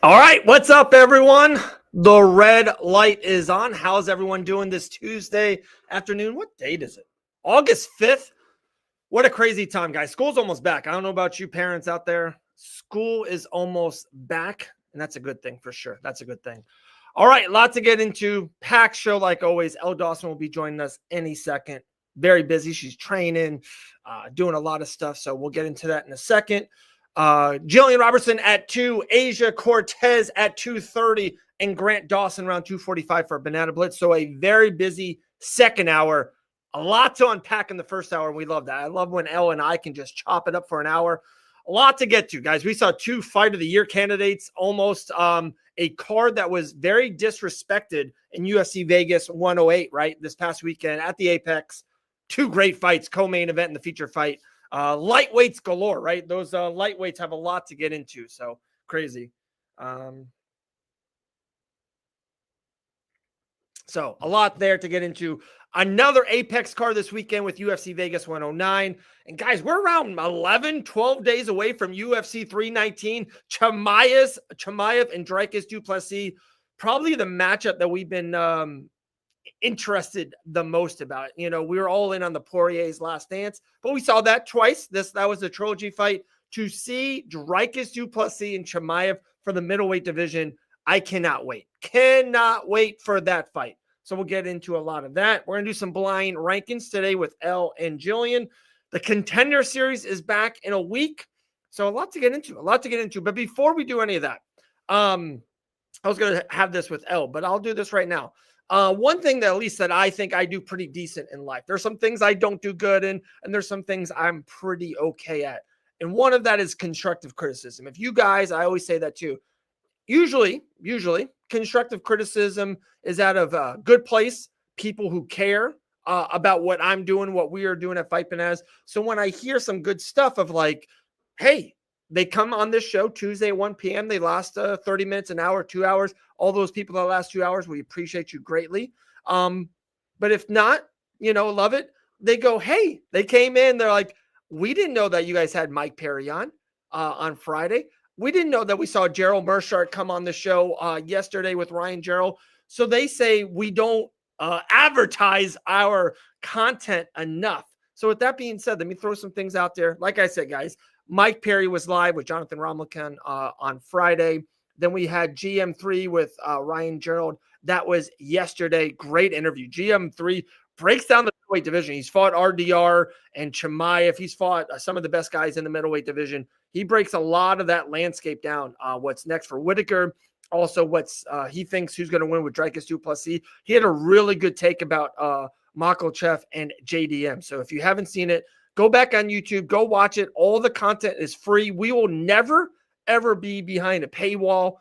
All right, what's up, everyone? The red light is on. How's everyone doing this Tuesday afternoon? What date is it? August 5th. What a crazy time, guys. School's almost back. I don't know about you parents out there. School is almost back, and that's a good thing for sure. That's a good thing. All right, lot to get into. Packed show like always. Dawson will be joining us any second. Very busy. She's training, doing a lot of stuff, so we'll get into that in a second. Gillian Robertson at 2, Aysia Cortez at 2:30, and Grant Dawson around 2:45 for a Banana Blitz. So a very busy second hour. A lot to unpack in the first hour. We love that. I love when Elle and I can just chop it up for an hour. A lot to get to, guys. We saw 2 Fight of the Year candidates, almost a card that was very disrespected in UFC Vegas 108, right? This past weekend at the Apex. 2 great fights, co-main event and the feature fight. Lightweights galore, right? Those lightweights have a lot to get into, so crazy. So a lot there to get into. Another Apex card this weekend with UFC Vegas 109. And guys, we're around 11, 12 days away from UFC 319. Chimaev and Dricus du Plessis, probably the matchup that we've been interested the most about. You know, we were all in on the Poirier's Last Dance, but we saw that twice. That was a trilogy fight. To see Dricus du Plessis and Chimaev for the middleweight division, I cannot wait. Cannot wait for that fight. So we'll get into a lot of that. We're going to do some blind rankings today with Elle and Gillian. The Contender Series is back in a week. So a lot to get into. But before we do any of that, I was going to have this with Elle, but I'll do this right now. One thing that at least that I think I do pretty decent in life. There's some things I don't do good in, and there's some things I'm pretty okay at. And one of that is constructive criticism. If you guys, I always say that too. Usually, constructive criticism is out of a good place, people who care about what I'm doing, what we are doing at Fight Panaz. So when I hear some good stuff of like, hey, they come on this show Tuesday at 1 p.m. They last 30 minutes, an hour, 2 hours. All those people that last 2 hours, we appreciate you greatly. But if not, love it. They go, hey, they came in. They're like, we didn't know that you guys had Mike Perry on Friday. We didn't know that we saw Gerald Mershart come on the show yesterday with Ryan Gerald. So they say we don't advertise our content enough. So with that being said, let me throw some things out there. Like I said, guys, Mike Perry was live with Jonathan Romlican on Friday. Then we had GM3 with Ryan Gerald. That was yesterday. Great interview. GM3 breaks down the middleweight division. He's fought RDR and Chimaev. He's fought some of the best guys in the middleweight division. He breaks a lot of that landscape down. What's next for Whitaker. Also, what's he thinks who's going to win with Dricus du Plessis. He had a really good take about Makhachev and JDM. So if you haven't seen it, go back on YouTube. Go watch it. All the content is free. We will never, ever be behind a paywall.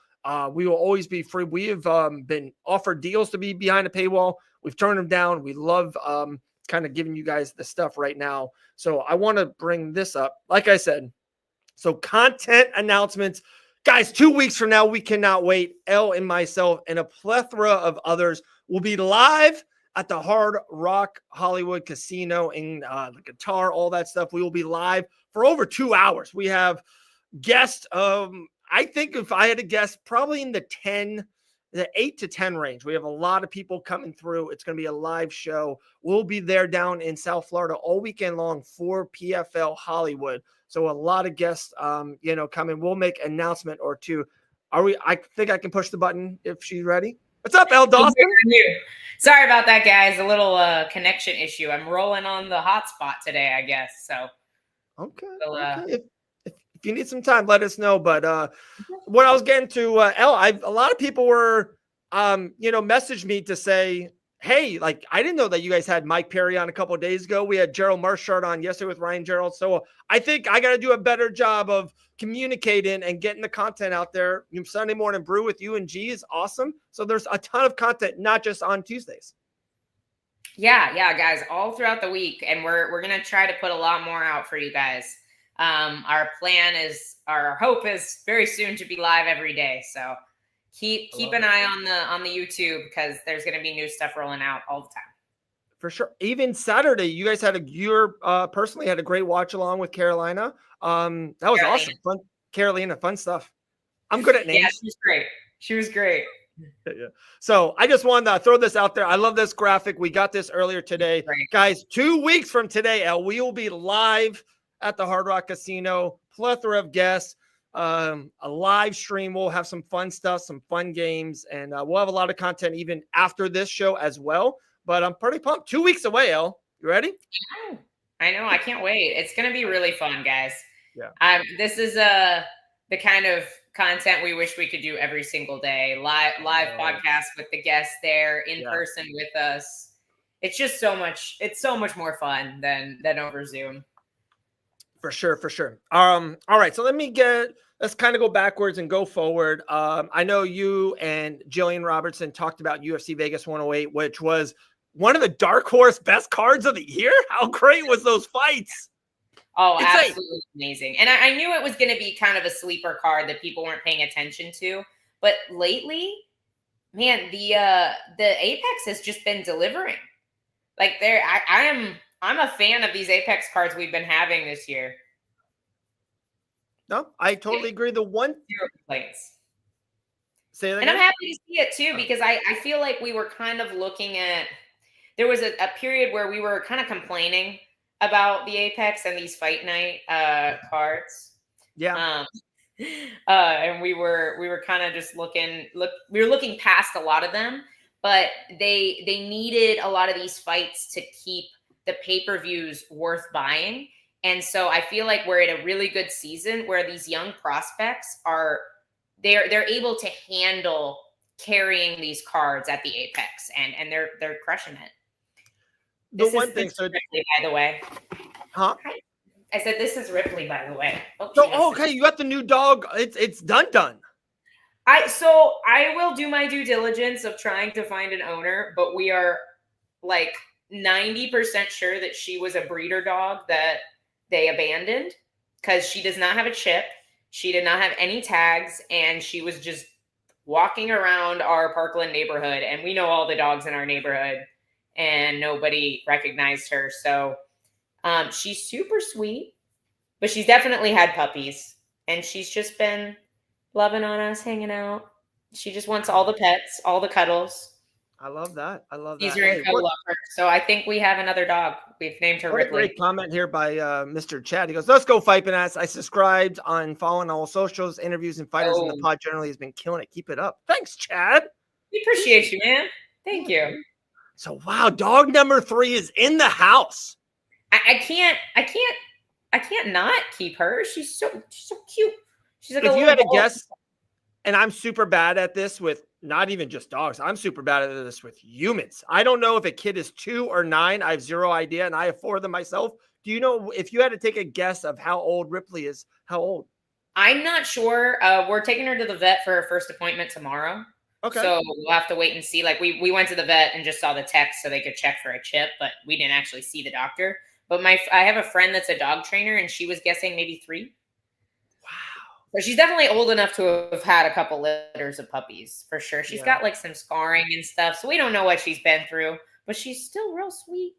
We will always be free. We have been offered deals to be behind a paywall. We've turned them down. We love kind of giving you guys the stuff right now. So I want to bring this up. Like I said, so content announcements. Guys, 2 weeks from now, we cannot wait. Elle and myself and a plethora of others will be live at the Hard Rock Hollywood Casino in the Qatar, all that stuff. We will be live for over 2 hours. We have guests. I think if I had to guess, probably in the 8 to 10 range. We have a lot of people coming through. It's going to be a live show. We'll be there down in South Florida all weekend long for PFL Hollywood. So a lot of guests, coming. We'll make an announcement or two. I think I can push the button if she's ready. What's up, Elle Dawson? Sorry about that, guys. A little connection issue. I'm rolling on the hotspot today, I guess. So okay. Okay. If you need some time, let us know. But what I was getting to, Elle, a lot of people were, messaged me to say, hey, like, I didn't know that you guys had Mike Perry on a couple of days ago. We had Gerald Mershart on yesterday with Ryan Gerald. So I think I got to do a better job of communicating and getting the content out there. Sunday Morning Brew with you and G is awesome. So there's a ton of content, not just on Tuesdays. Yeah, guys, all throughout the week. And we're going to try to put a lot more out for you guys. Our hope is very soon to be live every day. So keep an eye on the YouTube because there's going to be new stuff rolling out all the time. For sure. Even Saturday, you guys personally had a great watch along with Carolina. That was awesome. Fun. Carolina, fun stuff. I'm good at names. Yeah, she was great. She was great. Yeah. So I just wanted to throw this out there. I love this graphic. We got this earlier today. Right. Guys, 2 weeks from today, El, we will be live at the Hard Rock Casino. Plethora of guests, a live stream. We'll have some fun stuff, some fun games, and we'll have a lot of content even after this show as well. But I'm pretty pumped. 2 weeks away, El. You ready? I know. I can't wait. It's going to be really fun, guys. Yeah. This is the kind of content we wish we could do every single day. Live podcast with the guests there in person with us. It's just so much. It's so much more fun than over Zoom. For sure. All right. So let's kind of go backwards and go forward. I know you and Gillian Robertson talked about UFC Vegas 108, which was one of the dark horse best cards of the year. How great was those fights? Oh, absolutely amazing. And I knew it was going to be kind of a sleeper card that people weren't paying attention to. But lately, man, the Apex has just been delivering. Like I'm a fan of these Apex cards we've been having this year. No, I totally agree. The one 0 complaints. Say that and again? I'm happy to see it too, because I feel like we were kind of looking at, there was a period where we were kind of complaining about the Apex and these fight night cards. Yeah. And we were kind of just we were looking past a lot of them, but they needed a lot of these fights to keep the pay-per-views worth buying. And so I feel like we're at a really good season where these young prospects they're able to handle carrying these cards at the Apex, and they're crushing it. This is Ripley, by the way. Huh? I said this is Ripley, by the way. Okay, you got the new dog. It's done. So I will do my due diligence of trying to find an owner, but we are like 90% sure that she was a breeder dog that they abandoned because she does not have a chip. She did not have any tags, and she was just walking around our Parkland neighborhood, and we know all the dogs in our neighborhood, and nobody recognized her. So she's super sweet, but she's definitely had puppies, and she's just been loving on us, hanging out. She just wants all the pets, all the cuddles. I love that. These are lover. So I think we have another dog. We've named her Ripley. Great comment here by Mr. Chad. He goes, "Let's go fight bananas. I subscribed on following all socials, interviews, and fighters in the pod. Generally has been killing it. Keep it up." Thanks, Chad. We appreciate you, man. Thank you. So wow, dog number 3 is in the house. I can't not keep her. She's so cute. She's like if you had a guess, and I'm super bad at this with not even just dogs. I'm super bad at this with humans. I don't know if a kid is 2 or 9. I have zero idea, and I have 4 of them myself. Do you know if you had to take a guess of how old Ripley is? How old? I'm not sure. We're taking her to the vet for her first appointment tomorrow. Okay. So we'll have to wait and see. Like we went to the vet and just saw the text so they could check for a chip, but we didn't actually see the doctor. But I have a friend that's a dog trainer, and she was guessing maybe 3. So she's definitely old enough to have had a couple litters of puppies for sure. She's got like some scarring and stuff. So we don't know what she's been through, but she's still real sweet.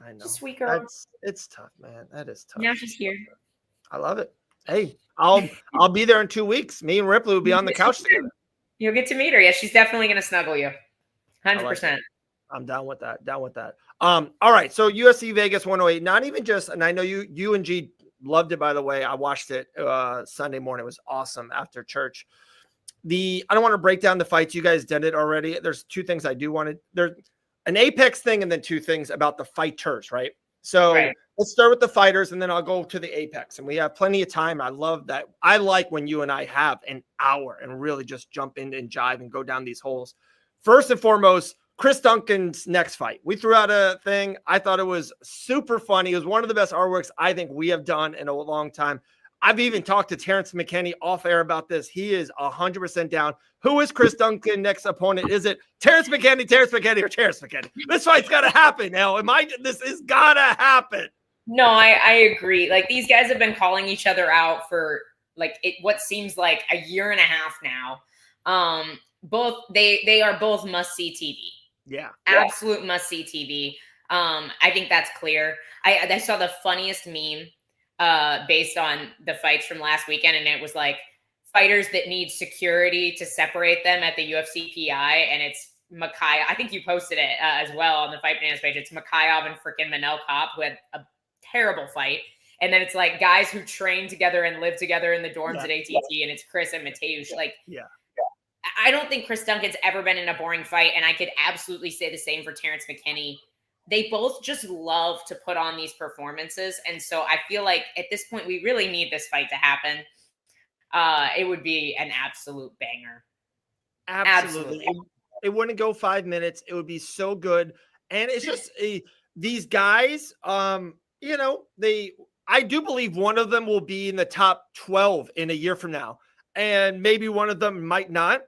I know. She's a sweet girl. It's tough, man. That is tough. Now she's here. I love it. Hey, I'll be there in 2 weeks. Me and Ripley will be on the couch together. You'll get to meet her. Yeah, she's definitely going to snuggle you. 100%. I'm down with that. All right. So UFC Vegas 108, not even just, and I know you and G loved it, by the way. I watched it Sunday morning. It was awesome after church. I don't want to break down the fights. You guys did it already. There's 2 things I do want to, there's an Apex thing and then 2 things about the fighters, right? So Let's start with the fighters, and then I'll go to the Apex. And we have plenty of time. I love that. I like when you and I have an hour and really just jump in and jive and go down these holes. First and foremost, Chris Duncan's next fight. We threw out a thing. I thought it was super funny. It was one of the best artworks I think we have done in a long time. I've even talked to Terrence McKinney off air about this. He is 100% down. Who is Chris Duncan's next opponent? Is it Terrence McKinney, or Terrence McKinney? This fight's got to happen now. This is got to happen. No, I agree. Like, these guys have been calling each other out for what seems like a year and a half now. They are both must-see TV. Yeah. Absolute must-see TV. I think that's clear. I saw the funniest meme based on the fights from last weekend, and it was like fighters that need security to separate them at the UFC PI, and it's Mikhail. I think you posted it as well on the Fight Bananas page. It's Mikhail and freaking Manel Kopp, who had a terrible fight. And then it's like guys who train together and live together in the dorms at ATT, and it's Chris and Mateusz. Like, I don't think Chris Duncan's ever been in a boring fight, and I could absolutely say the same for Terrence McKinney. They both just love to put on these performances, and so I feel like at this point we really need this fight to happen. It would be an absolute banger. Absolutely. It wouldn't go 5 minutes. It would be so good. And it's just these guys, you know, I do believe one of them will be in the top 12 in a year from now. And maybe one of them might not.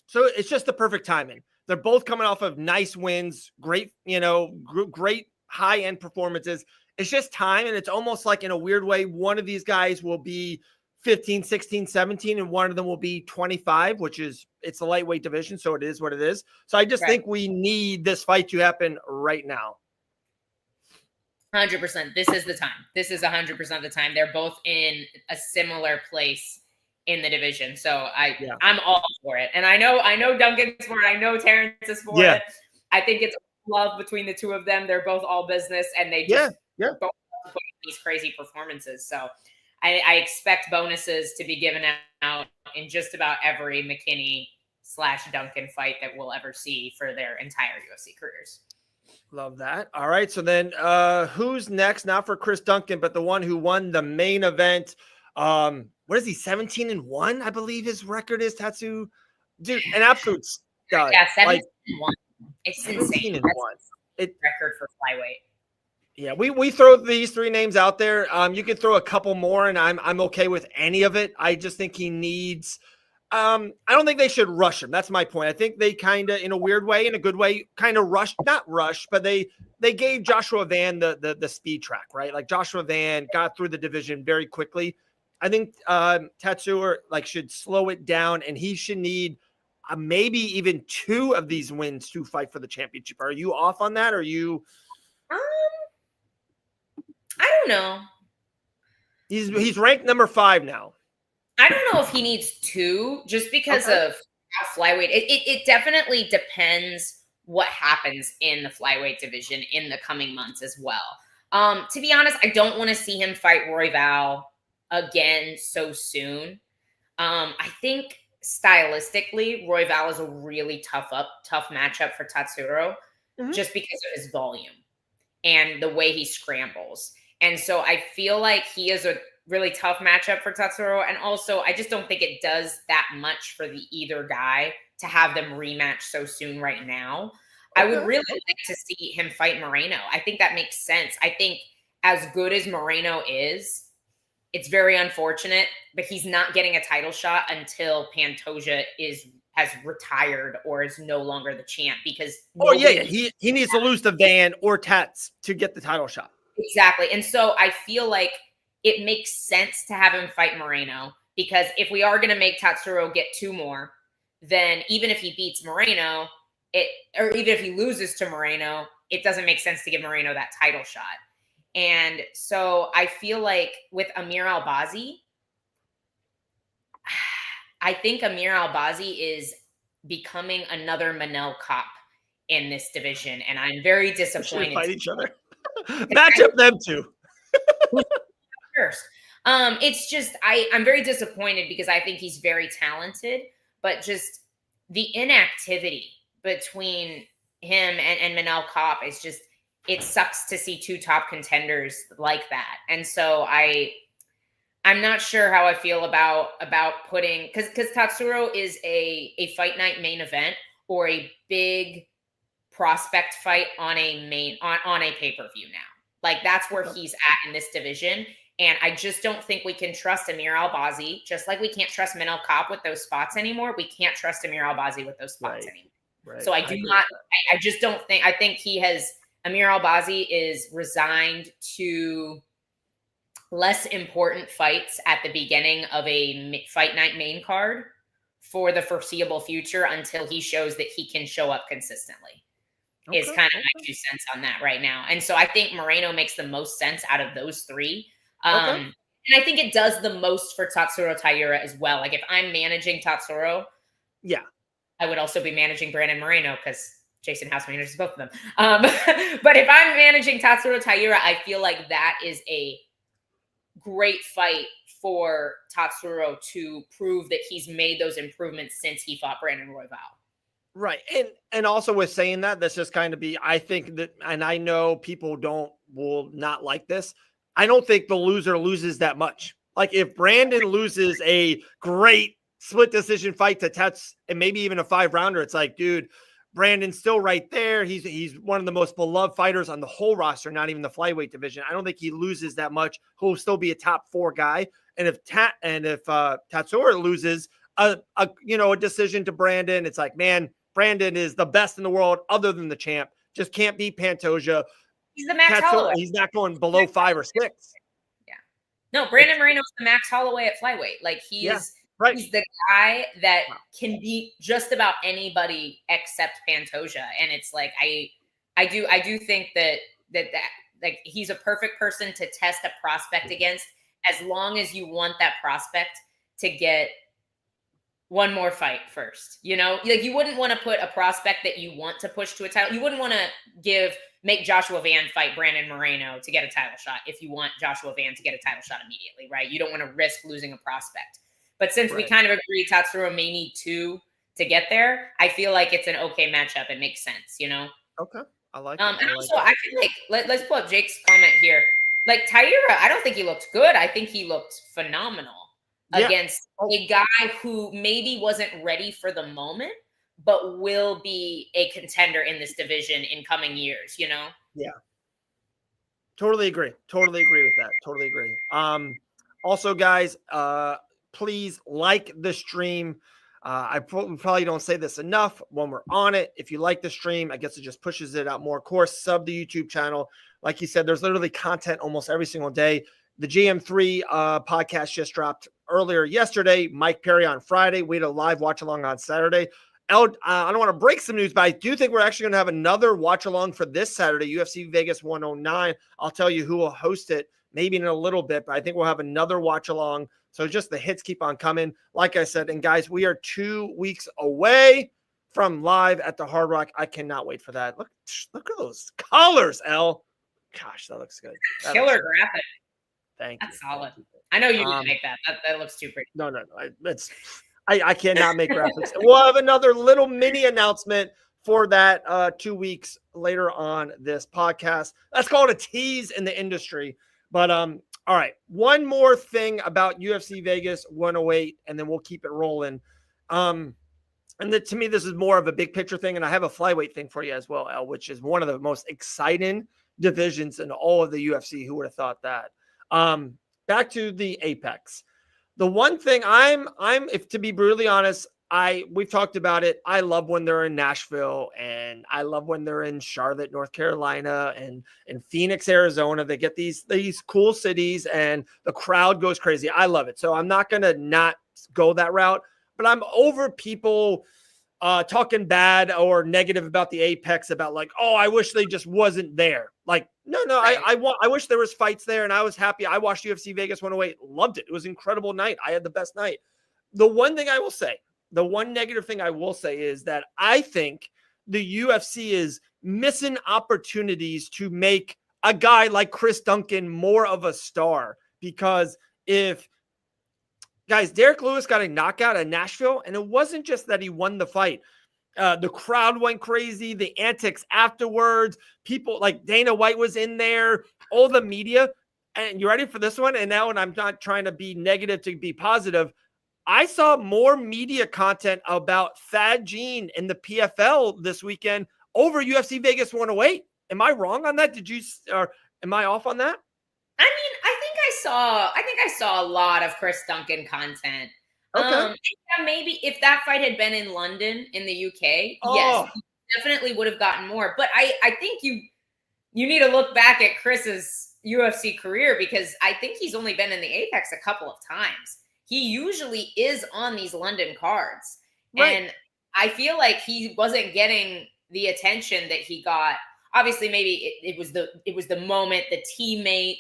So it's just the perfect timing. They're both coming off of nice wins, great, you know, great high-end performances. It's just time. And it's almost like in a weird way, one of these guys will be 15, 16, 17, and one of them will be 25, which is, it's a lightweight division. So it is what it is. So I just think we need this fight to happen right now. 100%. This is the time. This is 100% the time. They're both in a similar place in the division. So I'm all for it. And I know Duncan's for it. I know Terrence is for it. I think it's love between the two of them. They're both all business, and they just both put these crazy performances. So I expect bonuses to be given out in just about every McKinney/Duncan fight that we'll ever see for their entire UFC careers. Love that. All right. So then who's next? Not for Chris Duncan, but the one who won the main event. What is he? 17-1, I believe his record is. Tatsu. Dude, an absolute stud. Yeah, 17-1. It's insane. 17-1. It's record for flyweight. Yeah, we throw these three names out there. You can throw a couple more, and I'm okay with any of it. I just think he needs. I don't think they should rush him. That's my point. I think they kind of, in a weird way, in a good way, kind of not rush, but they gave Joshua Van the speed track, right? Like Joshua Van got through the division very quickly. I think Tatsuo should slow it down, and he should need maybe even 2 of these wins to fight for the championship. Are you off on that? Or are you? I don't know. He's ranked number 5 now. I don't know if he needs 2 just because of how flyweight. It definitely depends what happens in the flyweight division in the coming months as well. To be honest, I don't want to see him fight Royval again so soon. I think stylistically, Royval is a really tough matchup for Tatsuro just because of his volume and the way he scrambles. And so I feel like he is a really tough matchup for Tatsuro. And also, I just don't think it does that much for either guy to have them rematch so soon right now. I would really like to see him fight Moreno. I think that makes sense. I think as good as Moreno is, it's very unfortunate, but he's not getting a title shot until Pantoja has retired or is no longer the champ because he needs to lose to Van or Tats to get the title shot. Exactly. And so I feel like it makes sense to have him fight Moreno because if we are going to make Tatsuro get 2 more, then even if he beats Moreno, or even if he loses to Moreno, it doesn't make sense to give Moreno that title shot. And so I feel like with Amir Albazi, I think Amir Albazi is becoming another Manel Kopp in this division, and I'm very disappointed. They fight each other. Match up them two. First, it's just I'm very disappointed because I think he's very talented, but just the inactivity between him and Manel Kopp is just. It sucks to see 2 top contenders like that. And so I'm not sure how I feel about putting because Tatsuro is a fight night main event or a big prospect fight on a pay-per-view now. Like that's where he's at in this division. And I just don't think we can trust Amir Albazi, just like we can't trust Manel Kopp with those spots anymore. We can't trust Amir Albazi with those spots anymore. Right. So I just don't think, I think Amir Albazi is resigned to less important fights at the beginning of a fight night main card for the foreseeable future until he shows that he can show up consistently. Is kind of my 2 cents on that right now. And so I think Moreno makes the most sense out of those 3. And I think it does the most for Tatsuro Taira as well. Like if I'm managing Tatsuro, yeah, I would also be managing Brandon Moreno because Jason House manages both of them. But if I'm managing Tatsuro Taira, I feel like that is a great fight for Tatsuro to prove that he's made those improvements since he fought Brandon Royval. Right. And also with saying that, that's just kind of be, I think that, and I know people will not like this. I don't think the loser loses that much. Like if Brandon loses a great split decision fight to Tats and maybe even a 5-rounder, it's like, dude, Brandon's still right there. He's one of the most beloved fighters on the whole roster, not even the flyweight division. I don't think he loses that much. He'll still be a top 4 guy. And if Tatsuro loses a decision to Brandon, it's like, man, Brandon is the best in the world other than the champ. Just can't beat Pantoja. He's the Max Holloway. He's not going below 5 or 6. Yeah. No, Brandon Moreno's the Max Holloway at flyweight. Like he's the guy that can beat just about anybody except Pantoja. And it's like I do think that like he's a perfect person to test a prospect against, as long as you want that prospect to get one more fight first. Like you wouldn't want to put a prospect that you want to push to a title. You wouldn't want to make Joshua Van fight Brandon Moreno to get a title shot if you want Joshua Van to get a title shot immediately, right? You don't want to risk losing a prospect. But since we kind of agree Tatsuro may need 2 to get there, I feel like it's an okay matchup. It makes sense, Okay. I like it. And also, I feel like, let's pull up Jake's comment here. Like Taira, I don't think he looked good. I think he looked phenomenal against a guy who maybe wasn't ready for the moment, but will be a contender in this division in coming years, Yeah. Totally agree. Totally agree with that. Totally agree. Also, guys, please like the stream. I probably don't say this enough when we're on it. If you like the stream, I guess it just pushes it out more. Of course, sub the YouTube channel. Like you said, there's literally content almost every single day. The GM3 podcast just dropped earlier yesterday. Mike Perry on Friday. We had a live watch along on Saturday. I don't want to break some news, but I do think we're actually going to have another watch along for this Saturday, UFC Vegas 109. I'll tell you who will host it maybe in a little bit, but I think we'll have another watch along. So just the hits keep on coming. Like I said, and guys, we are 2 weeks away from live at the Hard Rock. I cannot wait for that. Look at those colors, Elle. Gosh, that looks good. Killer graphic. Thank you. That's solid. I know you didn't make that. That looks too pretty. No. I cannot make graphics. We'll have another little mini announcement for that 2 weeks later on this podcast. Let's call it a tease in the industry. But all right, one more thing about UFC Vegas 108, and then we'll keep it rolling. To me, this is more of a big picture thing, and I have a flyweight thing for you as well, Elle, which is one of the most exciting divisions in all of the UFC. Who would have thought that? Back to the Apex. The one thing if to be brutally honest, we've talked about it. I love when they're in Nashville, and I love when they're in Charlotte, North Carolina, and in Phoenix, Arizona. They get these cool cities, and the crowd goes crazy. I love it. So I'm not going to not go that route, but I'm over people talking bad or negative about the Apex, about like, oh, I wish they just wasn't there. Like, no, right. I wish there was fights there, and I was happy. I watched UFC Vegas 108, loved it. It was an incredible night. I had the best night. The one negative thing I will say is that I think the UFC is missing opportunities to make a guy like Chris Duncan more of a star, because guys, Derek Lewis got a knockout at Nashville, and it wasn't just that he won the fight. The crowd went crazy, the antics afterwards, people like Dana White was in there, all the media. And you ready for this one? And now, and I'm not trying to be negative to be positive, I saw more media content about Thad Gene and the PFL this weekend over UFC Vegas 108. Am I wrong on that? Am I off on that? I mean, I think I saw a lot of Chris Duncan content. Okay. Yeah, maybe if that fight had been in London, in the UK, yes, definitely would have gotten more. But I think you need to look back at Chris's UFC career, because I think he's only been in the Apex a couple of times. He usually is on these London cards. Right. And I feel like he wasn't getting the attention that he got. Obviously, maybe it was the moment, the teammate,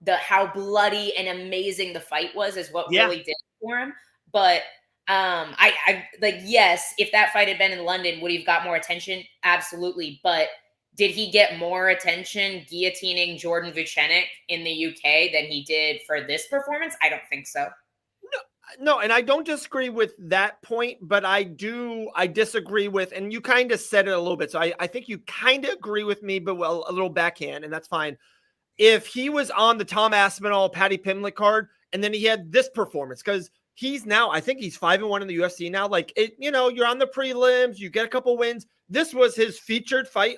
how bloody and amazing the fight was is what Yeah. really did it for him. But I like, yes, if that fight had been in London, would he have got more attention? Absolutely. But did he get more attention guillotining Jordan Vucenic in the UK than he did for this performance? I don't think so. No, and I don't disagree with that point, but I disagree with, and you kind of said it a little bit. So I think you kind of agree with me, but well, a little backhand, and that's fine. If he was on the Tom Aspinall, Patty Pimblett card, and then he had this performance, because he's now, I think he's 5-1 in the UFC now. Like, it, you're on the prelims, you get a couple wins. This was his featured fight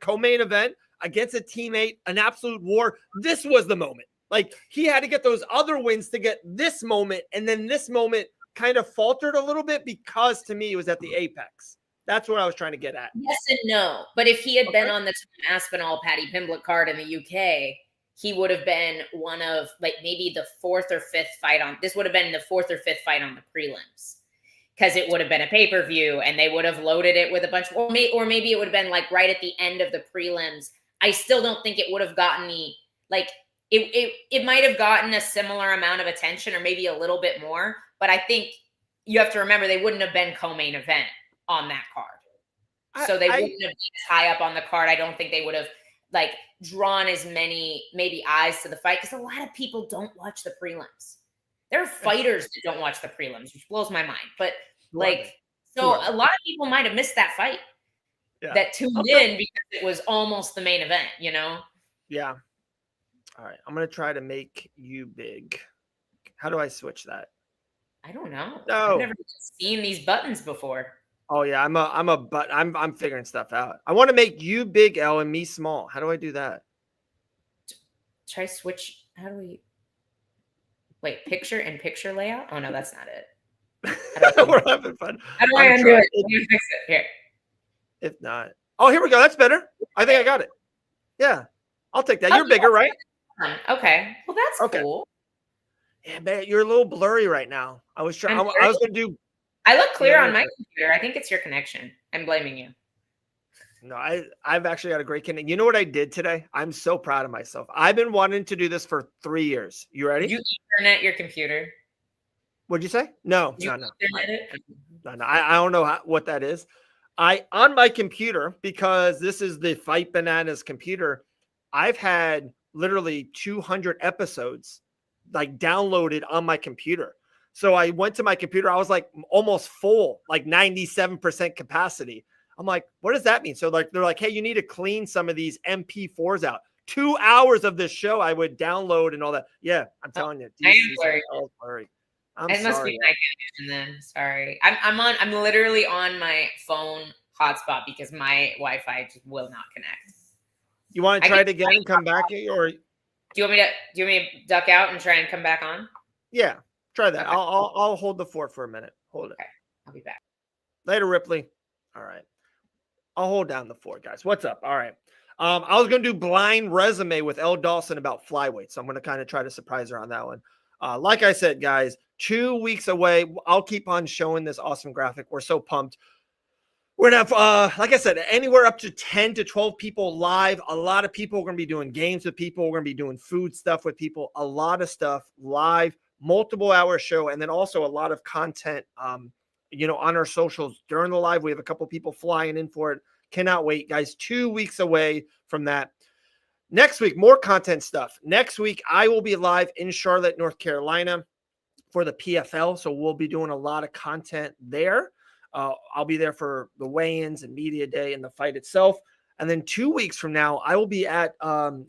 co-main event against a teammate, an absolute war. This was the moment. Like, he had to get those other wins to get this moment, and then this moment kind of faltered a little bit because, to me, it was at the apex. That's what I was trying to get at. Yes and no. But if he had been on the Tom Aspinall, Patty Pimblett card in the UK, he would have been one of, like, maybe the fourth or fifth fight on. This would have been the fourth or fifth fight on the prelims, because it would have been a pay-per-view, and they would have loaded it with a bunch, or maybe it would have been like right at the end of the prelims. I still don't think it would have gotten me, like, it might have gotten a similar amount of attention, or maybe a little bit more. But I think you have to remember, they wouldn't have been co-main event on that card. So they wouldn't have been as high up on the card. I don't think they would have, like, drawn as many maybe eyes to the fight, because a lot of people don't watch the prelims. There are fighters that don't watch the prelims, which blows my mind. But so a lot of people might have missed that fight that tuned in because it was almost the main event, Yeah. All right. I'm going to try to make you big. How do I switch that? I don't know. No. I've never seen these buttons before. Oh yeah, I'm figuring stuff out. I want to make you big, L, and me small. How do I do that? Try switch. How do we? Wait, picture and picture layout. Oh no, that's not it. We're having fun. How do I undo it? Let me fix it here. If not, oh, here we go. That's better. I think I got it. Yeah, I'll take that. You're bigger, right? Okay. Well, that's cool. Yeah, man, you're a little blurry right now. I was trying. I was going to do. I look clear on my computer. I think it's your connection. I'm blaming you. No, I've actually got a great connection. You know what I did today? I'm so proud of myself. I've been wanting to do this for 3 years. You ready? Did you Ethernet your computer? What'd you say? No. No. I don't know what that is. On my computer, because this is the Fight Bananas computer, I've had literally 200 episodes like downloaded on my computer. So I went to my computer. I was like almost full, like 97% capacity. I'm like, what does that mean? So like, they're like, hey, you need to clean some of these MP4s out. 2 hours of this show I would download and all that. Yeah, I'm telling you. I am blurry. It must be my connection then. Sorry. I'm literally on my phone hotspot because my Wi-Fi just will not connect. You want to try it again and come back, or do you want me to duck out and try and come back on? Yeah, try that. Okay. I'll hold the fort for a minute. Hold it. Okay, I'll be back. Later, Ripley. All right. I'll hold down the fort, guys. What's up? All right. I was going to do blind resume with L. Dawson about flyweight, so I'm going to kind of try to surprise her on that one. Like I said, guys, 2 weeks away. I'll keep on showing this awesome graphic. We're so pumped. We're going to have, like I said, anywhere up to 10 to 12 people live. A lot of people are going to be doing games with people. We're going to be doing food stuff with people. A lot of stuff live, multiple hour show, and then also a lot of content, on our socials during the live. We have a couple people flying in for it. Cannot wait, guys. 2 weeks away from that. Next week, more content stuff. Next week, I will be live in Charlotte, North Carolina for the PFL. So we'll be doing a lot of content there. I'll be there for the weigh-ins and media day and the fight itself. And then 2 weeks from now, I will be at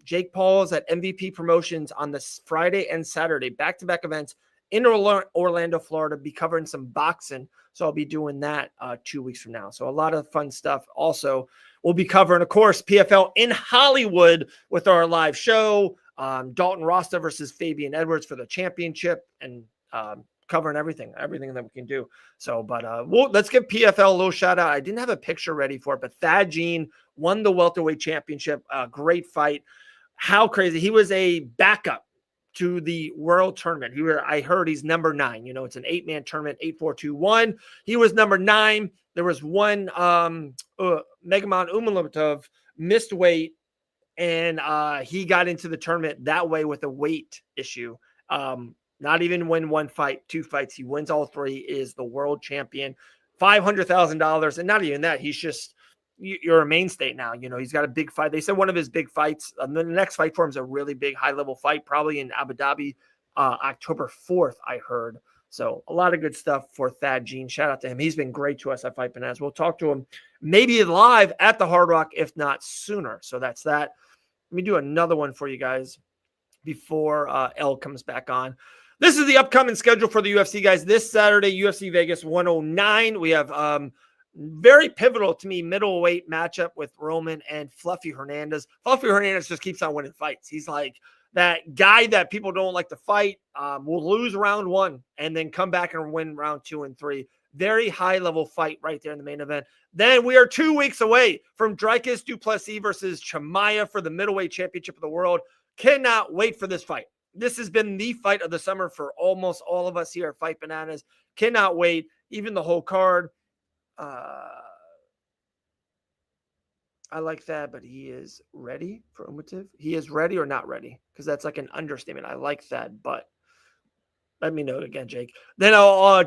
Jake Paul's at MVP Promotions on this Friday and Saturday, back-to-back events in Orlando, Florida, be covering some boxing. So I'll be doing that 2 weeks from now. So a lot of fun stuff. Also, we'll be covering, of course, PFL in Hollywood with our live show, Dalton Rasta versus Fabian Edwards for the championship, and covering everything that we can do. So, but let's give PFL a little shout out. I didn't have a picture ready for it, but Thad Jean won the welterweight championship. Great fight. How crazy. He was a backup to the world tournament. I heard he's number 9. It's an 8-man tournament, 8-4-2-1. He was number 9. There was one Megaman Umalatov missed weight And he got into the tournament that way with a weight issue. Not even win one fight, two fights. He wins all three, is the world champion, $500,000. And not even that. He's just, you're a mainstay now. You know, he's got a big fight. They said one of his big fights, the next fight for him is a really big high-level fight, probably in Abu Dhabi, October 4th, I heard. So a lot of good stuff for Thad Jean. Shout out to him. He's been great to us at Fight Bananas. We'll talk to him maybe live at the Hard Rock, if not sooner. So that's that. Let me do another one for you guys before L comes back on. This is the upcoming schedule for the UFC, guys. This Saturday, UFC Vegas 109. We have very pivotal to me middleweight matchup with Roman and Fluffy Hernandez. Fluffy Hernandez just keeps on winning fights. He's like that guy that people don't like to fight, will lose round one and then come back and win round 2 and 3. Very high-level fight right there in the main event. Then we are 2 weeks away from Dricus du Plessis versus Chimaev for the middleweight championship of the world. Cannot wait for this fight. This has been the fight of the summer for almost all of us here at Fight Bananas. Cannot wait. Even the whole card. I like that, but he is ready for Umativ. He is ready or not ready? Because that's like an understatement. I like that, but let me know again, Jake. Then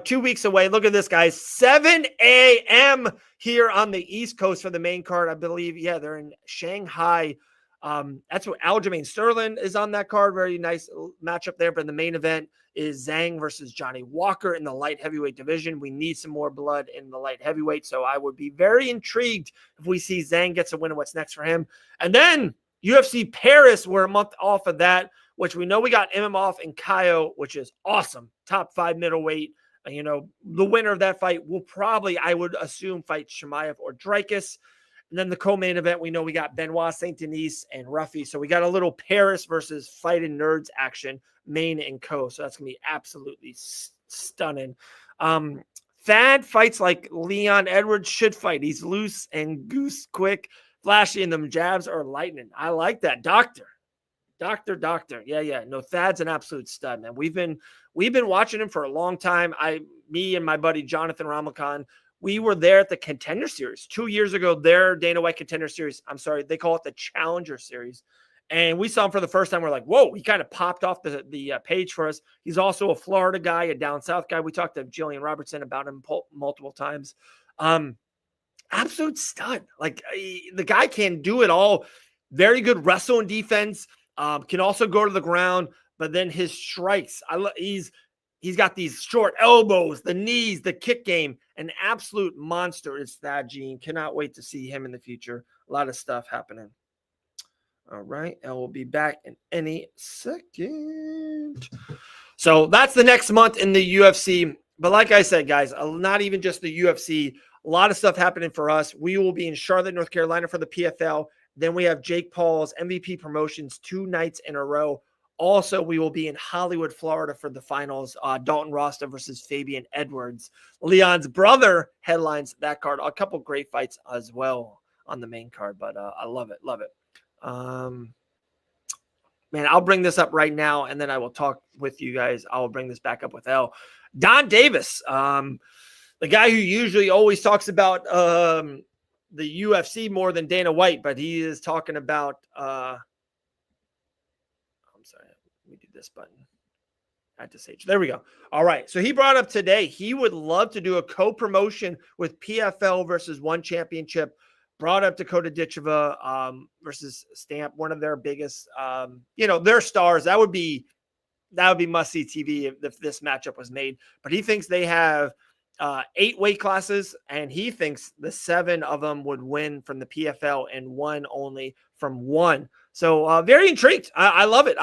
2 weeks away. Look at this, guys. 7 a.m. here on the East Coast for the main card, I believe. Yeah, they're in Shanghai. That's what Aljamain Sterling is on that card. Very nice matchup there. But in the main event is Zhang versus Johnny Walker in the light heavyweight division. We need some more blood in the light heavyweight. So I would be very intrigued if we see Zhang gets a win and what's next for him. And then UFC Paris, we're a month off of that, which we know we got Imavov and Kaio, which is awesome. Top 5 middleweight. You know, the winner of that fight will probably, I would assume, fight Chimaev or Dricus. And then the co-main event, we know we got Benoit Saint-Denis and Ruffy. So we got a little Paris versus Fighting Nerds action, main and co. So that's going to be absolutely stunning. Thad fights like Leon Edwards should fight. He's loose and goose quick, flashy, and them jabs are lightning. I like that. Doctor. Yeah. No, Thad's an absolute stud, man. We've been watching him for a long time. Me and my buddy Jonathan Ramakan, we were there at the Contender Series 2 years ago. Their Dana White Contender Series. I'm sorry, they call it the Challenger Series. And we saw him for the first time. We're like, whoa, he kind of popped off the page for us. He's also a Florida guy, a down south guy. We talked to Gillian Robertson about him multiple times. Absolute stud. Like the guy can do it all. Very good wrestle and defense. Can also go to the ground, but then his strikes. He's got these short elbows, the knees, the kick game. An absolute monster is Thad Jean. Cannot wait to see him in the future. A lot of stuff happening. All right. And we'll be back in any second. So that's the next month in the UFC. But like I said, guys, not even just the UFC. A lot of stuff happening for us. We will be in Charlotte, North Carolina for the PFL. Then we have Jake Paul's MVP Promotions 2 nights in a row. Also, we will be in Hollywood, Florida for the finals. Dalton Rosta versus Fabian Edwards. Leon's brother headlines that card. A couple great fights as well on the main card, but I love it. Man, I'll bring this up right now, and then I will talk with you guys. I will bring this back up with L. Don Davis, the guy who usually always talks about the UFC more than Dana White, but he is talking about I'm sorry, let me do this button. At this age. There we go. All right. So he brought up today, he would love to do a co-promotion with PFL versus One Championship. Brought up Dakota Ditcheva versus Stamp, one of their biggest, their stars. That would be must-see TV if this matchup was made. But he thinks they have 8 weight classes, and he thinks the 7 of them would win from the PFL and 1 only from one. So very intrigued. I love it.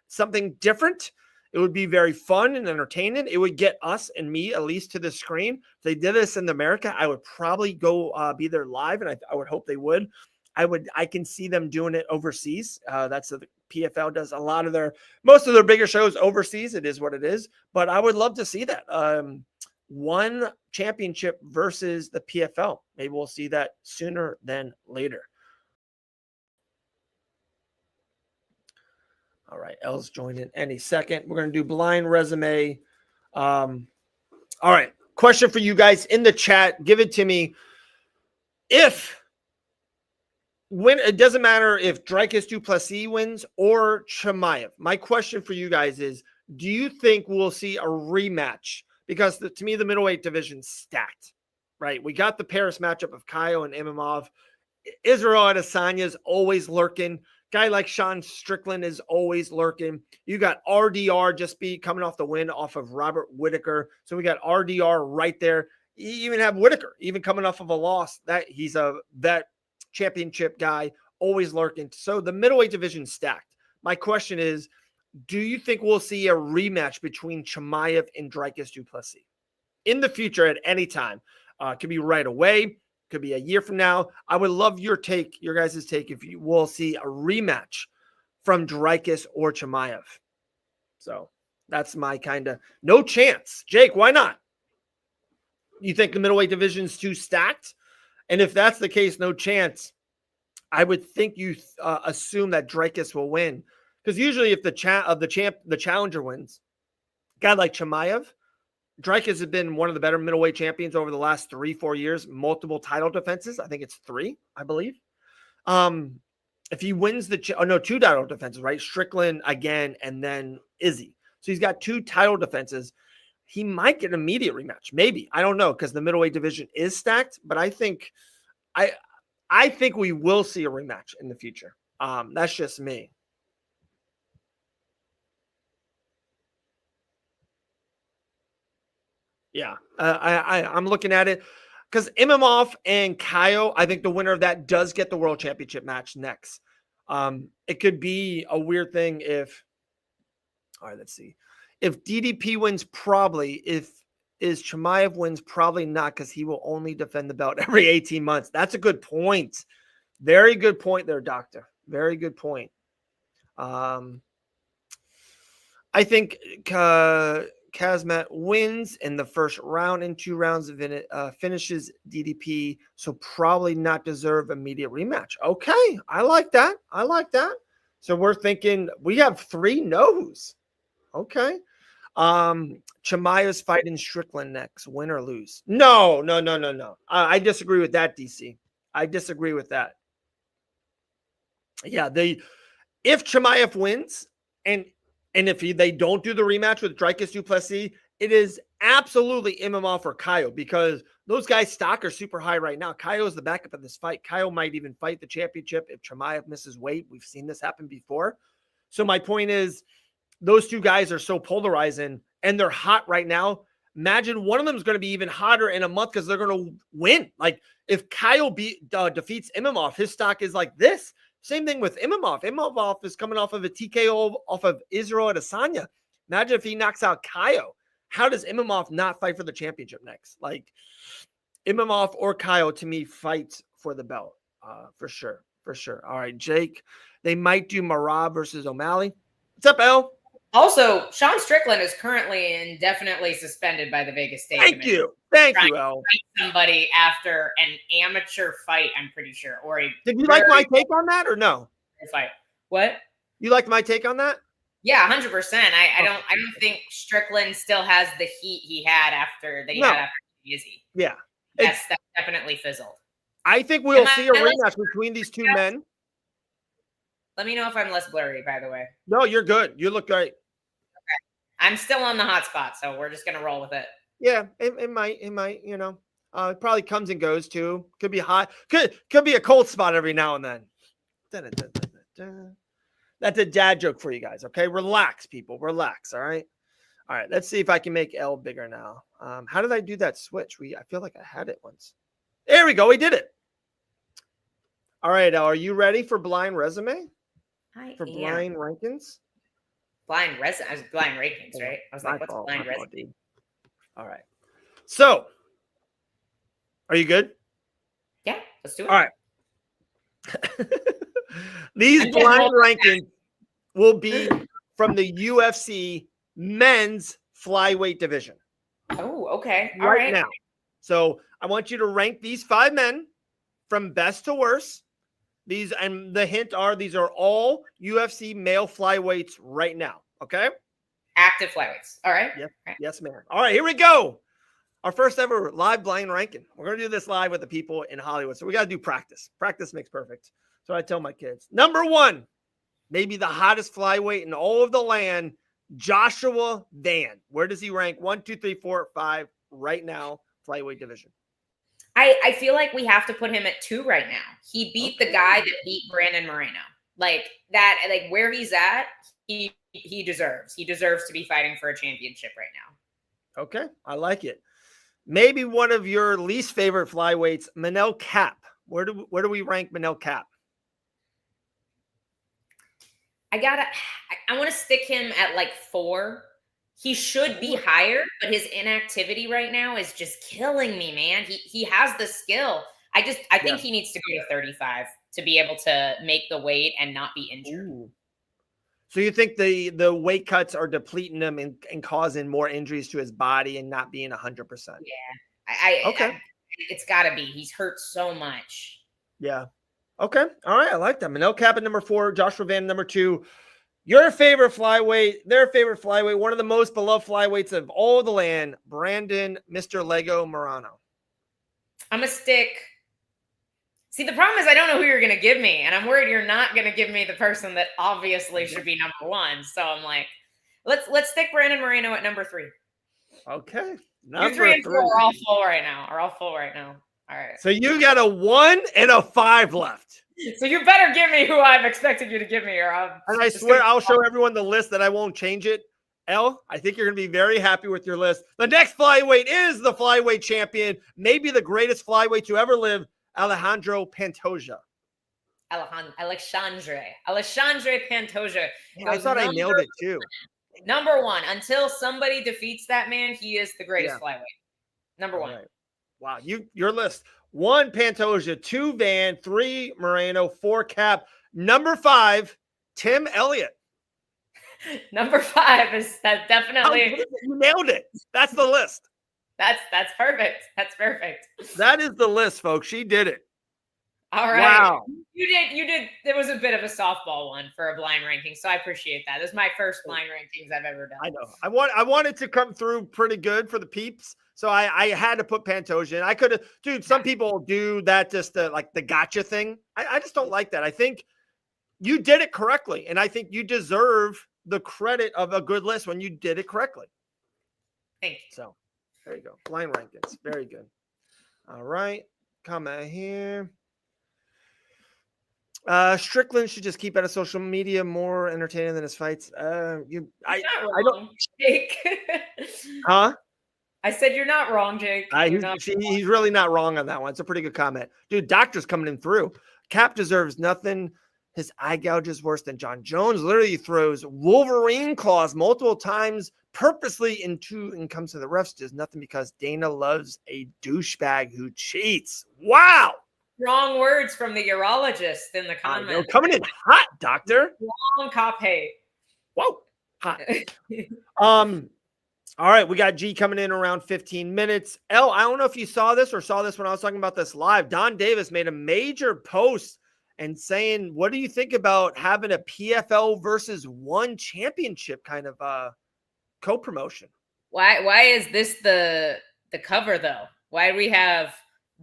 Something different. It would be very fun and entertaining. It would get us and me at least to the screen. If they did this in America, I would probably go be there live, and I would hope they would. I can see them doing it overseas. That's the PFL does most of their bigger shows overseas. It is what it is, but I would love to see that. One championship versus the PFL. Maybe we'll see that sooner than later. All right, L's joining any second. We're going to do blind resume. All right, question for you guys in the chat. Give it to me. If when it doesn't matter if Dricus du Plessis wins or Chimaev. My question for you guys is, do you think we'll see a rematch? Because to me, the middleweight division's stacked, right? We got the Paris matchup of Kaio and Imamov. Israel Adesanya is always lurking. Guy like Sean Strickland is always lurking. You got RDR just coming off the win off of Robert Whittaker. So we got RDR right there. You even have Whittaker, even coming off of a loss. That he's a vet championship guy, always lurking. So the middleweight division stacked. My question is, do you think we'll see a rematch between Chimaev and Dricus du Plessis in the future at any time? Could be right away, could be a year from now. I would love your guys' take, if you will see a rematch from Dricus or Chimaev. So that's my kind of no chance. Jake, why not? You think the middleweight division's too stacked? And if that's the case, no chance. I would think you assume that Dricus will win, because usually if the challenger wins, a guy like Chimaev, Dricus has been one of the better middleweight champions over the last 3-4 years. Multiple title defenses. I think it's 3, I believe. If he wins the 2 title defenses, right? Strickland again, and then Izzy. So he's got 2 title defenses. He might get an immediate rematch. Maybe. I don't know, because the middleweight division is stacked, but I think we will see a rematch in the future. That's just me. Yeah, I'm looking at it because Imamov and Kaio, I think the winner of that does get the world championship match next. It could be a weird thing if, all right, let's see. If DDP wins, probably. If Chimaev wins, probably not, because he will only defend the belt every 18 months. That's a good point. Very good point there, Doctor. Very good point. I think Kazmat wins in the first round in 2 rounds, finishes DDP, so probably not deserve immediate rematch. Okay, I like that. So we're thinking we have 3 no's. Okay. Chimaev's fighting Strickland next, win or lose. No. I disagree with that, DC. I disagree with that. Yeah, if Chimaev wins and if they don't do the rematch with Dricus du Plessis, it is absolutely Imamov or Kaio, because those guys' stock are super high right now. Kaio is the backup of this fight. Kaio might even fight the championship if Chimaev misses weight. We've seen this happen before. So my point is, those 2 guys are so polarizing and they're hot right now. Imagine one of them is going to be even hotter in a month because they're going to win. Like if Kaio defeats Imamov, his stock is like this. Same thing with Imamov. Imamov is coming off of a TKO off of Israel Adesanya. Imagine if he knocks out Kaio. How does Imamov not fight for the championship next? Like Imamov or Kaio, to me, fight for the belt for sure. All right, Jake. They might do Marab versus O'Malley. What's up, El? Also, Sean Strickland is currently indefinitely suspended by the Vegas State Commission. Thank you, El. Somebody after an amateur fight, I'm pretty sure. Did you like my take on that or no? Fight. What? You liked my take on that? Yeah, 100%. I don't think Strickland still has the heat he had after Izzy. Yeah. That definitely fizzled. I think we'll see a rematch between these 2 men. Let me know if I'm less blurry, by the way. No, you're good. You look great. Okay. I'm still on the hot spot, so we're just going to roll with it. Yeah, it might, it probably comes and goes too. Could be hot. Could be a cold spot every now and then. That's a dad joke for you guys, okay? Relax, people. Relax, all right? All right, let's see if I can make L bigger now. How did I do that switch? I feel like I had it once. There we go. We did it. All right, L, are you ready for blind resume? Blind rankings? Blind rankings, right? I was like, what's blind resume? All right. So, are you good? Yeah, let's do it. All right. These blind rankings will be from the UFC men's flyweight division. Oh, okay. All right now. So I want you to rank these 5 men from best to worst. And the hint are these are all UFC male flyweights right now. Okay. Active flyweights. All right. Yep. Yes, ma'am. All right, here we go. Our first ever live blind ranking. We're going to do this live with the people in Hollywood. So we got to do practice. Practice makes perfect. So I tell my kids. Number 1, maybe the hottest flyweight in all of the land, Joshua Van. Where does he rank? 1, 2, 3, 4, 5 right now, flyweight division. I feel like we have to put him at 2 right now. He beat the guy that beat Brandon Moreno. Like that, like where he's at, he deserves. He deserves to be fighting for a championship right now. Okay, I like it. Maybe one of your least favorite flyweights, Manel Kape. Where do we rank Manel Kape? I want to stick him at like 4. He should be higher, but his inactivity right now is just killing me, man. He has the skill. I think he needs to go to 35 to be able to make the weight and not be injured. Ooh. So you think the weight cuts are depleting him and causing more injuries to his body and not being 100%? Yeah. Okay. It's got to be. He's hurt so much. Yeah. Okay. All right. I like that. Manel Kape at number 4, Joshua Van number 2. Your favorite flyweight, their favorite flyweight, one of the most beloved flyweights of all the land, Brandon, Mr. Lego Morano. I'm going to stick. See, the problem is I don't know who you're going to give me, and I'm worried you're not going to give me the person that obviously should be number 1. So I'm like, let's stick Brandon Moreno at number 3. Okay. Number 3 and 4 are all full right now. All right. So you got a 1 and a 5 left. So you better give me who I'm expecting you to give me, or and I swear I'll show everyone the list that I won't change it. I think you're going to be very happy with your list. The next flyweight is the flyweight champion, maybe the greatest flyweight to ever live, Alejandro Pantoja. Alexandre Pantoja. Yeah, I thought I nailed it too. Number 1. Until somebody defeats that man, he is the greatest flyweight. Number 1. Right. Wow, your list. 1 Pantoja, 2 Van, 3 Moreno, 4 Kape. Number 5, Tim Elliott. Number 5 is definitely. You nailed it. That's the list. That's perfect. That's perfect. That is the list, folks. She did it. All right. Wow. You did. It was a bit of a softball one for a blind ranking, so I appreciate that. This is my first blind rankings I've ever done. I know. I wanted to come through pretty good for the peeps, so I had to put Pantoja in. I could have, dude. Some people do that just like the gotcha thing. I just don't like that. I think you did it correctly, and I think you deserve the credit of a good list when you did it correctly. Thank you. So there you go. Blind rankings. Very good. All right. Comment here. Strickland should just keep out of social media, more entertaining than his fights. I don't. Jake. Huh? I said you're not wrong, Jake. He's really not wrong on that one. It's a pretty good comment, dude. Doctor's coming in through. Kape deserves nothing. His eye gouge is worse than John Jones. Literally throws Wolverine claws multiple times purposely into and comes to the refs. Does nothing because Dana loves a douchebag who cheats. Wow. Wrong words from the urologist in the comments. Coming in hot, doctor. Wrong cop hate. Whoa, hot. All right, we got G coming in around 15 minutes. I don't know if you saw this when I was talking about this live. Don Davis made a major post and saying, what do you think about having a PFL versus one championship kind of co-promotion? Why is this the cover though? Why do we have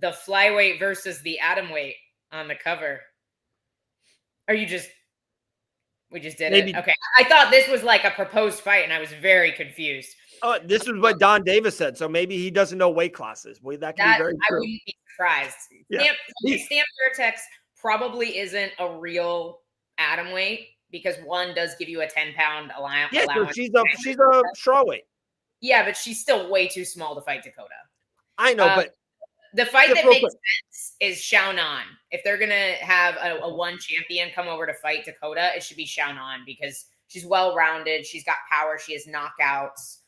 the flyweight versus the atomweight on the cover? Or we just did it? Okay. I thought this was like a proposed fight and I was very confused. This is what Don Davis said. So maybe he doesn't know weight classes. That can be very true. I wouldn't be surprised. Yeah. Stamp Vertex probably isn't a real atom weight because one does give you a 10-pound allowance. Yeah, so she's a straw weight. Yeah, but she's still way too small to fight Dakota. I know, but the fight that makes sense is Xiaonan. If they're going to have a one champion come over to fight Dakota, it should be Xiaonan because she's well-rounded. She's got power. She has knockouts.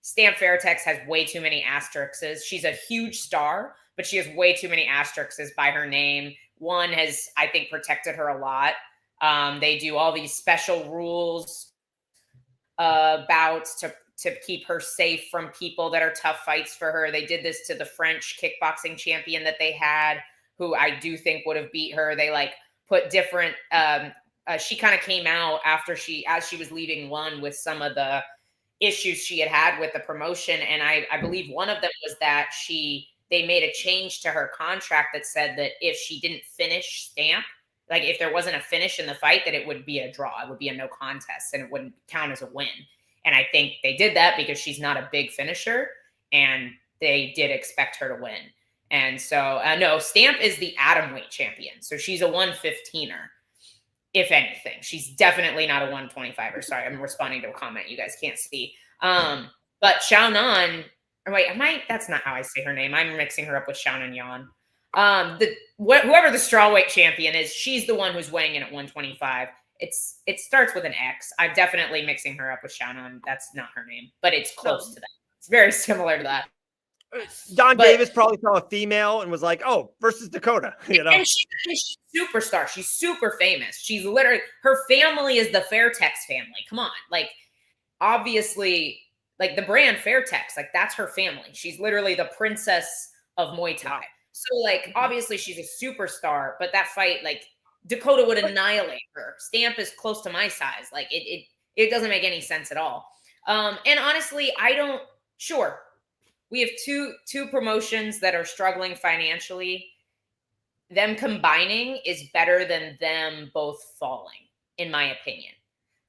Stamp Vertex has way too many asterisks. She's a huge star, but she has way too many asterisks by her name. One has, I think, protected her a lot. They do all these special rules bouts to keep her safe from people that are tough fights for her. They did this to the French kickboxing champion that they had, who I do think would have beat her. They like put different, she kind of came out after as she was leaving one with some of the issues she had with the promotion. And I believe one of them was that they made a change to her contract that said that if she didn't finish Stamp, like if there wasn't a finish in the fight, that it would be a draw. It would be a no contest and it wouldn't count as a win. And I think they did that because she's not a big finisher and they did expect her to win. And so, no, Stamp is the atomweight champion. So she's a 115er, if anything. She's definitely not a 125er. Sorry, I'm responding to a comment you guys can't see. But Xiaonan, that's not how I say her name. I'm mixing her up with Xiaonan Yan. Whoever the strawweight champion is, she's the one who's weighing in at 125. It starts with an X. I'm definitely mixing her up with Xiaonan. That's not her name, but it's close to that. It's very similar to that. Don Davis probably saw a female and was like, "Oh, versus Dakota." You know, and she's a superstar. She's super famous. She's literally, her family is the Fairtex family. Come on, like obviously, like the brand Fairtex, like that's her family. She's literally the princess of Muay Thai. Wow. So like obviously she's a superstar, but that fight, like Dakota would annihilate her. Stamp is close to my size. Like it doesn't make any sense at all. And honestly, sure. We have two promotions that are struggling financially. Them combining is better than them both falling, in my opinion.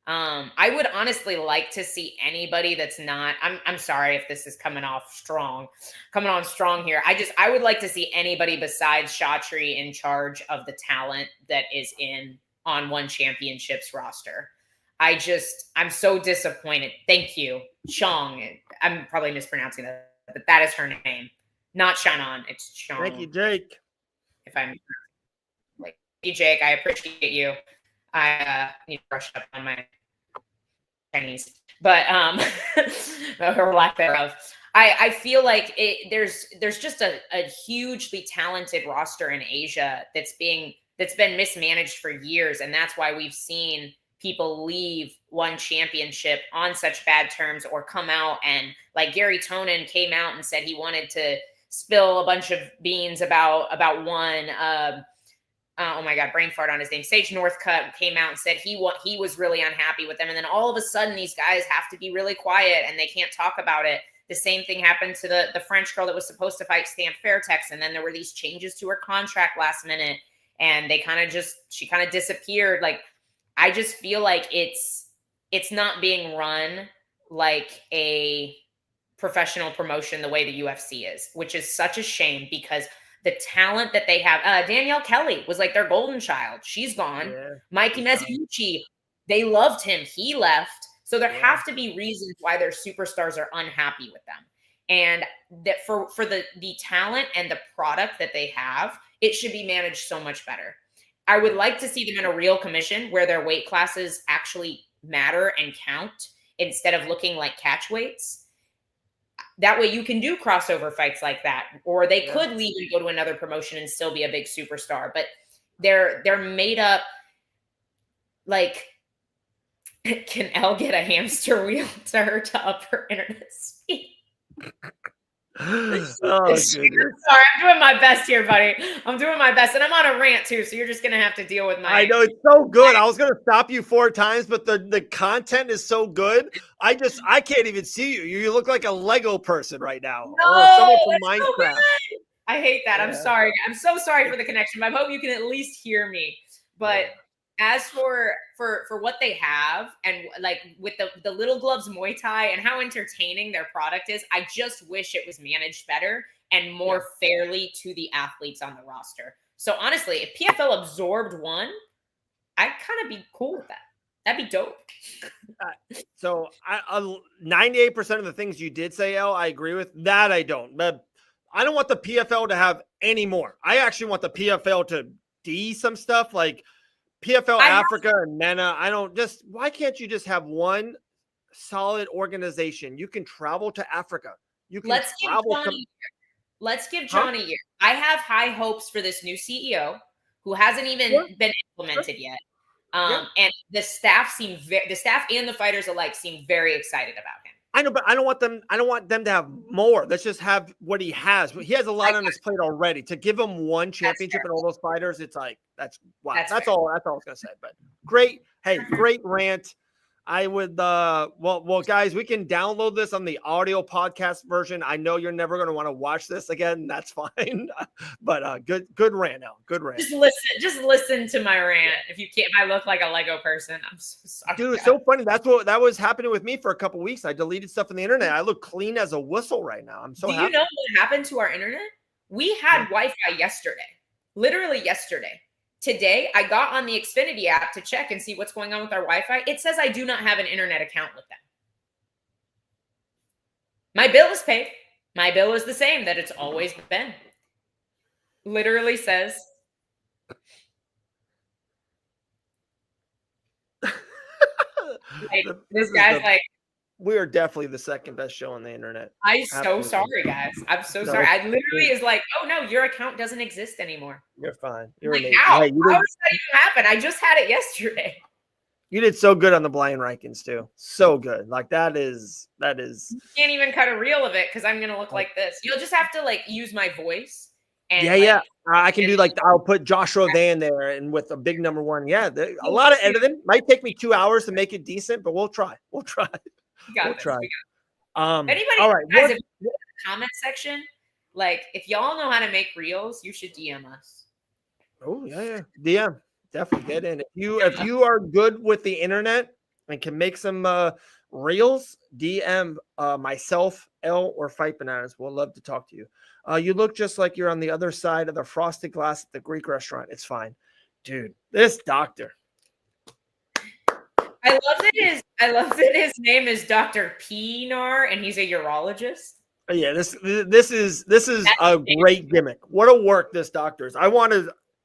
I would honestly like to see anybody that's not, I'm sorry if this is coming on strong here. I would like to see anybody besides Shatri in charge of the talent that is on One Championships roster. I'm so disappointed. Thank you. Chong. I'm probably mispronouncing that, but that is her name. Not Shannon. It's Chong. Thank you, Jake. If I'm like, thank you, Jake. I appreciate you. I need to brush up on my Chinese, but or lack thereof. I feel like there's just a hugely talented roster in Asia that's been mismanaged for years, and that's why we've seen people leave One Championship on such bad terms or come out and like Gary Tonin came out and said he wanted to spill a bunch of beans about One. Oh my God, brain fart on his name. Sage Northcutt came out and said he was really unhappy with them. And then all of a sudden these guys have to be really quiet and they can't talk about it. The same thing happened to the French girl that was supposed to fight Stamp Fairtex. And then there were these changes to her contract last minute and she kind of disappeared. Like, I just feel like it's not being run like a professional promotion the way the UFC is, which is such a shame because the talent that they have, Danielle Kelly was like their golden child. She's gone. Yeah, Mikey Mizuguchi, they loved him. He left. So there have to be reasons why their superstars are unhappy with them. And that for the talent and the product that they have, it should be managed so much better. I would like to see them in a real commission where their weight classes actually matter and count instead of looking like catch weights. That way you can do crossover fights like that, or they could leave and go to another promotion and still be a big superstar, but they're made up. Like, can Elle get a hamster wheel to her to up her internet speed? Oh, sorry, I'm doing my best here, buddy. I'm doing my best, and I'm on a rant too, so you're just gonna have to deal with my. I know it's so good. I was gonna stop you 4 times, but the content is so good. I can't even see you. You look like a Lego person right now. No, or someone from Minecraft. So I hate that. Yeah. I'm sorry. I'm so sorry for the connection. But I hope you can at least hear me. But as for what they have and like with the Little Gloves Muay Thai and how entertaining their product is, I just wish it was managed better and more fairly to the athletes on the roster. So honestly, if PFL absorbed One, I'd kind of be cool with that. That'd be dope. So 98% of the things you did say, Elle, I agree with. That I don't. But I don't want the PFL to have any more. I actually want the PFL to some stuff like PFL Africa and MENA. Why can't you just have one solid organization? You can travel to Africa. You can Let's give John a year. I have high hopes for this new CEO who hasn't even been implemented yet. And the staff and the fighters alike seem very excited about him. I know, but I don't want them to have more. Let's just have what he has. He has a lot on his plate already. To give him one championship and all those fighters, it's like that's all I was gonna say. But great rant. I would well guys, we can download this on the audio podcast version. I know you're never going to want to watch this again. That's fine. But good rant now. Good rant. Just listen to my rant. If you can't, if I look like a Lego person, I'm so sorry. Dude, it's so funny. That was happening with me for a couple weeks. I deleted stuff on the internet. I look clean as a whistle right now. I'm so happy. Do you know what happened to our internet? We had Wi-Fi yesterday. Literally yesterday. Today, I got on the Xfinity app to check and see what's going on with our Wi-Fi. It says I do not have an internet account with them. My bill is paid. My bill is the same that it's always been. Literally says. Like, this guy's like, we are definitely the second best show on the internet. I'm so sorry, guys. I'm so sorry. I literally is like, oh no, your account doesn't exist anymore. You're fine. You're like, amazing. how? How does that even happen? I just had it yesterday. You did so good on the blind rankings too. So good. Like that is. You can't even cut a reel of it because I'm gonna look like this. You'll just have to like use my voice. And yeah. I can do like I'll put Joshua Van there and with a big number one. Yeah, a lot of editing. Might take me 2 hours to make it decent, but we'll try. We'll try. We'll try. Anybody, all right. Guys, if you in the comment section, like if y'all know how to make reels, you should DM us. Oh yeah. DM. Definitely get in. If you are good with the internet and can make some reels, DM myself, L, or Fight Bananas. We'll love to talk to you. You look just like you're on the other side of the frosted glass at the Greek restaurant. It's fine. Dude, this doctor. I love that his name is Dr. Pinar and he's a urologist. Yeah, this is a great gimmick. What a work this doctor is.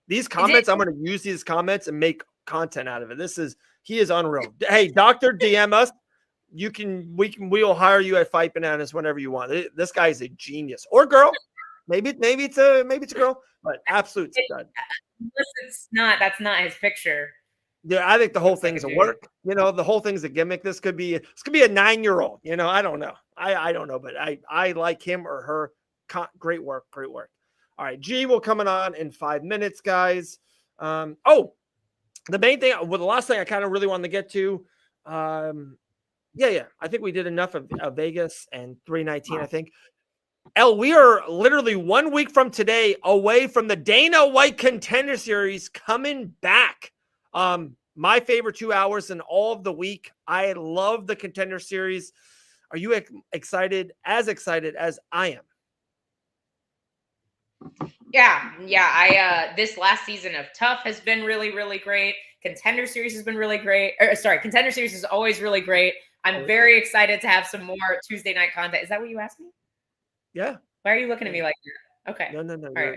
These comments, I'm going to use these comments and make content out of it. He is unreal. Hey, doctor, DM us. We will hire you at Fight Bananas whenever you want. This guy is a genius, or girl. Maybe it's a girl, but absolute stud. That's not his picture. Yeah, I think the whole thing's a work. The whole thing's a gimmick. This could be a 9-year-old. I don't know. I don't know, but I like him or her. Great work. All right, G will coming on in 5 minutes, guys. The main thing, the last thing I kind of really wanted to get to, I think we did enough of Vegas and 319. I think. We are literally 1 week from today away from the Dana White Contender Series coming back. My favorite 2 hours in all of the week. I love the Contender Series. Are you excited as I am? Yeah. This last season of Tough has been really, really great. Contender Series has been really great. Contender Series is always really great. I'm very excited to have some more Tuesday night content. Is that what you asked me? Yeah. Why are you looking at me like that? Okay. No.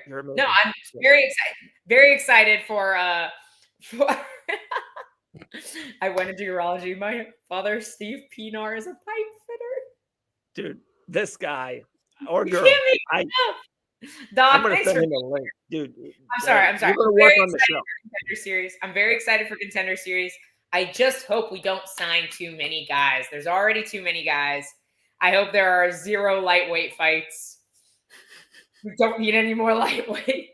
You're amazing. No, I'm very excited. Very excited for I went into urology. My father, Steve Pinar, is a pipe fitter. Dude, this guy or girl. Doc, I'm gonna send him a link, dude. I'm sorry. We're gonna work on the show. Contender Series. I'm very excited for Contender Series. I just hope we don't sign too many guys. There's already too many guys. I hope there are 0 lightweight fights. We don't need any more lightweights.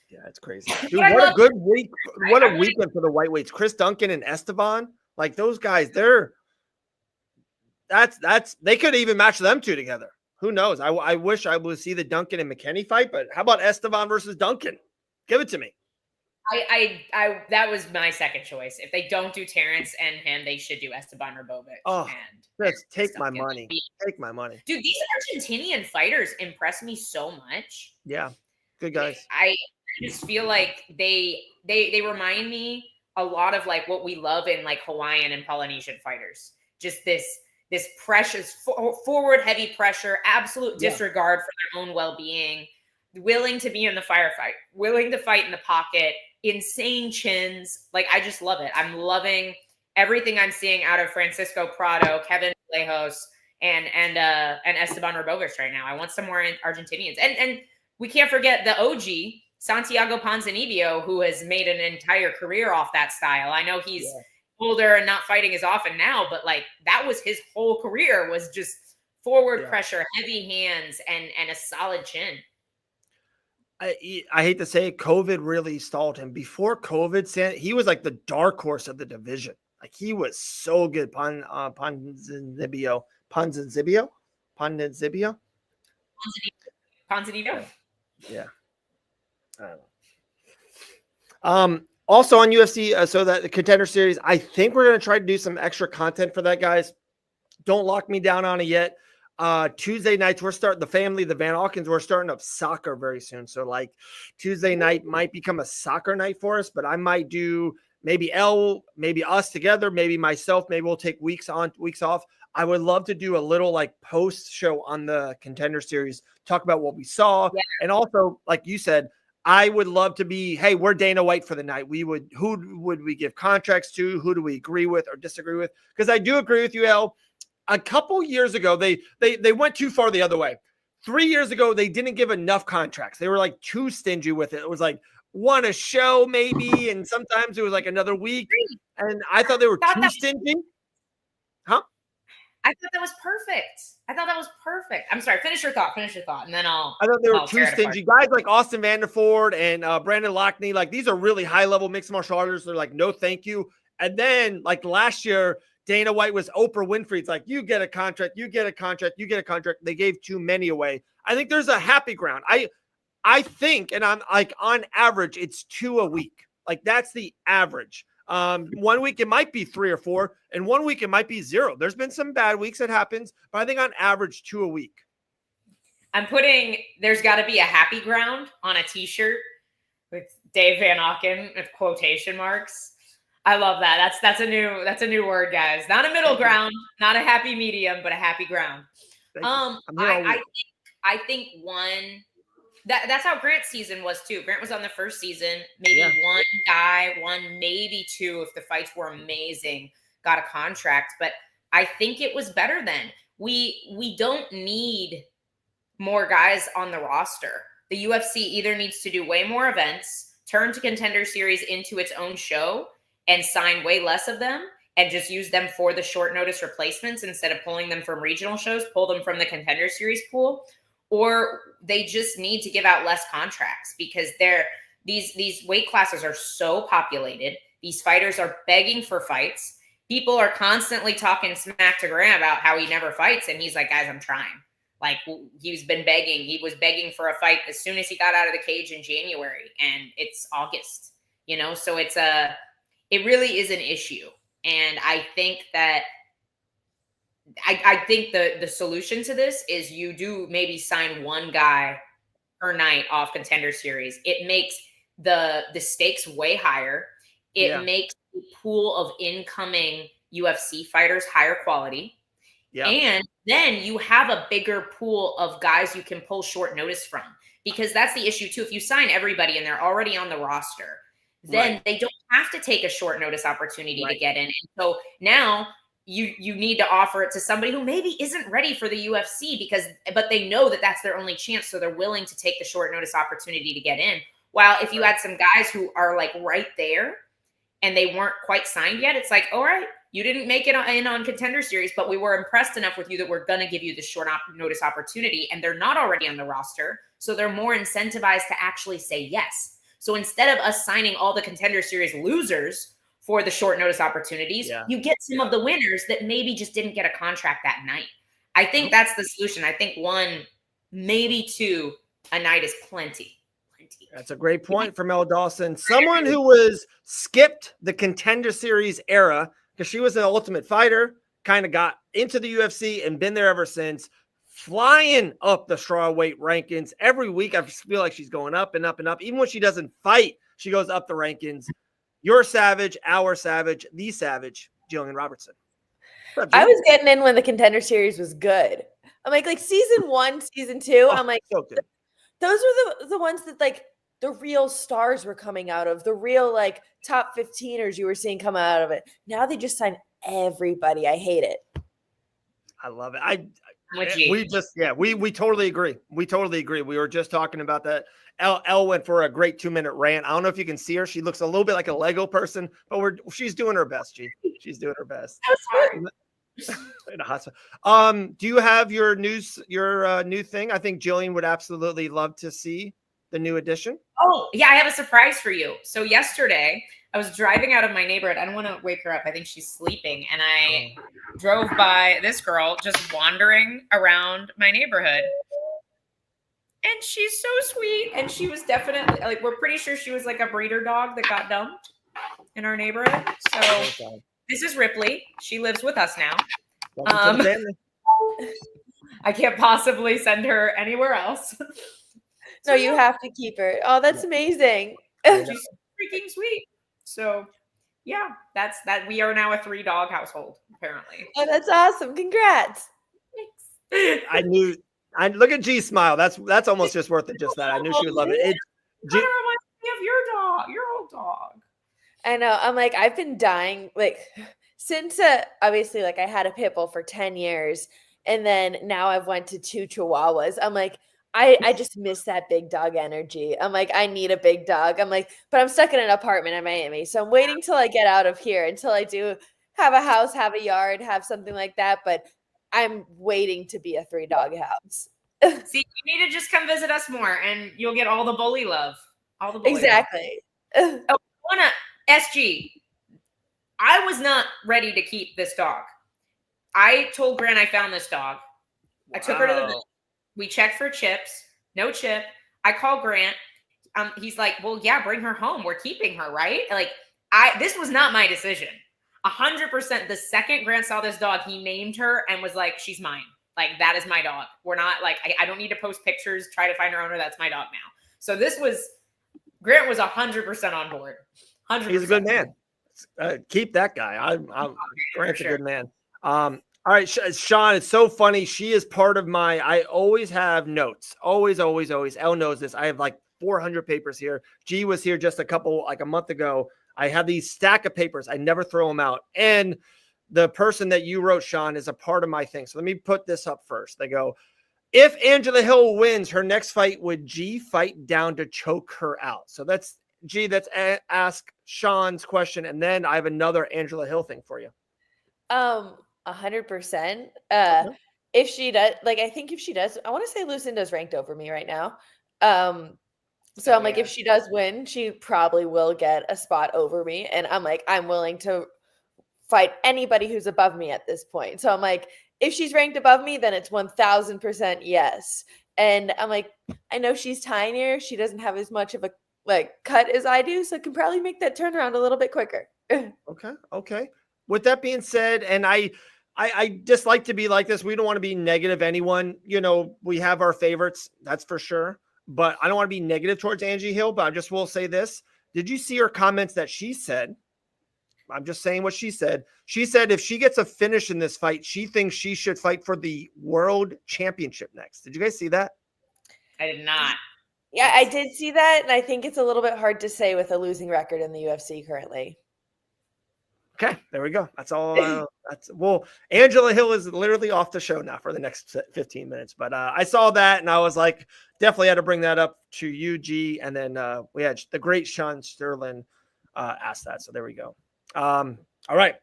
Yeah, it's crazy. Dude, what a good week. What a weekend for the lightweights. Chris Duncan and Esteban. Like those guys, they could even match them two together. Who knows? I wish I would see the Duncan and McKinney fight, but how about Esteban versus Duncan? Give it to me. I that was my second choice. If they don't do Terrence and him, they should do Esteban Robovic. Take my money. Take my money. Dude, these Argentinian fighters impress me so much. Yeah. Good guys. I just feel like they remind me a lot of like what we love in like Hawaiian and Polynesian fighters. Just this precious forward heavy pressure, absolute disregard for their own well-being, willing to be in the firefight, willing to fight in the pocket, insane chins. Like, I just love it. I'm loving everything I'm seeing out of Francisco Prado, Kevin Lejos, and Esteban Robovic right now. I want some more Argentinians. And we can't forget the OG, Santiago Ponzinibbio, who has made an entire career off that style. I know he's older and not fighting as often now, but like that was his whole career, was just forward pressure, heavy hands, and a solid chin. I hate to say it, COVID really stalled him. Before COVID, he was like the dark horse of the division. Like he was so good. Ponzinibbio. Ponzinibbio? Ponzinibbio? Ponzinibbio. Yeah. I don't know. Also on UFC, so that the Contender Series, I think we're going to try to do some extra content for that, guys. Don't lock me down on it yet. Tuesday nights, we're starting the family, the Van Alkens, we're starting up soccer very soon. So like Tuesday night might become a soccer night for us, but I might do maybe maybe us together, maybe myself, maybe we'll take weeks on, weeks off. I would love to do a little like post show on the Contender Series, talk about what we saw. Yeah. And also, like you said, I would love to be, hey, we're Dana White for the night. Who would we give contracts to? Who do we agree with or disagree with? Because I do agree with you, El. A couple years ago, they went too far the other way. 3 years ago, they didn't give enough contracts. They were like too stingy with it. It was like one a show maybe, and sometimes it was like another week. And I thought they were too stingy. Huh? I thought that was perfect. I'm sorry. Finish your thought, and then I thought they were too stingy. Guys like Austin Vanderford and Brandon Lockney, like these are really high-level mixed martial artists. They're like, no, thank you. And then like last year, Dana White was Oprah Winfrey. It's like, you get a contract, you get a contract, you get a contract. They gave too many away. I think there's a happy ground. I think, and I'm like on average, it's 2 a week. Like that's the average. 1 week it might be 3 or 4, and 1 week it might be 0. There's been some bad weeks that happens, but I think on average 2 a week. There's got to be a happy ground on a t-shirt with Dave Van Auken with quotation marks. I love that. That's a new word, guys. Not a middle ground, not a happy medium, but a happy ground. I think that's how Grant's season was too. Grant was on the first season. Maybe one guy, maybe 2, if the fights were amazing, got a contract. But I think it was better then. We don't need more guys on the roster. The UFC either needs to do way more events, turn to Contender Series into its own show, and sign way less of them and just use them for the short notice replacements instead of pulling them from regional shows, pull them from the Contender Series pool, or they just need to give out less contracts because these weight classes are so populated. These fighters are begging for fights. People are constantly talking smack to Grant about how he never fights. And he's like, guys, I'm trying. Like he's been begging. He was begging for a fight as soon as he got out of the cage in January, and it's August, so it really is an issue. And I think that I think the solution to this is you do maybe sign one guy per night off Contender Series. It makes the stakes way higher. It makes the pool of incoming UFC fighters higher quality. Yeah. And then you have a bigger pool of guys you can pull short notice from, because that's the issue too. If you sign everybody and they're already on the roster, then they don't have to take a short notice opportunity to get in. And so now you need to offer it to somebody who maybe isn't ready for the UFC but they know that that's their only chance. So they're willing to take the short notice opportunity to get in. While if you had some guys who are like right there and they weren't quite signed yet, it's like, all right, you didn't make it in on Contender Series, but we were impressed enough with you that we're going to give you the short notice opportunity, and they're not already on the roster. So they're more incentivized to actually say yes. So instead of us signing all the Contender Series losers for the short notice opportunities, you get some of the winners that maybe just didn't get a contract that night. I think that's the solution. I think 1, maybe 2 a night is plenty. That's a great point from Mel Dawson. Someone who was skipped the Contender Series era because she was an Ultimate Fighter, kind of got into the UFC and been there ever since. Flying up the strawweight rankings every week. I feel like she's going up and up and up. Even when she doesn't fight, she goes up the rankings. Your Savage, our Savage, the Savage, Gillian Robertson. I was getting in when the Contender Series was good. I'm like season 1, season 2. I'm like, so good. Those were the ones that like the real stars were coming out of, the real like top 15ers you were seeing come out of it. Now they just sign everybody. I hate it. I love it. We totally agree. We totally agree. We were just talking about that. Elle went for a great 2-minute rant. I don't know if you can see her. She looks a little bit like a Lego person, but she's doing her best. She's doing her best. In a hospital. Do you have your new thing? I think Gillian would absolutely love to see the new edition. Oh yeah, I have a surprise for you. So yesterday, I was driving out of my neighborhood. I don't want to wake her up. I think she's sleeping. And I drove by this girl just wandering around my neighborhood. And she's so sweet. And she was definitely, like, we're pretty sure she was like a breeder dog that got dumped in our neighborhood. So this is Ripley. She lives with us now. I can't possibly send her anywhere else. No, you have to keep her. Oh, that's amazing. She's freaking sweet. So yeah, that's that. We are now a 3-dog household, apparently. Oh, that's awesome. Congrats. Thanks. I look at G smile. That's almost just worth it. Just that. I knew she would love it. It kind of reminds me of your dog, your old dog. I know. I'm like, I've been dying, like, since obviously, like, I had a pit bull for 10 years, and then now I've went to 2 Chihuahuas. I'm like, I just miss that big dog energy. I'm like, I need a big dog. I'm like, but I'm stuck in an apartment in Miami. So I'm waiting till I get out of here, until I do have a house, have a yard, have something like that. But I'm waiting to be a 3-dog house. See, you need to just come visit us more, and you'll get all the bully love. All the bully exactly. Love. Oh, SG. I was not ready to keep this dog. I told Grant I found this dog. I took her to the vet. We checked for chips. No chip. I called Grant. He's like, well, yeah, bring her home. We're keeping her, right? Like, this was not my decision. 100%. The second Grant saw this dog, he named her and was like, she's mine. Like, that is my dog. We're not like, I don't need to post pictures, try to find her owner. That's my dog now. So Grant was 100% on board. 100%. He's a good man. Keep that guy. Grant's a good man. All right, Sean, it's so funny. She is part of I always have notes. Always. Elle knows this. I have like 400 papers here. G was here just a month ago. I have these stack of papers. I never throw them out. And the person that you wrote, Sean, is a part of my thing. So let me put this up first. They go, if Angela Hill wins her next fight, would G fight down to choke her out? So that's G. That's ask Sean's question. And then I have another Angela Hill thing for you. 100%. If she does, like, I think if she does, I want to say Lucinda's ranked over me right now. So I'm like, if she does win, she probably will get a spot over me. And I'm like, I'm willing to fight anybody who's above me at this point. So I'm like, if she's ranked above me, then it's 1000% yes. And I'm like, I know she's tinier. She doesn't have as much of a cut as I do. So I can probably make that turnaround a little bit quicker. Okay. With that being said, and I just like to be like this. We don't want to be negative anyone. You know, we have our favorites, that's for sure. But I don't want to be negative towards Angie Hill, but I just will say this. Did you see her comments that she said? I'm just saying what she said. She said if she gets a finish in this fight, she thinks she should fight for the world championship next. Did you guys see that? I did not. Yeah, I did see that. And I think it's a little bit hard to say with a losing record in the UFC currently. Okay, there we go. That's all. Angela Hill is literally off the show now for the next 15 minutes. But I saw that and I was like, definitely had to bring that up to you, G. And then we had the great Sean Sterling asked that. So there we go. All right.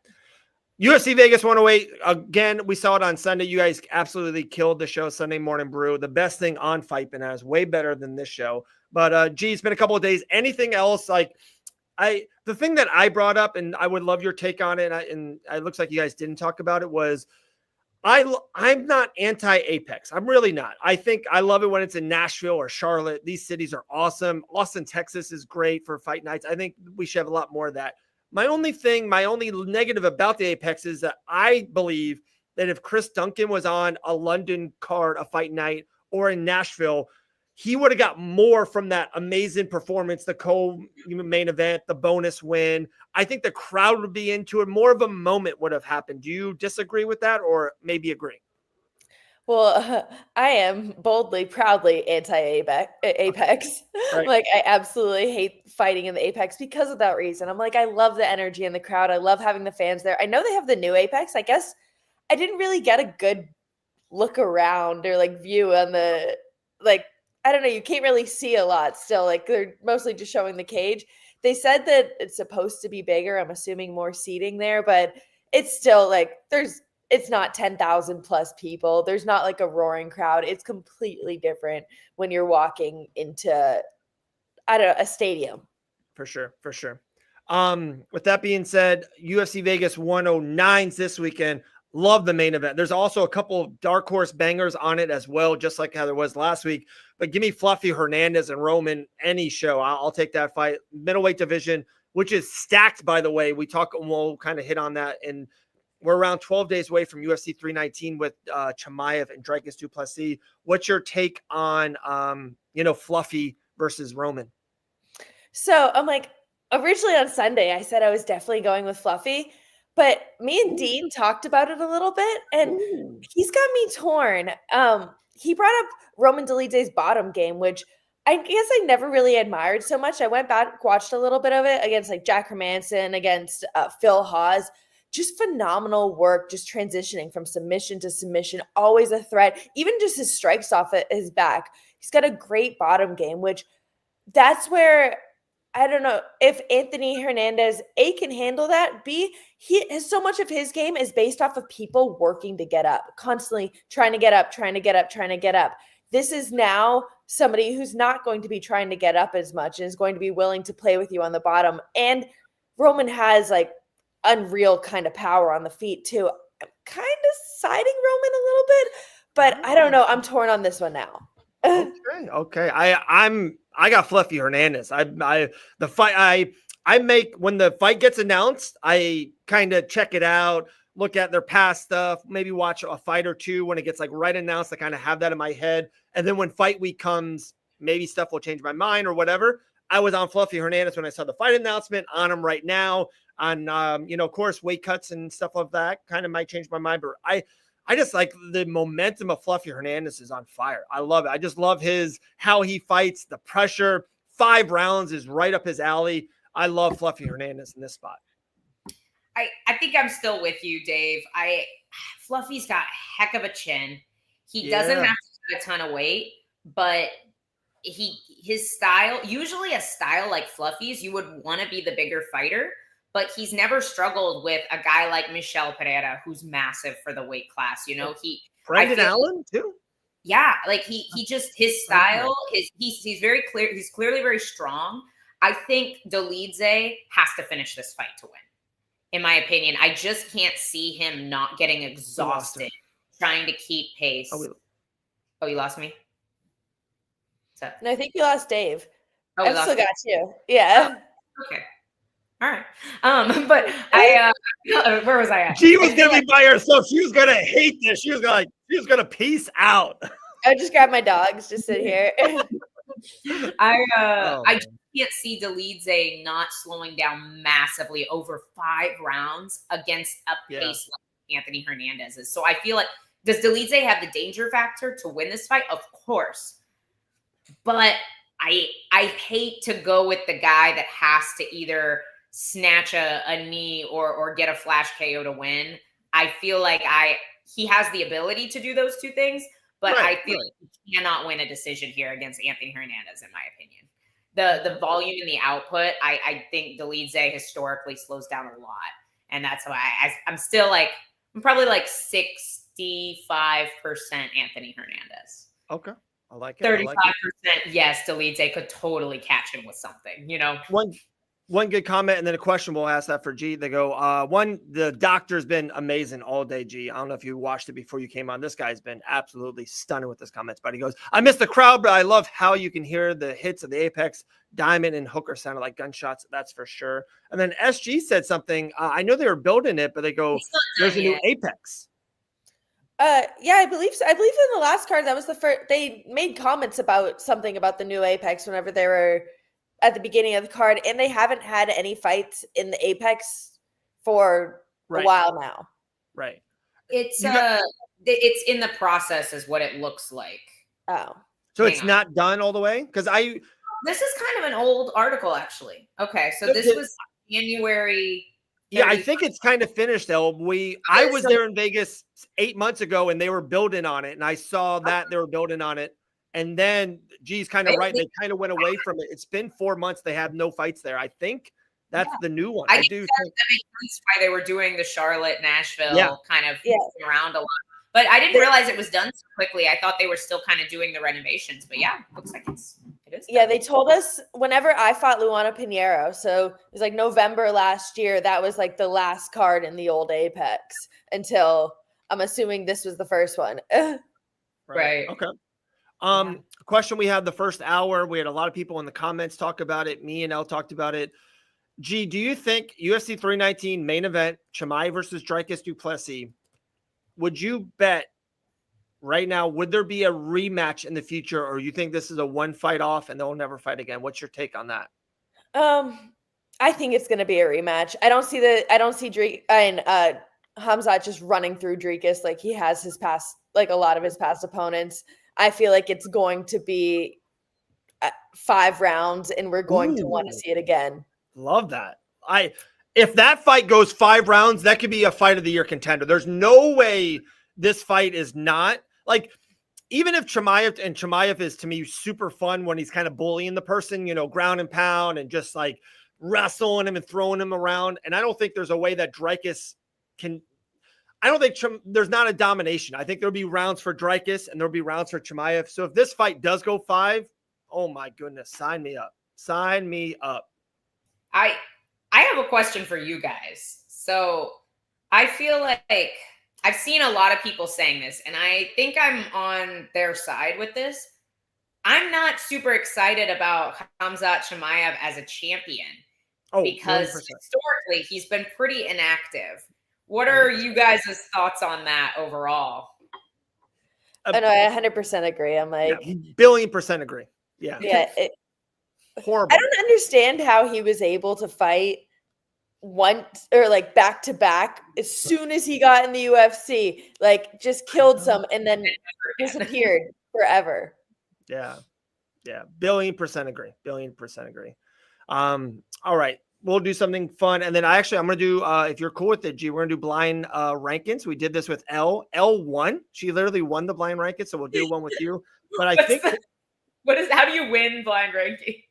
UFC Vegas 108. Again, we saw it on Sunday. You guys absolutely killed the show. Sunday Morning Brew. The best thing on Fight Bananas. Way better than this show. But G, it's been a couple of days. Anything else the thing that I brought up, and I would love your take on it, and it looks like you guys didn't talk about it, was I'm not anti-Apex. I'm really not. I think I love it when it's in Nashville or Charlotte. These cities are awesome. Austin, Texas is great for fight nights. I think we should have a lot more of that. My only negative about the Apex is that I believe that if Chris Duncan was on a London card, a fight night, or in Nashville, he would have got more from that amazing performance, the co-main event, the bonus win. I think the crowd would be into it. More of a moment would have happened. Do you disagree with that or maybe agree? Well, I am boldly, proudly anti-Apex. Right. Like, I absolutely hate fighting in the Apex because of that reason. I'm like, I love the energy in the crowd. I love having the fans there. I know they have the new Apex. I guess I didn't really get a good look around or view on the, I don't know. You can't really see a lot still. They're mostly just showing the cage. They said that it's supposed to be bigger. I'm assuming more seating there, but it's still it's not 10,000 plus people. There's not a roaring crowd. It's completely different when you're walking into, a stadium. For sure. With that being said, UFC Vegas 109s this weekend. Love the main event. There's also a couple of dark horse bangers on it as well, just like how there was last week. But give me Fluffy Hernandez and Roman any show. I'll take that fight. Middleweight division, which is stacked, by the way. We'll kind of hit on that. And we're around 12 days away from UFC 319 with Chimaev and Dricus du Plessis. What's your take on, Fluffy versus Roman? So I'm like, originally on Sunday, I said I was definitely going with Fluffy. But me and Dean talked about it a little bit, and he's got me torn. He brought up Roman Dolidze's bottom game, which I guess I never really admired so much. I went back, watched a little bit of it against like Jack Hermanson, against Phil Hawes. Just phenomenal work, just transitioning from submission to submission, always a threat. Even just his strikes off his back. He's got a great bottom game, which that's where I don't know if Anthony Hernandez, A, can handle that. B, so much of his game is based off of people working to get up, constantly trying to get up, trying to get up, trying to get up. This is now somebody who's not going to be trying to get up as much and is going to be willing to play with you on the bottom. And Roman has like unreal kind of power on the feet too. I'm kind of siding Roman a little bit, but I don't know. I'm torn on this one now. Okay. I got Fluffy Hernandez. When the fight gets announced, I kind of check it out, look at their past stuff, maybe watch a fight or two when it gets like right announced. I kind of have that in my head. And then when fight week comes, maybe stuff will change my mind or whatever. I was on Fluffy Hernandez when I saw the fight announcement, on him right now. On, of course, weight cuts and stuff like that kind of might change my mind, but I just like the momentum of Fluffy Hernandez is on fire. I love it. I just love how he fights, the pressure. 5 rounds is right up his alley. I love Fluffy Hernandez in this spot. I think I'm still with you, Dave. Fluffy's got a heck of a chin. He doesn't have to put a ton of weight, but his style, usually a style like Fluffy's, you would want to be the bigger fighter. But he's never struggled with a guy like Michel Pereira, who's massive for the weight class. Brendan Allen too. Yeah, like he just his style he's very clear. He's clearly very strong. I think Dolidze has to finish this fight to win. In my opinion, I just can't see him not getting exhausted trying to keep pace. Oh, you lost me? No, I think you lost Dave. Oh, I still got you. Yeah. Oh, okay. All right. But where was I at? She was going to be by herself. She was going to hate this. She was going to peace out. I just grab my dogs, just sit here. I just can't see Dolidze not slowing down massively over 5 rounds against a pace like Anthony Hernandez's. So I feel like, does Dolidze have the danger factor to win this fight? Of course. But I hate to go with the guy that has to either snatch a knee or get a flash KO to win. I feel like he has the ability to do those two things, but I feel like he cannot win a decision here against Anthony Hernandez, in my opinion. The volume and the output, I think Dolidze historically slows down a lot. And that's why I'm still like, I'm probably like 65% Anthony Hernandez. Okay. I like it. 35%, yes, Dolidze could totally catch him with something, One good comment and then a question we'll ask that for G. They go, the doctor's been amazing all day, G. I don't know if you watched it before you came on. This guy's been absolutely stunning with his comments, but he goes, I missed the crowd, but I love how you can hear the hits of the Apex. Diamond and Hooker sounded like gunshots. That's for sure. And then SG said something. I know they were building it, but they go, there's a new Apex. Yeah, I believe so. I believe in the last card, that was the first, they made comments about something about the new Apex whenever they were at the beginning of the card, and they haven't had any fights in the Apex for a while now. Right. It's in the process is what it looks like. Oh. So it's not done all the way? Because this is kind of an old article, actually. Okay, so this was January. Yeah, I think it's kind of finished though. I was there in Vegas 8 months ago and they were building on it, and I saw that they were building on it. And then, G's kind of right. They kind of went away from it. It's been 4 months. They have no fights there. I think that's the new one. I do think that makes sense why they were doing the Charlotte, Nashville kind of around a lot. But I didn't realize it was done so quickly. I thought they were still kind of doing the renovations. But yeah, looks like it's Yeah, they told us whenever I fought Luana Pinheiro, so it was like November last year, that was like the last card in the old Apex until I'm assuming this was the first one. Right. Okay. Question we had the first hour. We had a lot of people in the comments talk about it. Me and Elle talked about it. G, do you think UFC 319 main event, Chimaev versus Dricus du Plessis, would you bet right now, would there be a rematch in the future, or you think this is a one fight off and they'll never fight again? What's your take on that? I think it's going to be a rematch. I don't see Drake and Hamzat just running through Dricus like he has his past, like a lot of his past opponents. I feel like it's going to be 5 rounds and we're going to want to see it again. Love that. If that fight goes 5 rounds, that could be a fight of the year contender. There's no way this fight is not. Like, even if Chimaev is, to me, super fun when he's kind of bullying the person, ground and pound and just like wrestling him and throwing him around. And I don't think there's a way that Dricus can. I don't think there's not a domination. I think there'll be rounds for Dricus and there'll be rounds for Chimaev. So if this fight does go 5, oh my goodness, sign me up. Sign me up. I have a question for you guys. So I feel like I've seen a lot of people saying this, and I think I'm on their side with this. I'm not super excited about Khamzat Chimaev as a champion because 100%. Historically he's been pretty inactive. What are you guys' thoughts on that overall? I know, I 100% agree. I'm like, billion% agree. Yeah. Horrible. I don't understand how he was able to fight once or like back to back as soon as he got in the UFC, like just killed some and then disappeared forever. Yeah. Billion% agree. Billion% agree. All right. We'll do something fun. And then I'm going to do, if you're cool with it, G, we're going to do blind rankings. We did this with Elle. Elle won. She literally won the blind rankings. So we'll do one with you. But I think. How do you win blind rankings?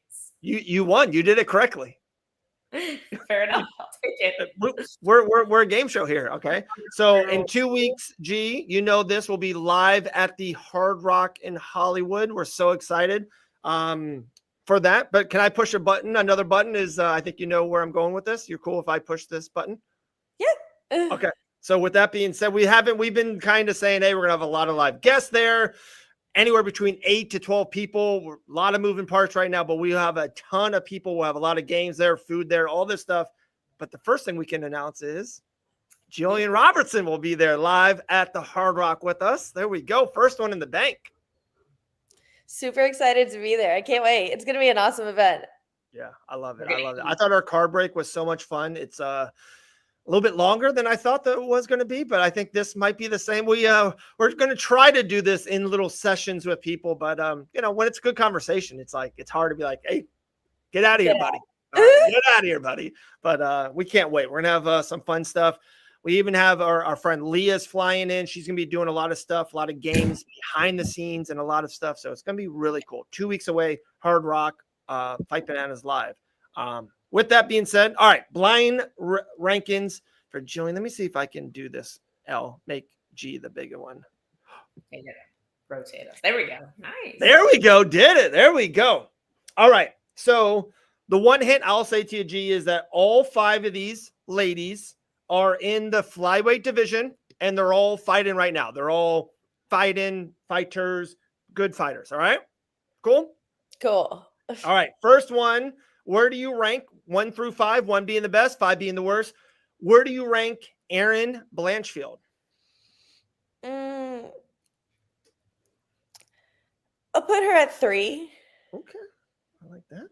You won. You did it correctly. Fair enough. I'll take it. We're a game show here. Okay. So in 2 weeks, G, this will be live at the Hard Rock in Hollywood. We're so excited. For that, but can I push a button? Another button is, I think you know where I'm going with this. You're cool if I push this button? Yeah. Okay. So with that being said, we've been kind of saying, hey, we're going to have a lot of live guests there, anywhere between 8 to 12 people. A lot of moving parts right now, but we have a ton of people. We'll have a lot of games there, food there, all this stuff. But the first thing we can announce is Gillian Robertson will be there live at the Hard Rock with us. There we go. First one in the bank. Super excited to be there. I can't wait. It's going to be an awesome event. Yeah, I love it. I thought our card break was so much fun. It's a little bit longer than I thought that it was going to be, but I think this might be the same. We're going to try to do this in little sessions with people, but when it's a good conversation, it's hard to be like, hey, get out of here, buddy. Get out of here, buddy. But we can't wait. We're going to have some fun stuff. We even have our friend Leah's flying in. She's going to be doing a lot of stuff, a lot of games behind the scenes and a lot of stuff. So it's going to be really cool. 2 weeks away, Hard Rock, Fight Bananas live. With that being said, all right, blind rankings for Gillian. Let me see if I can do this. L, make G the bigger one. Okay, rotate us. There we go. Nice. There we go. Did it. There we go. All right. So the one hint I'll say to you, G, is that all 5 of these ladies are in the flyweight division, and they're all fighting right now. They're all fighters, good fighters. All right? Cool? Cool. All right. First one, where do you rank 1 through 5, 1 being the best, 5 being the worst? Where do you rank Erin Blanchfield? I'll put her at 3. Okay. I like that.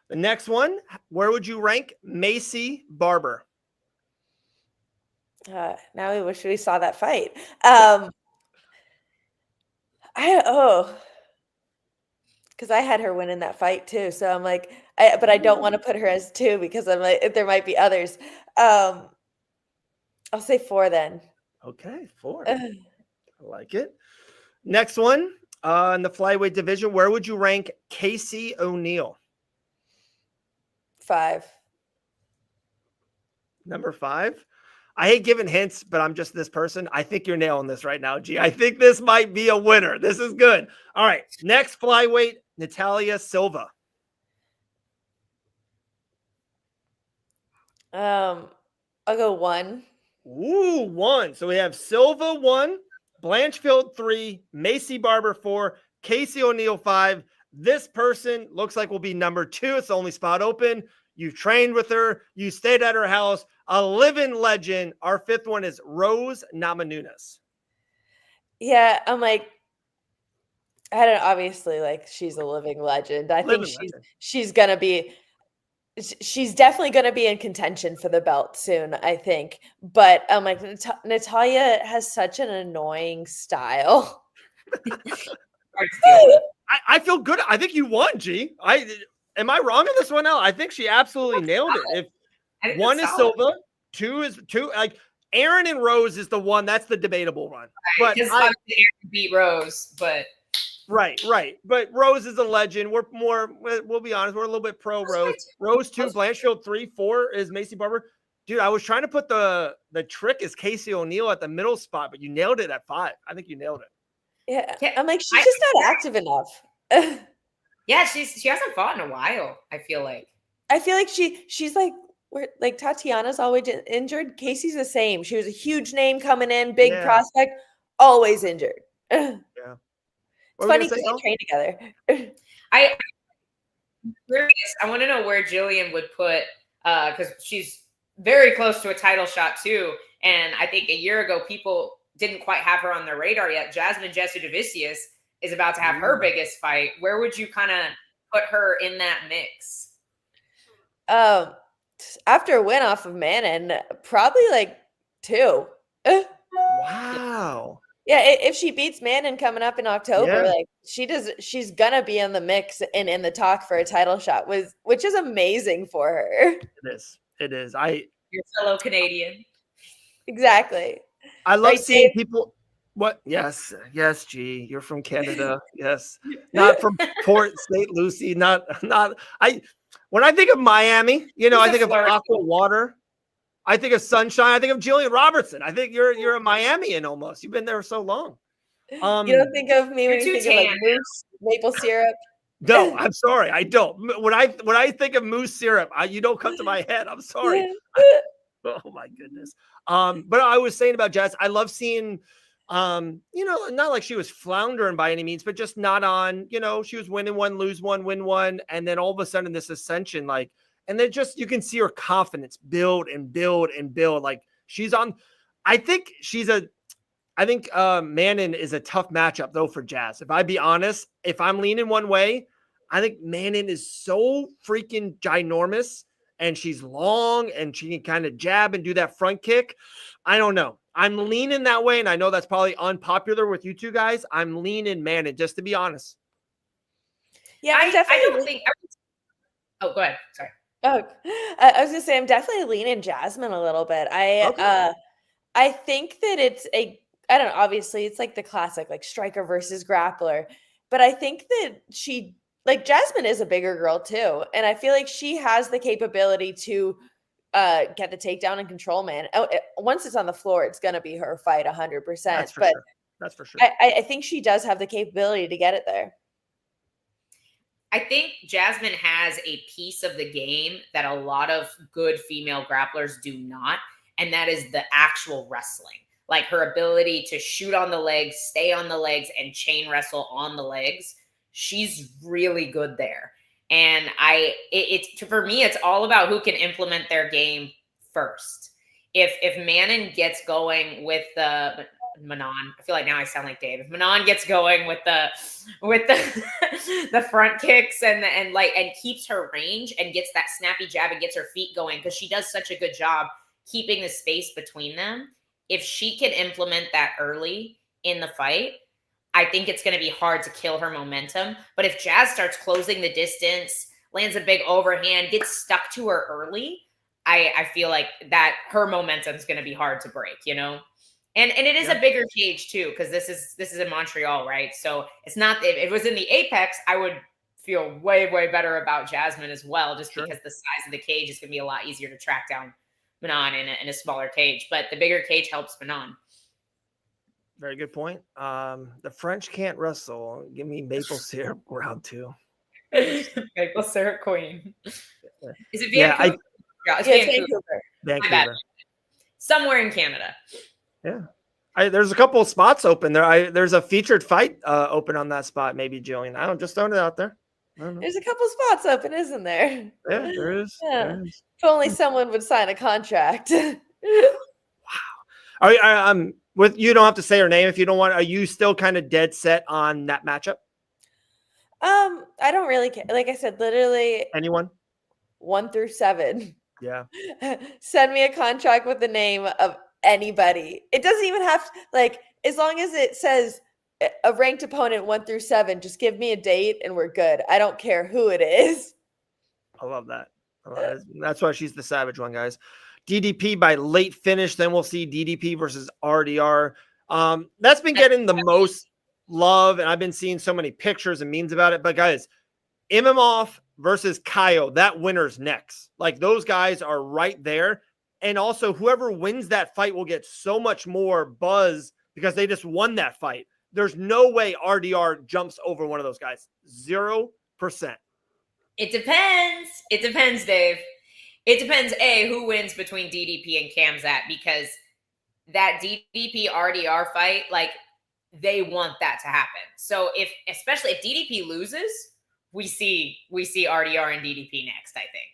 The next one, where would you rank Macy Barber? Now we wish we saw that fight. Because I had her winning that fight too. So I'm like, but I don't want to put her as 2 because I'm like, there might be others. I'll say 4 then. Okay, 4. I like it. Next one, in the flyweight division, where would you rank Casey O'Neill? 5. Number 5. I hate giving hints, but I'm just this person. I think you're nailing this right now, G. I think this might be a winner. This is good. All right. Next flyweight, Natalia Silva. I'll go 1. Ooh, 1. So we have Silva 1, Blanchfield 3, Macy Barber 4, Casey O'Neill 5. This person looks like will be number 2. It's the only spot open. You've trained with her. You stayed at her house. A living legend. Our 5th one is Rose Namajunas. Yeah, I'm like, I don't obviously like she's a living legend. I think she's gonna be. She's definitely going to be in contention for the belt soon, I think. But I'm like, Natalia has such an annoying style. I feel good. I think you won, G. Am I wrong in this one now? I think she absolutely nailed it. If 1 is Silva, 2 is 2. Like Aaron and Rose is the one. That's the debatable one. Right, because Aaron beat Rose, but. Right. But Rose is a legend. We'll be honest, we're a little bit pro Rose. Rose 2, Blanchfield 3, 4 is Macy Barber. Dude, I was trying to put the trick is Casey O'Neill at the middle spot, but you nailed it at 5. I think you nailed it. Yeah. I'm like, she's just not active enough. Yeah, she hasn't fought in a while, I feel like. She's like Tatiana's always injured. Casey's the same. She was a huge name coming in, big prospect, always injured. Yeah. It's funny because they train together. I'm curious. I want to know where Gillian would put, because she's very close to a title shot too. And I think a year ago, people didn't quite have her on their radar yet. Jasmine Jasudavicius is about to have her biggest fight. Where would you kind of put her in that mix? After a win off of Manon, probably like 2. Wow. Yeah, if she beats Manon coming up in October, like she's gonna be in the mix and in the talk for a title shot, which is amazing for her. It is. Your fellow Canadian. Exactly. I love seeing people. What? Yes, G. You're from Canada. Yes, not from Port St. Lucie. Not. When I think of Miami, I think of aqua water. I think of sunshine. I think of Gillian Robertson. I think you're a Miamian almost. You've been there so long. You don't think of me when you think of like moose, maple syrup? No, I'm sorry. I don't. When I think of moose syrup, you don't come to my head. I'm sorry. Oh my goodness. But I was saying about Jazz, I love seeing, not like she was floundering by any means, but just not on, she was winning one, lose one, win one. And then all of a sudden this ascension, like, and then just, you can see her confidence build and build and build. Like she's on, I think Manon is a tough matchup though for Jazz. If I be honest, if I'm leaning one way, I think Manon is so freaking ginormous and she's long and she can kind of jab and do that front kick. I don't know. I'm leaning that way. And I know that's probably unpopular with you two guys. I'm leaning Manon, just to be honest. Yeah, I don't think. Oh, go ahead. Sorry. Oh, I was gonna say I'm definitely leaning Jasmine a little bit. I think that it's I don't know, obviously it's like the classic like striker versus grappler, but I think that Jasmine is a bigger girl too, and I feel like she has the capability to get the takedown and control man. Once it's on the floor, it's gonna be her fight 100%. That's for sure. I think she does have the capability to get it there. I think Jasmine has a piece of the game that a lot of good female grapplers do not, and that is the actual wrestling. Like her ability to shoot on the legs, stay on the legs, and chain wrestle on the legs. She's really good there. And for me, it's all about who can implement their game first. If Manon gets going with the Manon, I feel like now I sound like Dave. If Manon gets going with the the front kicks and keeps her range and gets that snappy jab and gets her feet going, because she does such a good job keeping the space between them. If she can implement that early in the fight, I think it's going to be hard to kill her momentum. But if Jazz starts closing the distance, lands a big overhand, gets stuck to her early, I feel like that her momentum is going to be hard to break, And it is a bigger cage too, because this is in Montreal, right? So it's not, if it was in the Apex, I would feel way, way better about Jasmine as well, just because the size of the cage is going to be a lot easier to track down Manon in a smaller cage, but the bigger cage helps Manon. Very good point. The French can't wrestle. Give me maple syrup round 2. Maple syrup queen. Is it Yeah, Vancouver? It's Vancouver. Vancouver. Somewhere in Canada. Yeah. There's a couple of spots open there. There's a featured fight open on that spot, maybe, Jillian. I don't just throwing it out there. There's a couple spots open, isn't there? Yeah, there is. Yeah. There is. If only someone would sign a contract. Wow. With you don't have to say her name if you don't want. Are you still kind of dead set on that matchup? I don't really care. Like I said, literally Anyone? 1 through 7. Yeah. Send me a contract with the name of anybody. It doesn't even have to, like, as long as it says a ranked opponent 1 through 7, just give me a date and we're good. I don't care who it is. I love that. That's why she's the savage one, guys. DDP by late finish. Then we'll see DDP versus RDR. That's been getting the most love, and I've been seeing so many pictures and memes about it. But guys, Imamov versus Kaio, that winner's next. Like, those guys are right there. And also, whoever wins that fight will get so much more buzz because they just won that fight. There's no way RDR jumps over one of those guys. 0%. It depends. It depends, Dave. It depends, who wins between DDP and Khamzat, because that DDP RDR fight, like, they want that to happen. So especially if DDP loses, we see RDR and DDP next, I think.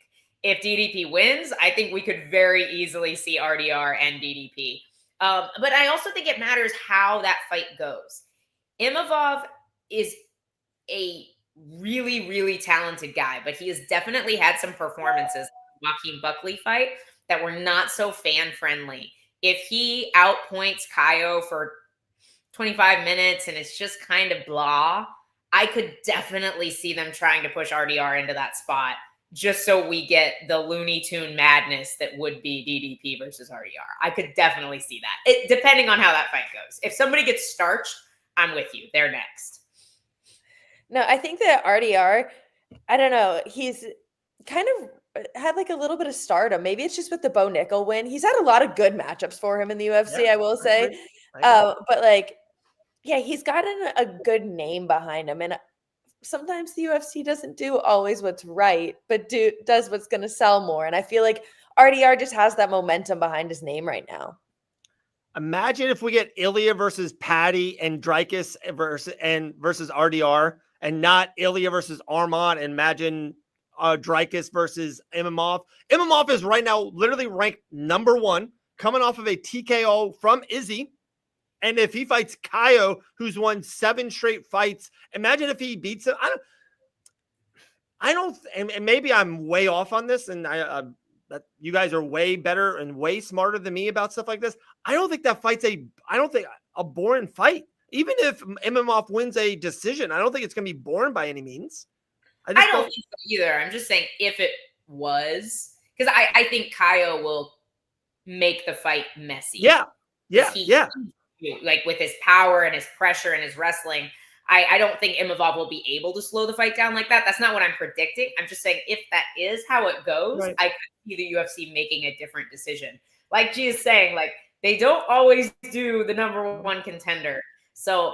If DDP wins, I think we could very easily see RDR and DDP. But I also think it matters how that fight goes. Imavov is a really, really talented guy, but he has definitely had some performances, Joaquin Buckley fight, that were not so fan-friendly. If he outpoints Kaio for 25 minutes and it's just kind of blah, I could definitely see them trying to push RDR into that spot just so we get the Looney Tune madness that would be DDP versus RDR. I could definitely see that, depending on how that fight goes. If somebody gets starched, I'm with you. They're next. No, I think that RDR, I don't know, he's kind of had like a little bit of stardom. Maybe it's just with the Bo Nickel win. He's had a lot of good matchups for him in the UFC, I will say. But like, yeah, he's gotten a good name behind him. And sometimes the UFC doesn't do always what's right, but does what's going to sell more. And I feel like RDR just has that momentum behind his name right now. Imagine if we get Ilya versus Patty and Dricus versus RDR, and not Ilya versus Armand. And imagine Dricus versus Imamov. Imamov is right now literally ranked number 1, coming off of a TKO from Izzy. And if he fights Kaio, who's won 7 straight fights, imagine if he beats him. I don't, and maybe I'm way off on this, and that you guys are way better and way smarter than me about stuff like this. I don't think that fight's a boring fight. Even if Imamov wins a decision, I don't think it's going to be boring by any means. I don't think so either. I'm just saying if it was, because I think Kaio will make the fight messy. Yeah. Like with his power and his pressure and his wrestling, I don't think Imavov will be able to slow the fight down like that. That's not what I'm predicting. I'm just saying if that is how it goes, right, I could see the UFC making a different decision. Like G is saying, like, they don't always do the number 1 contender. So,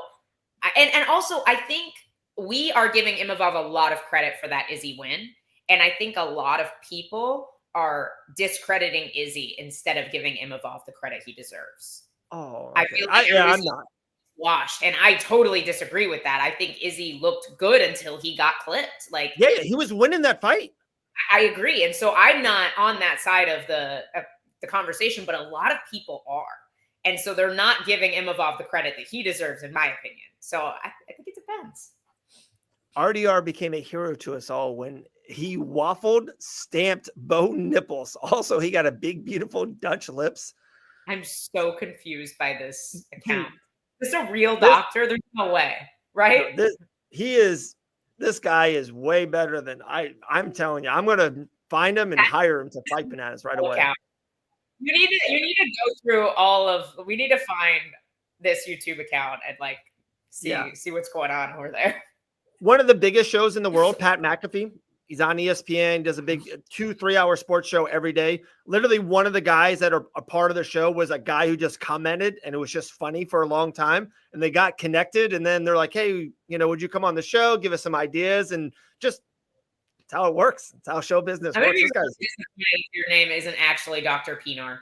and also I think we are giving Imavov a lot of credit for that Izzy win. And I think a lot of people are discrediting Izzy instead of giving Imavov the credit he deserves. Oh, okay. I feel like I'm not washed, and I totally disagree with that. I think Izzy looked good until he got clipped. Like, yeah, he was winning that fight. I agree, and so I'm not on that side of the conversation, but a lot of people are, and so they're not giving Imavov the credit that he deserves, in my opinion. So I think it depends. RDR became a hero to us all when he waffled, stamped Bo nipples. Also, he got a big, beautiful Dutch lips. I'm so confused by this account. Is this a real doctor? There's no way, right? This guy is way better than I'm telling you. I'm going to find him and hire him to fight Bananas right away. You need to go through we need to find this YouTube account and like see what's going on over there. One of the biggest shows in the world, Pat McAfee, He's on ESPN, does a big 2-3 hour sports show every day. Literally one of the guys that are a part of the show was a guy who just commented, and it was just funny for a long time. And they got connected, and then they're like, hey, would you come on the show? Give us some ideas. And just, it's how it works. It's how show business works. Your name isn't actually Dr. Pinar.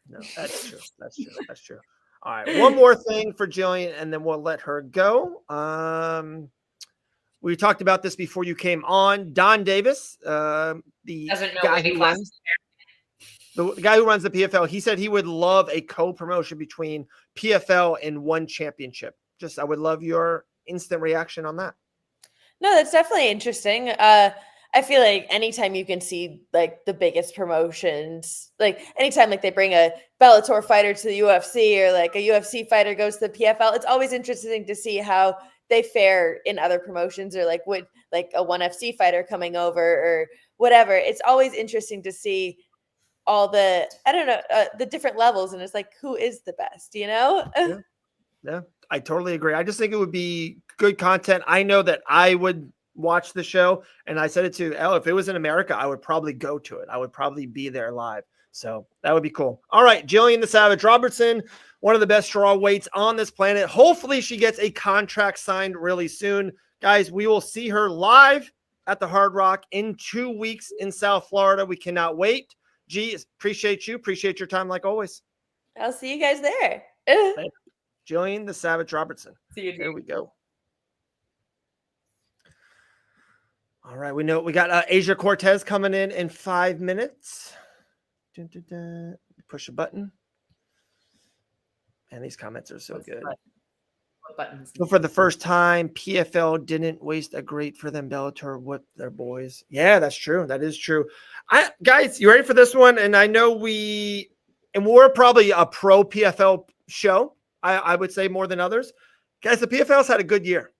No, that's true. That's true. All right. One more thing for Gillian, and then we'll let her go. We talked about this before you came on. Don Davis, the guy who runs the PFL, he said he would love a co-promotion between PFL and one championship. I would love your instant reaction on that. No, that's definitely interesting. I feel like anytime you can see like the biggest promotions, like anytime like they bring a Bellator fighter to the UFC or like a UFC fighter goes to the PFL, it's always interesting to see how they fare in other promotions, or like would like a ONE FC fighter coming over or whatever. It's always interesting to see all the, the different levels. And it's like, who is the best, Yeah, I totally agree. I just think it would be good content. I know that I would watch the show, and I said it to Elle, if it was in America, I would probably go to it. I would probably be there live. So that would be cool. All right, Gillian the Savage Robertson, one of the best strawweights on this planet. Hopefully she gets a contract signed really soon. Guys, we will see her live at the Hard Rock in 2 weeks in South Florida. We cannot wait. G, appreciate you. Appreciate your time like always. I'll see you guys there. Gillian the Savage Robertson. See you. There we go. All right, we got Aysia Cortez coming in 5 minutes. Push a button. And these comments are so good. What buttons? So for the first time, PFL didn't waste a great for them. Bellator whipped their boys. Yeah, that's true. That is true. Guys, you ready for this one? And I know we're probably a pro PFL show. I would say more than others. Guys, the PFL's had a good year.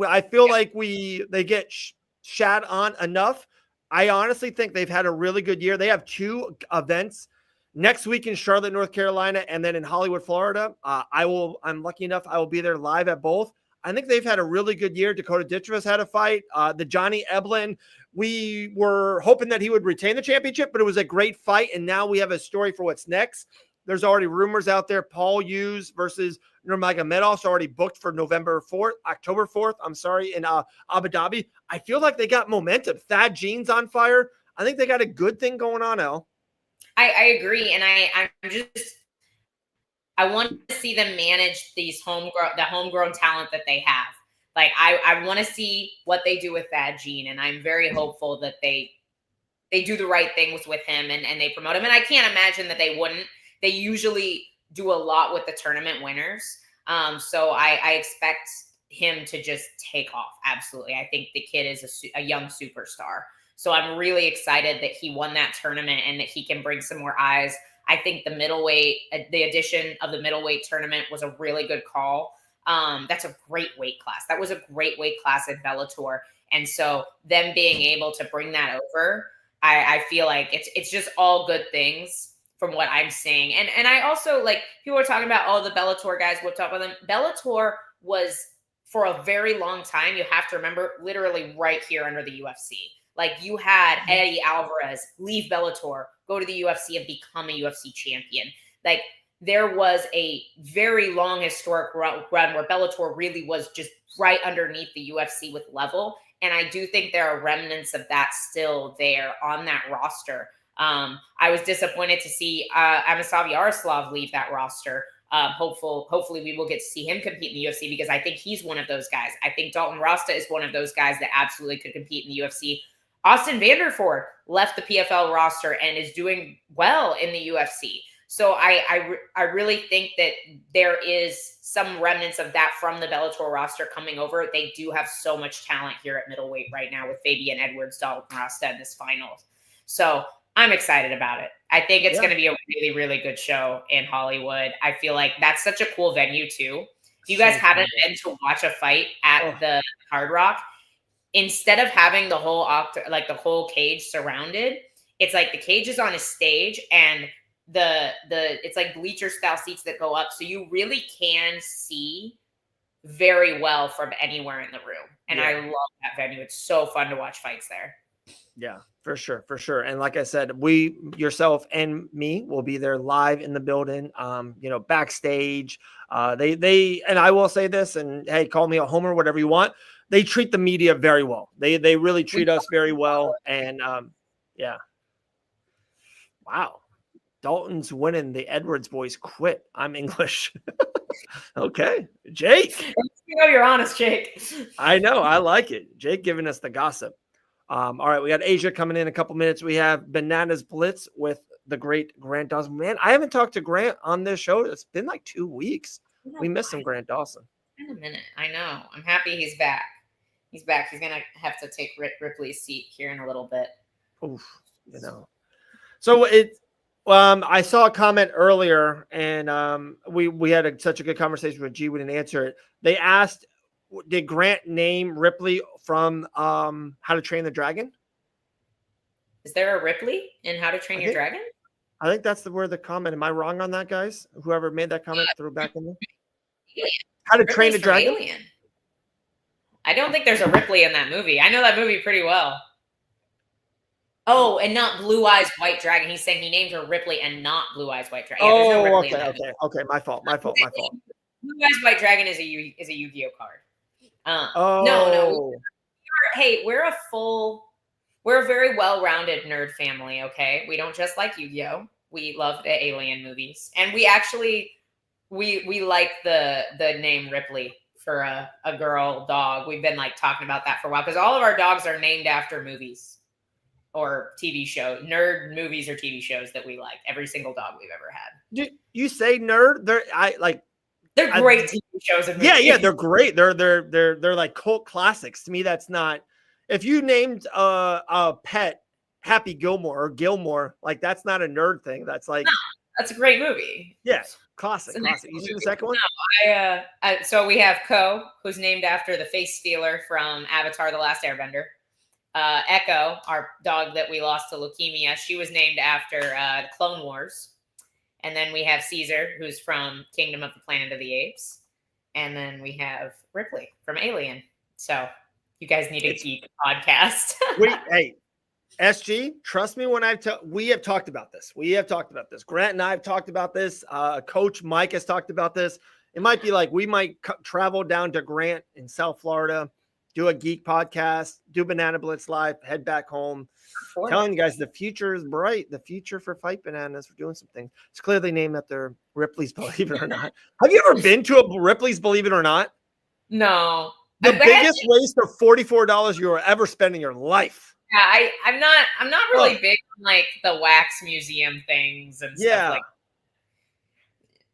I feel like they get shat on enough. I honestly think they've had a really good year. They have 2 events next week in Charlotte, North Carolina, and then in Hollywood, Florida. I'm lucky enough I will be there live at both. I think they've had a really good year. Dakota Ditchvis had a fight. The Johnny Eblin, we were hoping that he would retain the championship, but it was a great fight, and now we have a story for what's next. There's already rumors out there. Paul Hughes versus Nurmagomedov's already booked for October 4th, in Abu Dhabi. I feel like they got momentum. Thad Jean's on fire. I think they got a good thing going on, Elle. I agree. And I want to see them manage the homegrown talent that they have. Like, I want to see what they do with Thad Jean. And I'm very hopeful that they do the right things with him and they promote him. And I can't imagine that they wouldn't. They usually do a lot with the tournament winners. So I expect him to just take off. Absolutely. I think the kid is a young superstar. So I'm really excited that he won that tournament and that he can bring some more eyes. I think the addition of the middleweight tournament was a really good call. That's a great weight class. That was a great weight class in Bellator. And so them being able to bring that over, I feel like it's just all good things from what I'm seeing. And I also, like, people are talking about, the Bellator guys whipped up on them. Bellator was, for a very long time, you have to remember, literally right here under the UFC. Like, you had Eddie Alvarez leave Bellator, go to the UFC and become a UFC champion. Like, there was a very long historic run where Bellator really was just right underneath the UFC with level. And I do think there are remnants of that still there on that roster. I was disappointed to see Amisav Yaroslav leave that roster. Hopefully we will get to see him compete in the UFC, because I think he's one of those guys. I think Dalton Rasta is one of those guys that absolutely could compete in the UFC. Austin Vanderford left the PFL roster and is doing well in the UFC. So I really think that there is some remnants of that from the Bellator roster coming over. They do have so much talent here at middleweight right now with Fabian Edwards, Dalton Rasta in this finals. So I'm excited about it. I think it's going to be a really, really good show in Hollywood. I feel like that's such a cool venue too. If you guys haven't been to watch a fight at the Hard Rock, instead of having the whole cage surrounded, it's like the cage is on a stage and it's like bleacher style seats that go up. So you really can see very well from anywhere in the room. And Yeah. I love that venue. It's so fun to watch fights there. Yeah, for sure. And like I said, yourself and me will be there live in the building, backstage. They and I will say this, and hey, call me a homer, whatever you want. They treat the media very well. They really treat us very well. And yeah. Wow. Dalton's winning. The Edwards boys quit. I'm English. Okay. Jake. You're honest, Jake. I know. I like it. Jake giving us the gossip. All right, we got Aysia coming in a couple minutes. We have Bananas Blitz with the great Grant Dawson. Man, I haven't talked to Grant on this show. It's been like 2 weeks. We missed some Grant Dawson. In a minute. I know. I'm happy he's back. He's back. He's going to have to take Ripley's seat here in a little bit. Oof, So I saw a comment earlier, and we had such a good conversation with G. We didn't answer it. They asked, did Grant name Ripley from How to Train the Dragon? Is there a Ripley in How to Train Your Dragon? I think that's where the comment. Am I wrong on that, guys? Whoever made that comment, throw it back in there. How to Train a Dragon? Alien. I don't think there's a Ripley in that movie. I know that movie pretty well. Oh, and not Blue Eyes White Dragon. He's saying he named her Ripley and not Blue Eyes White Dragon. Yeah, there's no Ripley in that movie. Okay. My fault. Blue Eyes White Dragon is a Yu-Gi-Oh card. No. Hey, we're a very well-rounded nerd family, okay? We don't just like Yu-Gi-Oh. We love the alien movies. And we actually, we like the name Ripley for a girl dog. We've been like talking about that for a while because all of our dogs are named after movies or TV shows, nerd movies or TV shows that we like. Every single dog we've ever had. You say nerd? They're great TV shows. And movies. Yeah, they're great. They're like cult classics. To me, that's not. If you named a pet Happy Gilmore or Gilmore, like that's not a nerd thing. That's like that's a great movie. Yeah, classic. You see the second one? No, so we have Ko, who's named after the face stealer from Avatar: The Last Airbender. Echo, our dog that we lost to leukemia, she was named after Clone Wars. And then we have Caesar, who's from Kingdom of the Planet of the Apes. And then we have Ripley from Alien. So you guys need a geek podcast. Hey, SG, trust me when we have talked about this. Grant and I have talked about this. Coach Mike has talked about this. It might be like we might travel down to Grant in South Florida, do a geek podcast, do Banana Blitz Live, head back home. Telling you guys the future is bright. The future for Fight Bananas. We're doing some things. It's clearly named after Ripley's Believe It or Not. Have you ever been to a Ripley's Believe It or Not? No. The biggest waste of $44 you will ever spend in your life. Yeah, I'm not really big on like the wax museum things and stuff like that.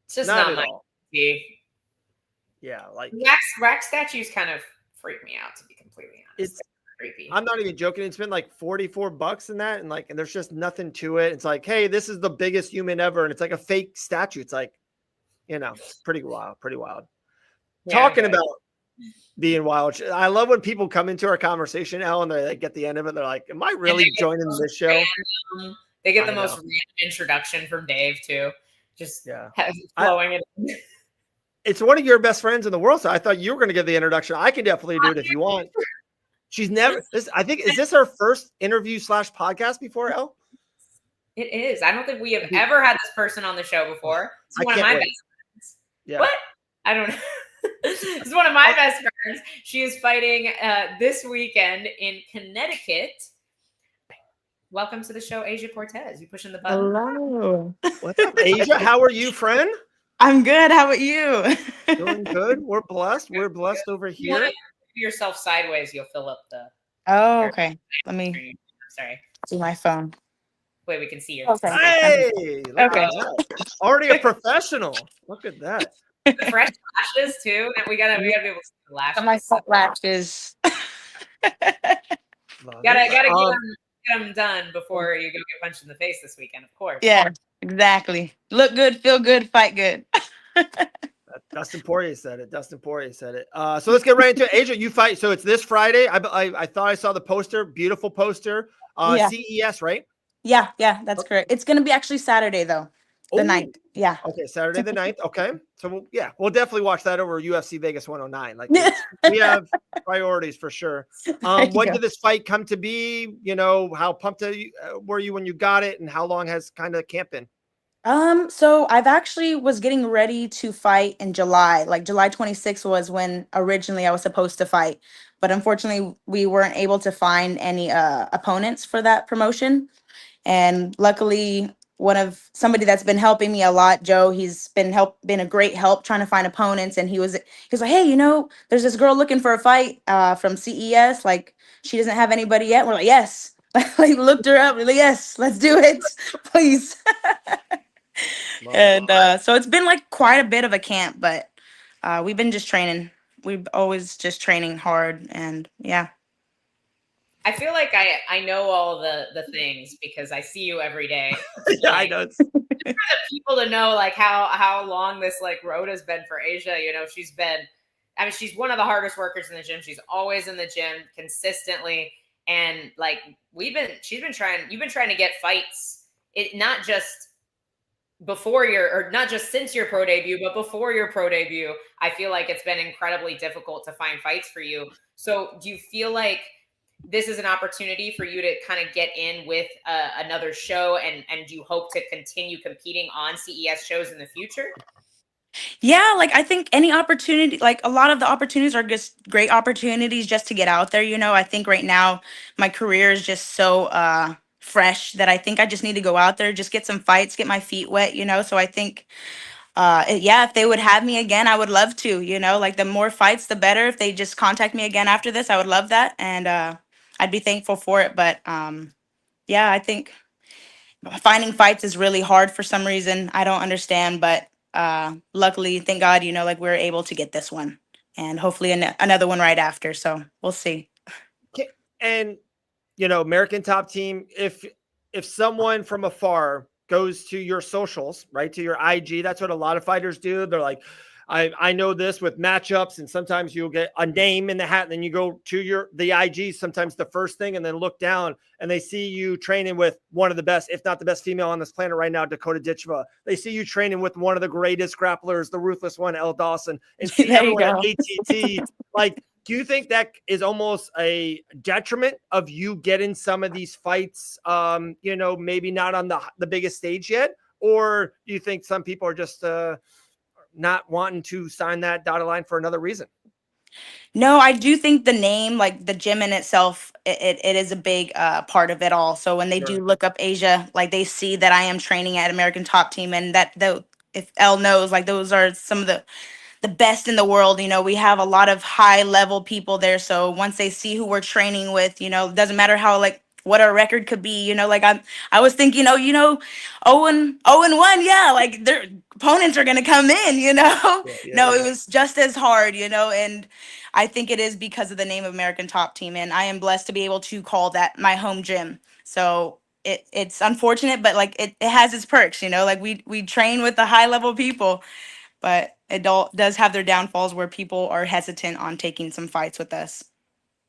It's just not my thing. Yeah, like wax statues kind of freak me out, to be completely honest. It's creepy. I'm not even joking. It's been like $44 in that, and there's just nothing to it. It's like, hey, this is the biggest human ever, and it's like a fake statue. It's like, pretty wild. Yeah, talking about being wild. I love when people come into our conversation, Al, and they get the end of it. They're like, am I really joining this show? They get the most random introduction from Dave too. Just flowing it. It's one of your best friends in the world, so I thought you were going to give the introduction. I can definitely do it if you want. She's never. Is this her first interview / podcast before, Elle? It is. I don't think we have ever had this person on the show before. It's one of my best friends. Yeah. What? I don't know. This is one of my best friends. She is fighting this weekend in Connecticut. Welcome to the show, Aysia Cortez. You pushing the button? Hello. What's up, Aysia? How are you, friend? I'm good. How about you? Doing good. We're blessed. We're blessed over here. If you yourself sideways, you'll fill up the. Oh, okay. Let me. Sorry. See my phone. Wait, we can see your. Okay. Hey. Okay. Already a professional. Look at that. Fresh lashes too. We gotta be able to see the lashes. My lashes. Gotta get them done before you go get punched in the face this weekend, of course. Yeah, exactly. Look good, feel good, fight good. Dustin Poirier said it. So let's get right into it. Aysia, you fight. So it's this Friday. I thought I saw the poster. Beautiful poster. CES, right? Yeah, that's correct. It's gonna be actually Saturday though. The Oh, 9th. Yeah. okay, Saturday the 9th. Okay. So we'll definitely watch that over UFC Vegas 109. Like There we have priorities for sure. you When go. did this fight come to be? How pumped were you when you got it, and how long has kind of camp been? So I've actually was getting ready to fight in July. Like July 26th was when originally I was supposed to fight. But unfortunately, we weren't able to find any opponents for that promotion. And luckily, somebody that's been helping me a lot, Joe, he's been a great help trying to find opponents. And he was like, hey, there's this girl looking for a fight from CES. Like she doesn't have anybody yet. We're like, yes. Like looked her up. We're like, yes, let's do it, please. And so it's been like quite a bit of a camp, but we've been just training. We've always just training hard, and yeah. I feel like I know all the things because I see you every day. Yeah, I know. Just for the people to know like how long this like road has been for Aysia. She's one of the hardest workers in the gym. She's always in the gym consistently. And like you've been trying to get fights. It not just not just since your pro debut, but before your pro debut. I feel like it's been incredibly difficult to find fights for you. So do you feel like this is an opportunity for you to kind of get in with another show, and do you hope to continue competing on CES shows in the future? Yeah, like I think any opportunity, like a lot of the opportunities are just great opportunities just to get out there. I think right now my career is just so fresh that I think I just need to go out there, just get some fights, get my feet wet. So I think yeah, if they would have me again, I would love to. Like the more fights the better. If they just contact me again after this, I would love that, and I'd be thankful for it. But yeah, I think finding fights is really hard for some reason. I don't understand, but luckily, thank God, like we're able to get this one, and hopefully another one right after. So we'll see. And American Top Team, if someone from afar goes to your socials, right, to your IG, that's what a lot of fighters do. They're like, I know this with matchups, and sometimes you'll get a name in the hat, and then you go to the IG, sometimes the first thing, and then look down, and they see you training with one of the best, if not the best female on this planet right now, Dakota Ditchva. They see you training with one of the greatest grapplers, the ruthless one, Elle Dawson, and see everyone at ATT. Like, do you think that is almost a detriment of you getting some of these fights, maybe not on the biggest stage yet? Or do you think some people are just not wanting to sign that dotted line for another reason? No, I do think the name, like the gym in itself, it is a big part of it all. So when they do look up Aysia, like they see that I am training at American Top Team, and if Elle knows, like those are some of the best in the world. We have a lot of high level people there. So once they see who we're training with, it doesn't matter how like what our record could be, like I was thinking, 0-1, yeah, like their opponents are gonna come in, No, it was just as hard, and I think it is because of the name of American Top Team, and I am blessed to be able to call that my home gym. So it's unfortunate, but like it has its perks, like we train with the high level people, but it does have their downfalls where people are hesitant on taking some fights with us.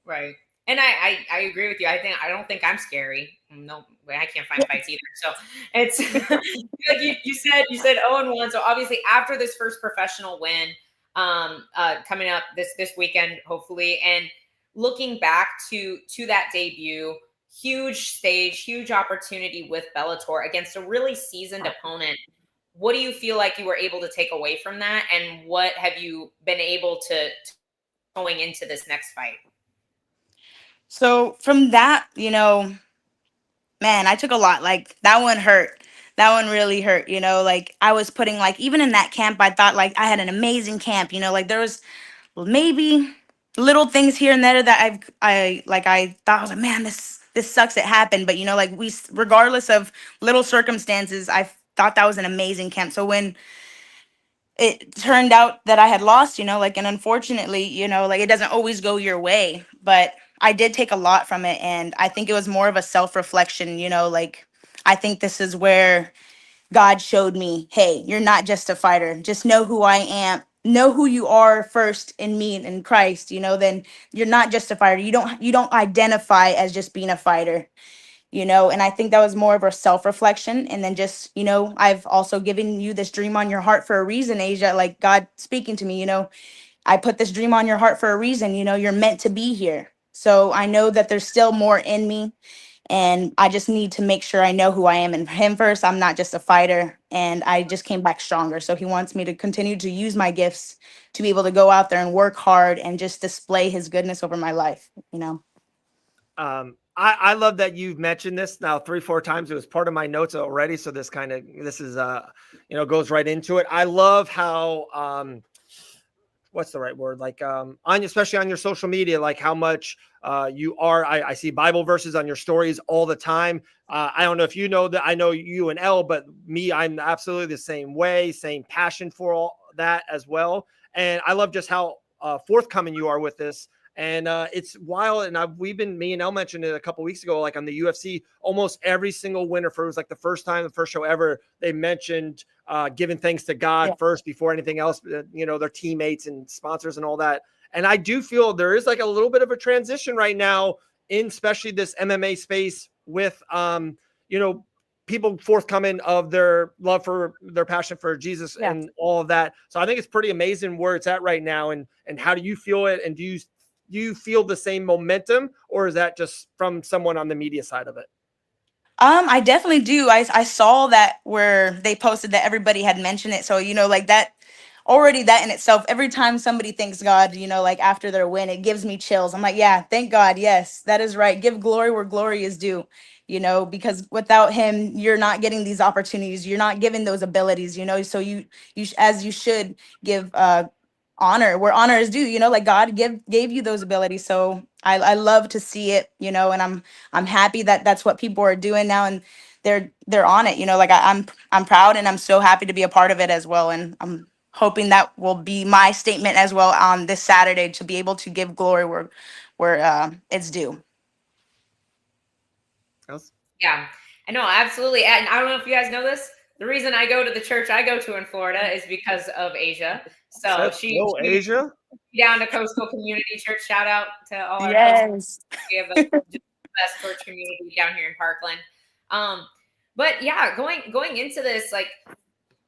Right. And I agree with you. I don't think I'm scary. No, I can't find fights either. So it's like you said 0-1. So obviously after this first professional win, coming up this weekend, hopefully, and looking back to that debut, huge stage, huge opportunity with Bellator against a really seasoned opponent. What do you feel like you were able to take away from that? And what have you been able to going into this next fight? So from that, man, I took a lot. Like that one hurt. That one really hurt, like I was putting like, even in that camp, I thought like I had an amazing camp, like there was maybe little things here and there that I thought, I was like, man, this sucks it happened. But like regardless of little circumstances, I thought that was an amazing camp. So when it turned out that I had lost, like, and unfortunately, like it doesn't always go your way, but I did take a lot from it. And I think it was more of a self-reflection, like I think this is where God showed me, hey, you're not just a fighter. Just know who I am. Know who you are first in me and in Christ, then you're not just a fighter. You don't identify as just being a fighter. you know, and I think that was more of a self-reflection. And then just, you know, I've also given you this dream on your heart for a reason, Aysia, like God speaking to me, you know, I put this dream on your heart for a reason, you know, you're meant to be here. So I know that there's still more in me, and I just need to make sure I know who I am in him first. I'm not just a fighter, and I just came back stronger. So he wants me to continue to use my gifts to be able to go out there and work hard and just display his goodness over my life, you know. I love that you've mentioned this now 3-4 times. It was part of my notes already. So this is goes right into it. I love how, what's the right word? Like, especially on your social media, like how much you are. I see Bible verses on your stories all the time. I don't know if you know that. I know you and Elle, but me, I'm absolutely the same way, same passion for all that as well. And I love just how forthcoming you are with this. And it's wild. And me and Elle mentioned it a couple weeks ago, like on the UFC, almost every single winner it was like the first show ever, they mentioned giving thanks to God first before anything else, you know, their teammates and sponsors and all that. And I do feel there is like a little bit of a transition right now in especially this MMA space with, people forthcoming of their love for their passion for Jesus and all of that. So I think it's pretty amazing where it's at right now. And how do you feel it? And do you feel the same momentum, or is that just from someone on the media side of it? I definitely do. I saw that where they posted that everybody had mentioned it. So, you know, like that already, that in itself, every time somebody thanks God, you know, like after their win, it gives me chills. I'm like, yeah, thank God. Yes, that is right. Give glory where glory is due, you know, because without him, you're not getting these opportunities. You're not given those abilities, you know, so as you should give, honor where honor is due, you know, like God gave you those abilities. So I love to see it, you know, and I'm happy that that's what people are doing now, and they're on it, you know, like I'm proud, and I'm so happy to be a part of it as well. And I'm hoping that will be my statement as well on this Saturday, to be able to give glory where it's due. Yeah, I know, absolutely. And I don't know if you guys know this. The reason I go to the church I go to in Florida is because of Aysia. So she Aysia down to Coastal Community Church. Shout out to all our Yes. we have the best church community down here in Parkland. But yeah, going into this, like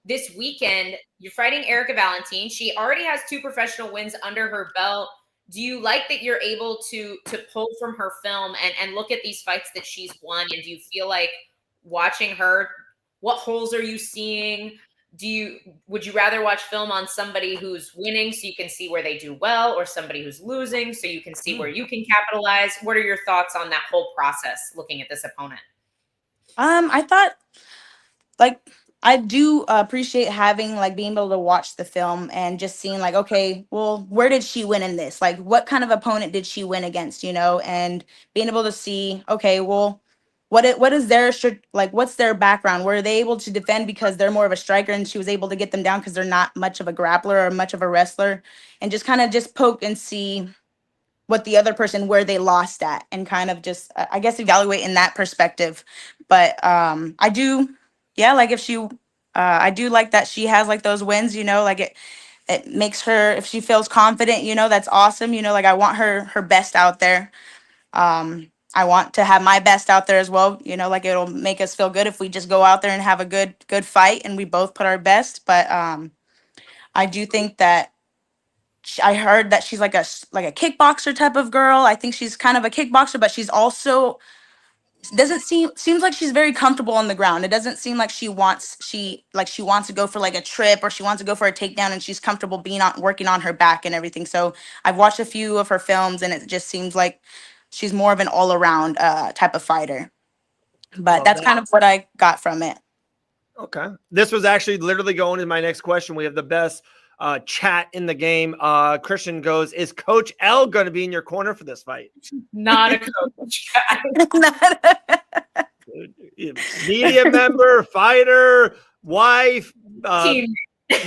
this weekend, you're fighting Erica Valentine. She already has 2 professional wins under her belt. Do you like that you're able to pull from her film and look at these fights that she's won? And do you feel like watching her, what holes are you seeing? Would you rather watch film on somebody who's winning so you can see where they do well, or somebody who's losing so you can see where you can capitalize? What are your thoughts on that whole process looking at this opponent? I thought, like, I do appreciate having, like, being able to watch the film and just seeing, like, okay, well, where did she win in this? Like, what kind of opponent did she win against, you know? And being able to see, okay, well, what is their like, what's their background? Were they able to defend because they're more of a striker, and she was able to get them down because they're not much of a grappler or much of a wrestler? And just kind of just poke and see what the other person, where they lost at, and kind of just, I guess, evaluate in that perspective. But I do, yeah, like, if she I do like that she has, like, those wins, you know, like it makes her, if she feels confident, you know, that's awesome, you know, like, I want her best out there. I want to have my best out there as well, you know, like, it'll make us feel good if we just go out there and have a good fight and we both put our best. But I do think that I heard that she's like a kickboxer type of girl. I think she's kind of a kickboxer, but she's also seems like she's very comfortable on the ground. It doesn't seem like she wants to go for like a trip, or she wants to go for a takedown, and she's comfortable working on her back and everything. So I've watched a few of her films, and it just seems like she's more of an all-around type of fighter. But that's kind of what I got from it. Okay. This was actually literally going to my next question. We have the best chat in the game. Christian goes, is Coach L going to be in your corner for this fight? Not a coach. Media member, fighter, wife,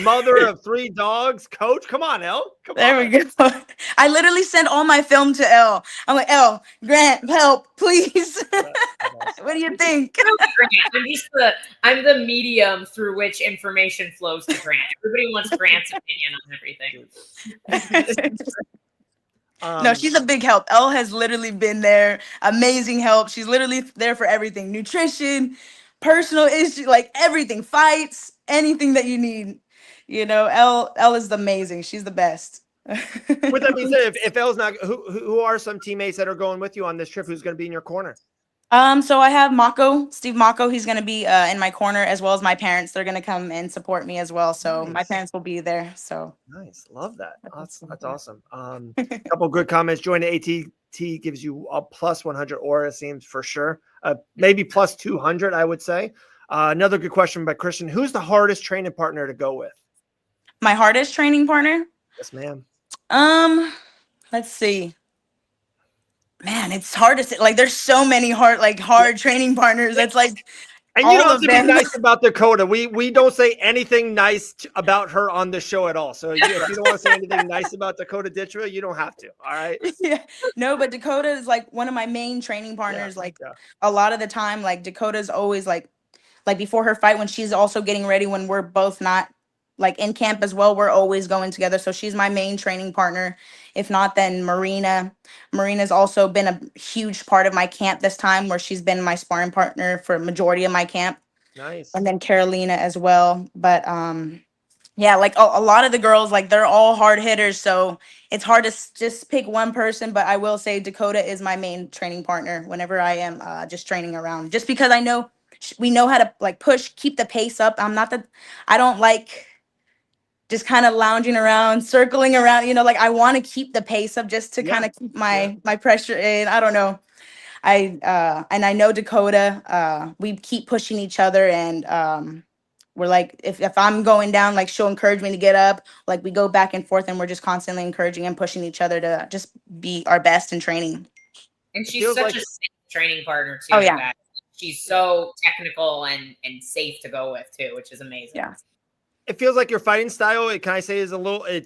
mother of 3 dogs. Coach, come on, L. Come there on. We go. I literally sent all my film to L. I'm like, L, Grant, help, please. What do you think? I'm the medium through which information flows to Grant. Everybody wants Grant's opinion on everything. No, she's a big help. Elle has literally been there. Amazing help. She's literally there for everything. Nutrition, personal issue, like everything, fights, anything that you need. Elle is amazing. She's the best. With that being said, if Elle's not, who are some teammates that are going with you on this trip? Who's going to be in your corner? So I have Steve Mako. He's going to be in my corner, as well as my parents. They're going to come and support me as well. So Nice. My parents will be there. So nice. Love that. That's awesome. A couple good comments. Join the ATT gives you a plus 100 aura, seems for sure. Maybe plus 200, I would say. Another good question by Christian. Who's the hardest training partner to go with? My hardest training partner? Yes, ma'am. Let's see. Man, it's hard to say. Like, there's so many hard training partners. That's like, and you don't have to be nice about Dakota. We don't say anything nice about her on the show at all. So if you don't want to say anything nice about Dakota Ditchfield, you don't have to. All right. Yeah. No, but Dakota is like one of my main training partners. A lot of the time, like Dakota's always like before her fight, when she's also getting ready, when we're both not like in camp as well, we're always going together. So she's my main training partner. If not, then Marina. Marina's also been a huge part of my camp this time, where she's been my sparring partner for a majority of my camp. Nice. And then Carolina as well. But yeah, like a lot of the girls, like they're all hard hitters. So it's hard to just pick one person. But I will say Dakota is my main training partner whenever I am just training around. Just because I know we know how to like push, keep the pace up. I don't like just kind of lounging around, circling around, like I want to keep the pace up just to kind of keep my pressure in. I don't know. And I know Dakota, we keep pushing each other, and we're like, if I'm going down, like she'll encourage me to get up. Like we go back and forth, and we're just constantly encouraging and pushing each other to just be our best in training. And she's such a safe training partner too. Oh yeah. Guys. She's so technical and safe to go with too, which is amazing. Yeah. It feels like your fighting style, it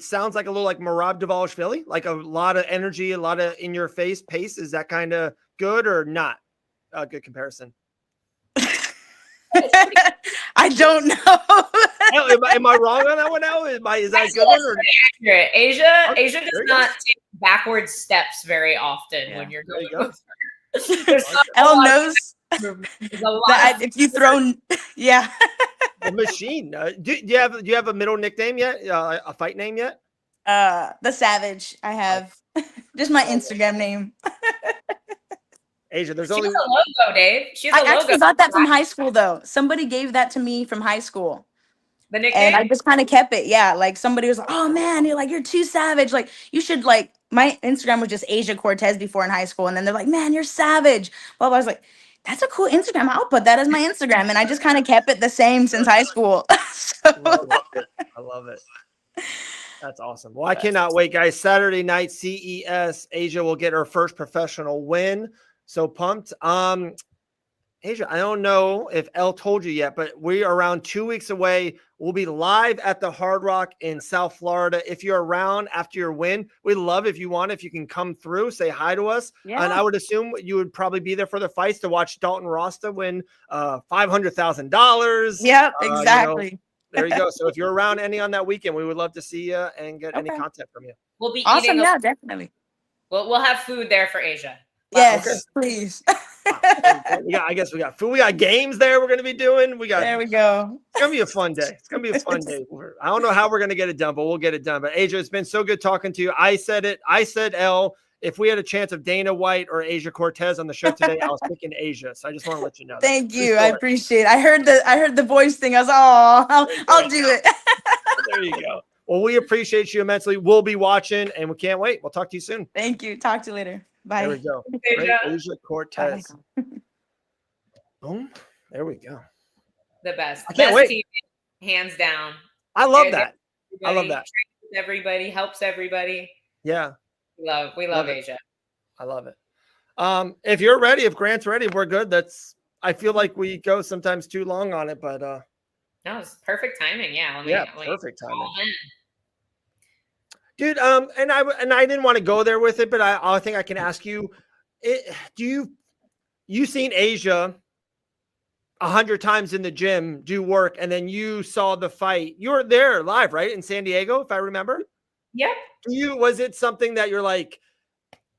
sounds like a little like Merab Dvalishvili, like a lot of energy, a lot of in your face pace. Is that kind of good or not a good comparison? I don't know. Am I wrong on that one now? Is that good one? Accurate. Aysia does not take backward steps very often when you're going with her. Elle knows that if you throw, yeah. A machine. Do you have a middle nickname yet? A fight name yet? The Savage. I have just my Instagram name. Aysia, there's she only has a logo, Dave. She has a I logo. actually got that from high school though. Somebody gave that to me from high school. The nickname? And I just kind of kept it. Yeah. Like somebody was like, oh man, you're too savage. Like you should my Instagram was just Aysia Cortez before in high school. And then they're like, man, you're savage. Well, I was like, that's a cool Instagram. I'll put that as my Instagram. And I just kind of kept it the same since high school. I love it. That's awesome. Well, I cannot wait, guys. Saturday night, CES. Aysia will get her first professional win. So pumped. Aysia, I don't know if Elle told you yet, but we are around 2 weeks away. We'll be live at the Hard Rock in South Florida. If you're around after your win, we'd love if you can come through, say hi to us. Yeah. And I would assume you would probably be there for the fights to watch Dalton Rasta win $500,000. Yep, exactly. There you go. So if you're around any on that weekend, we would love to see you and get any content from you. We'll be awesome. Yeah, definitely. We'll have food there for Aysia. Yes, please. I guess we got food. We got games there we're going to be doing. There we go. It's going to be a fun day. I don't know how we're going to get it done, but we'll get it done. But Aysia, it's been so good talking to you. I said Elle, if we had a chance of Dana White or Aysia Cortez on the show today, I was picking Aysia. So I just want to let you know. Thank you. I appreciate it. I heard the voice thing. I was, I'll do it. There you go. Well, we appreciate you immensely. We'll be watching and we can't wait. We'll talk to you soon. Thank you. Talk to you later. Bye. There we go. Great Aysia Cortez. Boom. There we go. The best. I can't wait. Team, hands down. I love that. I love that. Everybody helps everybody. Yeah. We love Aysia. I love it. If you're ready, if Grant's ready, if we're good. I feel like we go sometimes too long on it, but no, it's perfect timing. Yeah. Perfect timing. Dude, and I didn't want to go there with it, but I think I can ask you, you seen Aysia 100 times in the gym do work, and then you saw the fight. You were there live, right, in San Diego, if I remember? Yep. Was it something that you're like,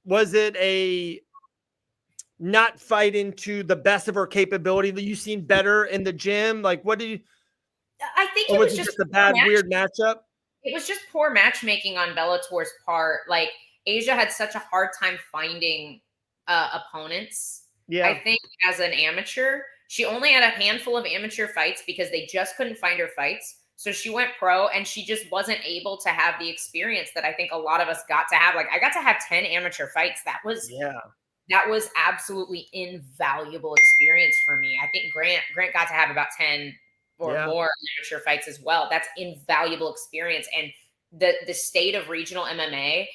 was it a not fight into the best of her capability that you seen better in the gym? Like, what do you? I think Or it was just just a bad, weird matchup? It was just poor matchmaking on Bellator's part. Like, Aysia had such a hard time finding opponents. Yeah. I think as an amateur, she only had a handful of amateur fights because they just couldn't find her fights. So she went pro and she just wasn't able to have the experience that I think a lot of us got to have. Like, I got to have 10 amateur fights. That was absolutely invaluable experience for me. I think Grant got to have about 10 or more amateur fights as well. That's invaluable experience. And the state of regional MMA,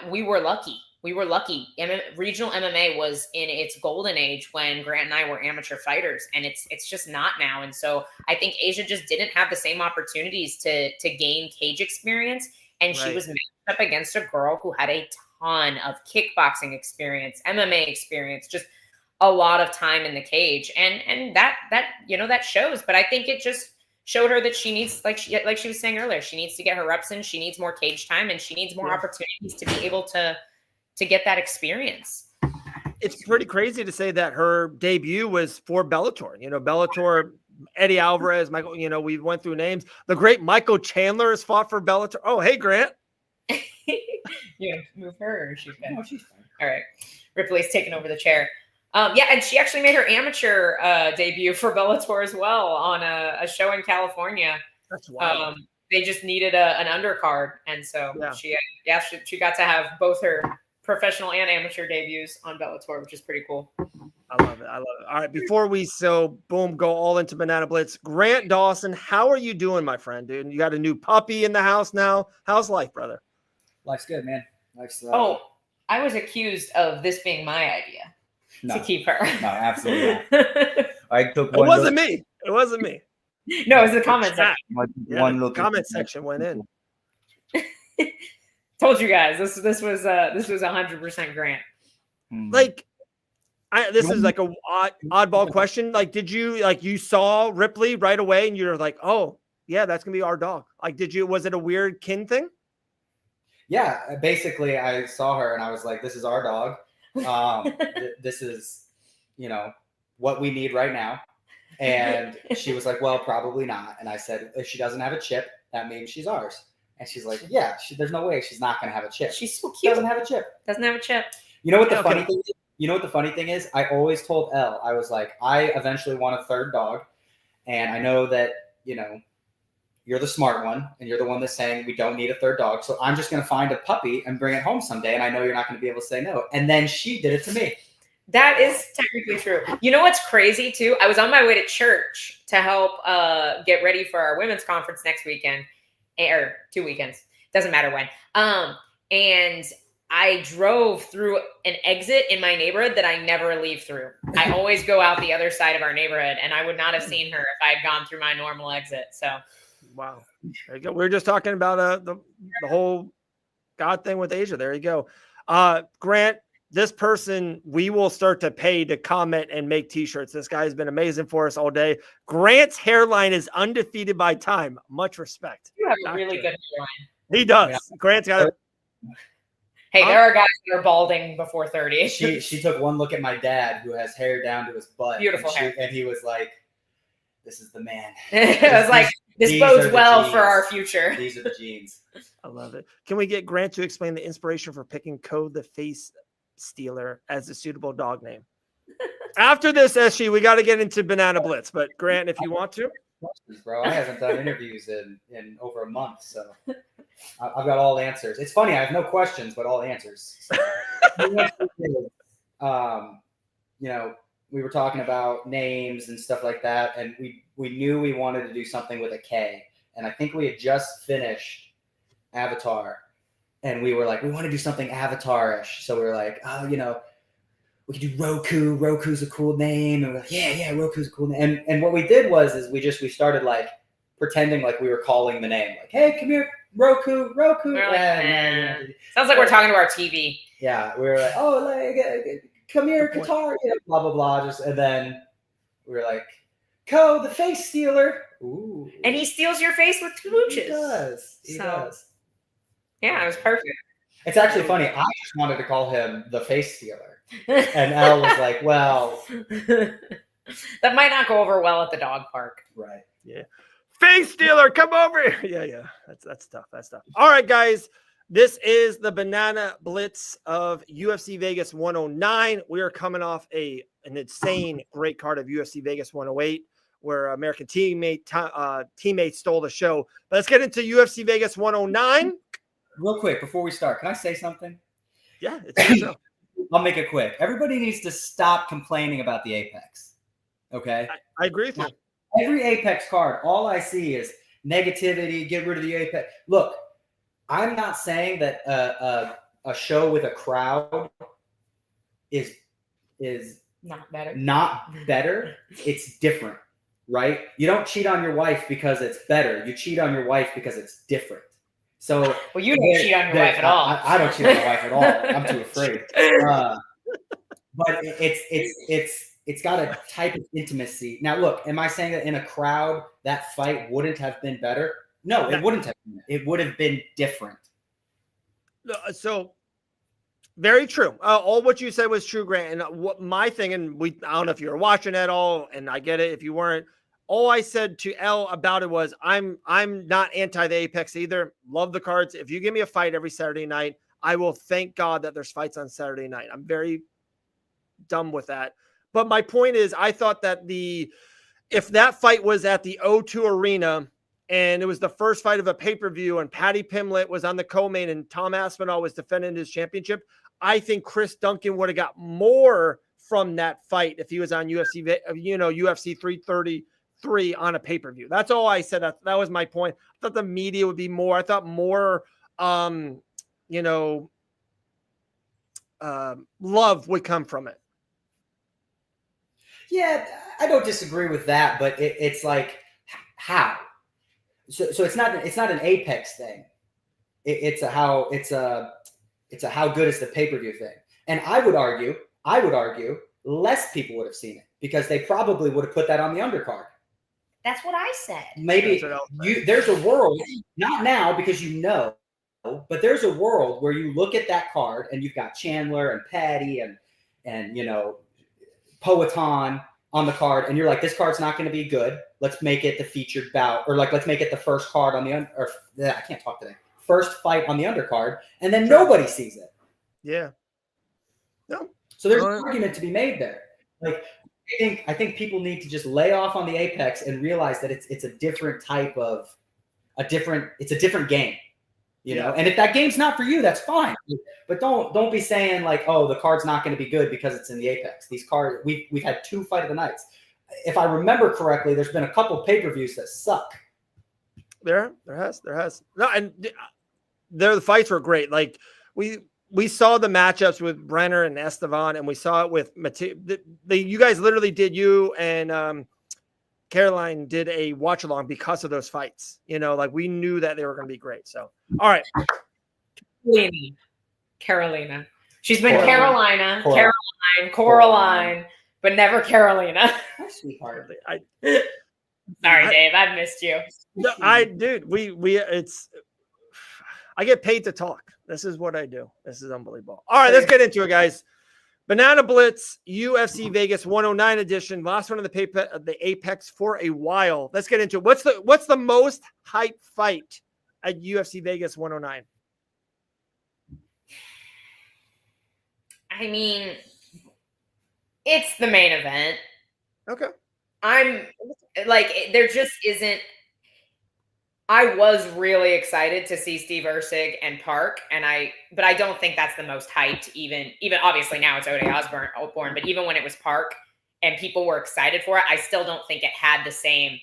we were lucky. Regional MMA was in its golden age when Grant and I were amateur fighters, and it's just not now. And so I think Aysia just didn't have the same opportunities to gain cage experience. And she was matched up against a girl who had a ton of kickboxing experience, MMA experience, just a lot of time in the cage. And that shows. But I think it just showed her that she needs, like she was saying earlier, she needs to get her reps in, she needs more cage time, and she needs more opportunities to be able to get that experience. It's pretty crazy to say that her debut was for Bellator. Bellator, Eddie Alvarez, Michael, we went through names. The great Michael Chandler has fought for Bellator. Oh, hey, Grant. You gonna move her, or she's fine? No, she's fine. All right. Ripley's taking over the chair. And she actually made her amateur debut for Bellator as well on a show in California. That's wild. They just needed an undercard, and so she got to have both her professional and amateur debuts on Bellator, which is pretty cool. I love it. All right, before we go all into Banana Blitz, Grant Dawson, how are you doing, my friend, dude? You got a new puppy in the house now. How's life, brother? Life's good, man. I was accused of this being my idea to keep her. No, absolutely not. I took one. It wasn't me. No, it was the comment section. The comment section went in. Told you guys this was 100% Grant. Like, this is like a oddball question. Like, did you saw Ripley right away and you're like, oh yeah, that's gonna be our dog? Like, was it a weird kin thing? Yeah, basically I saw her and I was like, this is our dog. This is, what we need right now. And she was like, well, probably not. And I said, if she doesn't have a chip, that means she's ours. And she's like, yeah, there's no way she's not going to have a chip. She's so cute. Doesn't have a chip. Doesn't have a chip. You know what the funny thing is? You know what the funny thing is? I always told Elle, I was like, I eventually want a third dog. And I know that, you're the smart one and you're the one that's saying we don't need a third dog. So I'm just going to find a puppy and bring it home someday. And I know you're not going to be able to say no. And then she did it to me. That is technically true. You know what's crazy too? I was on my way to church to help get ready for our women's conference next weekend, or 2 weekends. Doesn't matter when. And I drove through an exit in my neighborhood that I never leave through. I always go out the other side of our neighborhood, and I would not have seen her if I had gone through my normal exit. So. Wow. There you go. We were just talking about the whole God thing with Aysia. There you go. Grant, this person, we will start to pay to comment and make t-shirts. This guy has been amazing for us all day. Grant's hairline is undefeated by time. Much respect. You have a really good hairline. He does. Yeah. Grant's got it. Hey, there are guys that are balding before 30. She took one look at my dad, who has hair down to his butt. Beautiful hair. And he was like, this is the man. I was like, this bodes well for our future. These are the genes. I love it. Can we get Grant to explain the inspiration for picking Code the Face Stealer as a suitable dog name? After this, SG, we got to get into Banana Blitz. But Grant, if you want to. Bro, I haven't done interviews in over a month, so I've got all answers. It's funny, I have no questions, but all answers. We were talking about names and stuff like that, and we knew we wanted to do something with a K. And I think we had just finished Avatar, and we were like, we want to do something Avatar-ish. So we were like, we could do Roku. Roku's a cool name. And we're like, yeah, Roku's a cool name. And what we did was we started like pretending like we were calling the name. Like, hey, come here, Roku. Like, sounds like we're talking to our TV. Yeah, we were like, oh, come here, Qatar, blah, blah, blah. And then we were like, Ko, the face stealer. Ooh. And he steals your face with two mooches. He does. Yeah, it was perfect. It's actually funny. I just wanted to call him the face stealer. And Elle was like, well. That might not go over well at the dog park. Right. Yeah. Face stealer, come over here. Yeah. That's tough. That's tough. All right, guys. This is the Banana Blitz of UFC Vegas 109. We are coming off an insane great card of UFC Vegas 108, where American teammates stole the show. But let's get into UFC Vegas 109. Real quick, before we start, can I say something? Yeah, it's your show. I'll make it quick. Everybody needs to stop complaining about the Apex. Okay? I agree with you. Every Apex card, all I see is negativity, get rid of the Apex. Look, I'm not saying that a show with a crowd is Not better. Not better. It's different, right? You don't cheat on your wife because it's better. You cheat on your wife because it's different. So, well, you don't cheat on your wife at all. I don't cheat on my wife at all. I'm too afraid. But it's got a type of intimacy. Now, look, am I saying that in a crowd that fight wouldn't have been better? No, it wouldn't have been. It would have been different. So, very true. All what you said was true, Grant. And what my thing, and I don't know if you were watching at all, and I get it if you weren't. All I said to Elle about it was, I'm not anti the Apex either. Love the cards. If you give me a fight every Saturday night, I will thank God that there's fights on Saturday night. I'm very dumb with that. But my point is, I thought that if that fight was at the O2 Arena and it was the first fight of a pay-per-view and Paddy Pimblett was on the co-main and Tom Aspinall was defending his championship, I think Chris Duncan would have got more from that fight if he was on UFC 333 on a pay-per-view. That's all I said. That was my point. I thought the media would be more. I thought more, love would come from it. Yeah, I don't disagree with that, but it's like how. So it's not an Apex thing. It's a how good is the pay-per-view thing. And I would argue less people would have seen it because they probably would have put that on the undercard. That's what I said. Maybe there's a world, not now because but there's a world where you look at that card and you've got Chandler and Patty and Poatan on the card, and you're like, this card's not going to be good. Let's make it the featured bout, or like let's make it the first card on I can't talk today. First fight on the undercard, and then nobody sees it. Yeah. No. So there's an argument to be made there. Like I think people need to just lay off on the Apex and realize that it's a different type of it's a different game. You know, and if that game's not for you, that's fine. But don't be saying like, oh, the card's not going to be good because it's in the Apex. These cards, we've had 2 fight of the nights. If I remember correctly, there's been a couple pay-per-views that suck. There has. No, and the fights were great. Like we saw the matchups with Brenner and Estevan, and we saw it with Mateo. You guys literally did, you and Caroline did a watch along because of those fights. You know, like we knew that they were going to be great. So, all right. Carolina. She's been Carolina, Coraline, but never Carolina. Sweetheart. Sorry, Dave. I've missed you. No, I get paid to talk. This is what I do. This is unbelievable. All right, let's get into it, guys. Banana Blitz UFC Vegas 109 edition. Last one of the Apex for a while. Let's get into it. What's the most hype fight at UFC Vegas 109? I mean, it's the main event. Okay. I'm like, there just isn't. I was really excited to see Steve Erceg and Park, but I don't think that's the most hyped. Even obviously now it's Ode Osborne, but even when it was Park and people were excited for it, I still don't think it had the same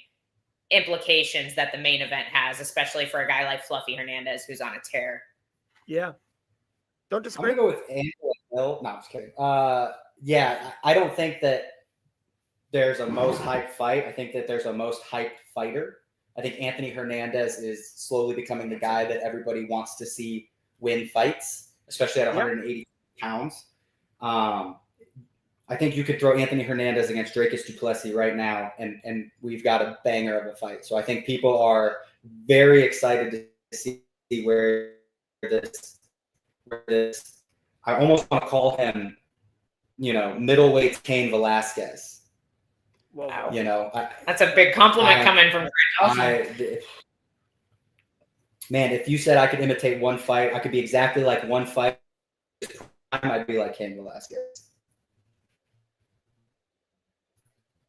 implications that the main event has, especially for a guy like Fluffy Hernandez who's on a tear. Yeah, don't disagree. I'm gonna go with Angela Hill. No, I'm just kidding. Yeah, I don't think that there's a most hyped fight. I think that there's a most hyped fighter. I think Anthony Hernandez is slowly becoming the guy that everybody wants to see win fights, especially at 180 pounds. I think you could throw Anthony Hernandez against Dracus du Plessis right now, and we've got a banger of a fight. So I think people are very excited to see where this I almost want to call him, middleweight Cain Velasquez. Wow. That's a big compliment coming from Dawson. Man, if you said I could imitate one fight, I could be exactly like one fight, I might be like Cain Velasquez.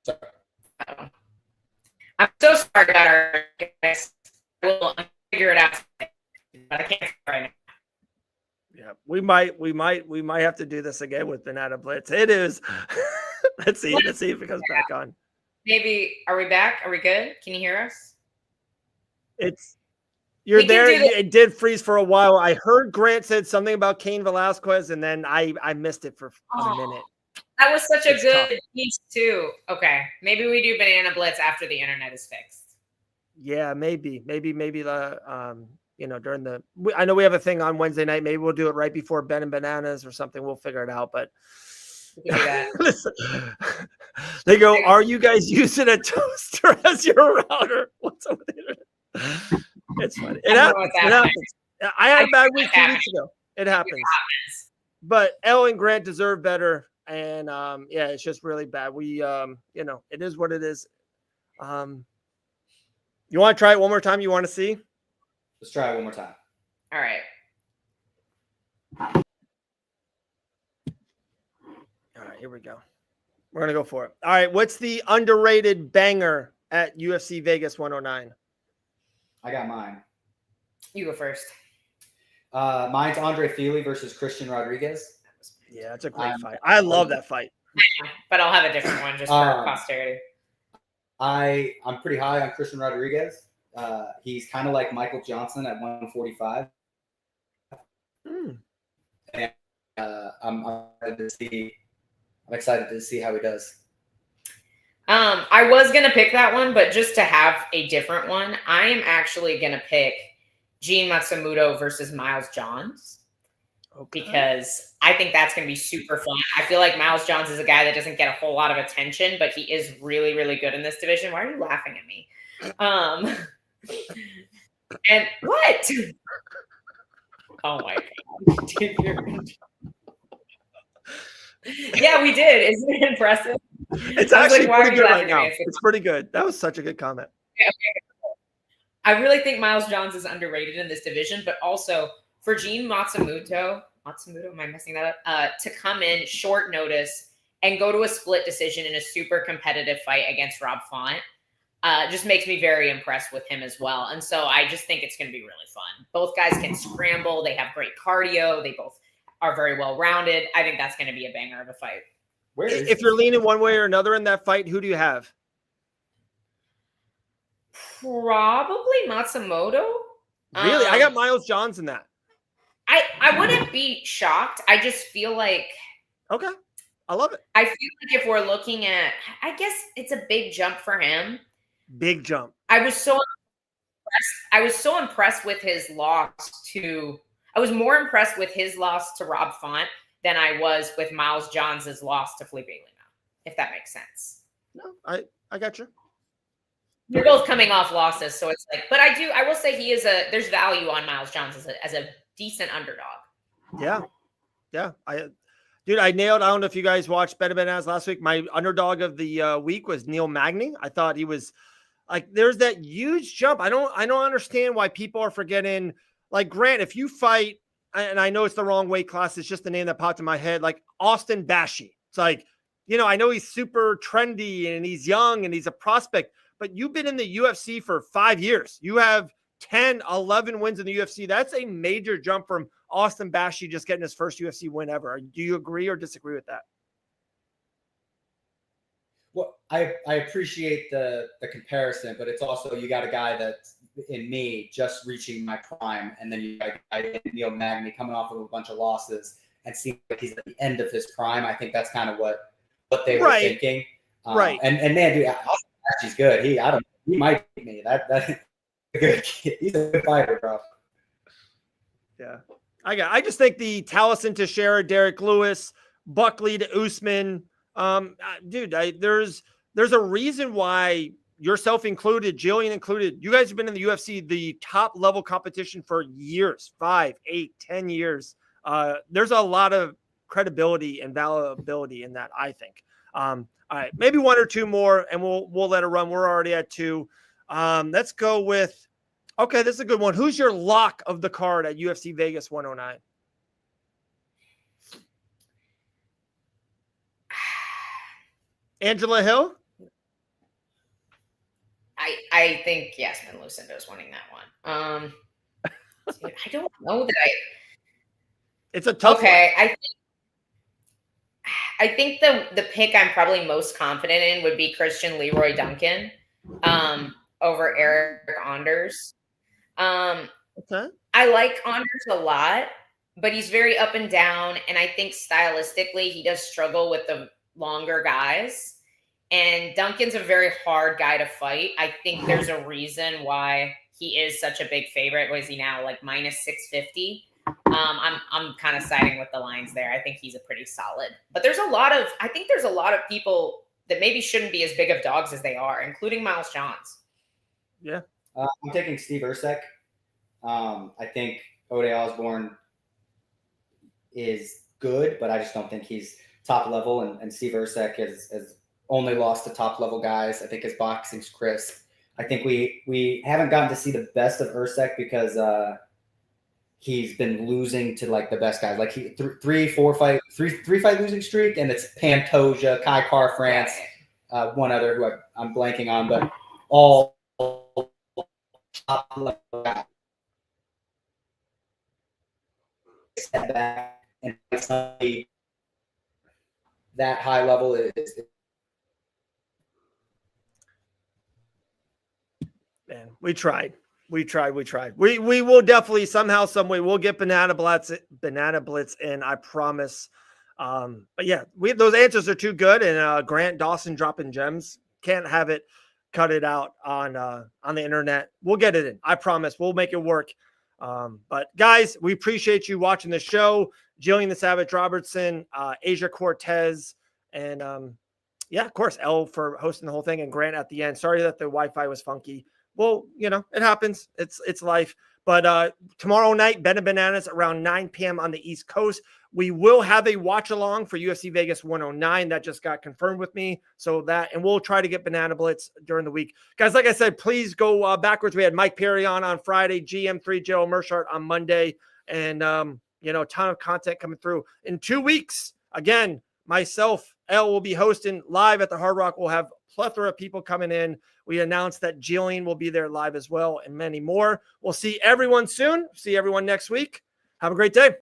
Sorry. I'm so sorry about our guys. We'll figure it out, but I can't right now. Yeah, we might have to do this again with Banana Blitz. It is. Let's see if it comes back on. Maybe are we back? Are we good? Can you hear us? You're there. It did freeze for a while. I heard Grant said something about Cain Velasquez, and then I missed it for a minute. That was such a good piece too. Okay, maybe we do Banana Blitz after the internet is fixed. Yeah, maybe the during the. I know we have a thing on Wednesday night. Maybe we'll do it right before Ben and Bananas or something. We'll figure it out. But we can do that. Listen, they go, "Are you guys using a toaster as your router?" What's up with the internet? It's funny. It happens. I had a bad week 2 weeks ago. It happens. But Elle and Grant deserve better. And it's just really bad. We it is what it is. You want to try it one more time? You want to see? Let's try it one more time. All right. All right, here we go. We're gonna go for it. All right, what's the underrated banger at UFC Vegas 109? I got mine. You go first. Mine's Andre Fili versus Christian Rodriguez. Yeah, it's a great fight. I love that fight. But I'll have a different one just for posterity. I'm pretty high on Christian Rodriguez. He's kind of like Michael Johnson at 145. And I'm excited to see how he does. I was going to pick that one, but just to have a different one, I am actually going to pick Gene Matsumoto versus Miles Johns. Okay. Because I think that's going to be super fun. I feel like Miles Johns is a guy that doesn't get a whole lot of attention, but he is really, really good in this division. Why are you laughing at me? And what? Oh my God. Yeah, we did. Isn't it impressive? It's actually pretty good right now. It's pretty good. That was such a good comment. Okay. I really think Miles Johns is underrated in this division, but also for Gene Matsumoto, am I messing that up? To come in short notice and go to a split decision in a super competitive fight against Rob Font, just makes me very impressed with him as well. And so I just think it's going to be really fun. Both guys can scramble. They have great cardio. They both are very well-rounded. I think that's going to be a banger of a fight. If you're leaning one way or another in that fight, who do you have? Probably Matsumoto. Really? I got Miles Johns in that. I wouldn't be shocked. I just feel like. Okay. I love it. I feel like if we're looking at, I guess it's a big jump for him. Big jump. I was so impressed with his loss to. I was more impressed with his loss to Rob Font than I was with Miles Johns' loss to Felipe Lima, if that makes sense. No, I got you. They're both coming off losses, so it's like, but I will say there's value on Miles Johns as a decent underdog. Yeah. I nailed. I don't know if you guys watched Better Bananas last week. My underdog of the week was Neil Magny. I thought he was like, there's that huge jump. I don't understand why people are forgetting. Like Grant, if you fight, and I know it's the wrong weight class, it's just the name that popped in my head, like Austin Bashi. It's like, I know he's super trendy and he's young and he's a prospect, but you've been in the UFC for 5 years. You have 10, 11 wins in the UFC. That's a major jump from Austin Bashi just getting his first UFC win ever. Do you agree or disagree with that? Well, I appreciate the comparison, but it's also, you got a guy that's in me just reaching my prime, and then you got a guy in Neil Magny coming off of a bunch of losses and seeing like he's at the end of his prime. I think that's kind of what they were thinking. Right. And man, dude, Austin Bashi's good. He might beat me. That good kid. He's a good fighter, bro. Yeah. I just think the Taliesin Teixeira, Derek Lewis, Buckley to Usman, dude, there's a reason why, yourself included, Gillian included, you guys have been in the UFC, the top level competition for years, 5, 8, 10 years. there's a lot of credibility and valuability in that, I think. All right, maybe one or two more, and we'll let it run. We're already at 2. Let's go with, okay, this is a good one. Who's your lock of the card at UFC Vegas 109? Angela Hill? I think Yasmin Lucindo's winning that one. Dude, I don't know that It's a tough one. I think the pick I'm probably most confident in would be Christian Leroy Duncan over Eric Anders. Okay. I like Anders a lot, but he's very up and down, and I think stylistically he does struggle with the longer guys. And Duncan's a very hard guy to fight. I think there's a reason why he is such a big favorite. What is he now, like minus 650? I'm kind of siding with the lines there. I think he's a pretty solid. But I think there's a lot of people that maybe shouldn't be as big of dogs as they are, including Miles Johns. Yeah. I'm taking Steve Ercek. I think Ode Osborne is good, but I just don't think he's top level. And Steve Ercek has only lost to top level guys. I think his boxing's crisp. I think we haven't gotten to see the best of Ercek because he's been losing to like the best guys. Like he three fight losing streak, and it's Pantoja, Kai Car France, one other who I'm blanking on, but all top level guys. Step back and somebody that high level is. Man, we tried. We will definitely somehow, some way, we'll get Banana Blitz in, I promise. But yeah, those answers are too good. And Grant Dawson dropping gems. Can't have it, cut it out on the internet. We'll get it in. I promise. We'll make it work. But guys, we appreciate you watching the show. Gillian the Savage Robertson, Aysia Cortez, and yeah, of course, Elle for hosting the whole thing, and Grant at the end. Sorry that the Wi-Fi was funky. Well, you know, it happens. It's life. But tomorrow night, Ben and Bananas around 9 p.m. on the East Coast. We will have a watch along for UFC Vegas 109. That just got confirmed with me. So and we'll try to get Banana Blitz during the week. Guys, like I said, please go backwards. We had Mike Perry on Friday, GM3, Joe Mershart on Monday, and you know, a ton of content coming through. In 2 weeks, again, myself, Elle will be hosting live at the Hard Rock. We'll have a plethora of people coming in. We announced that Gillian will be there live as well, and many more. We'll see everyone soon. See everyone next week. Have a great day.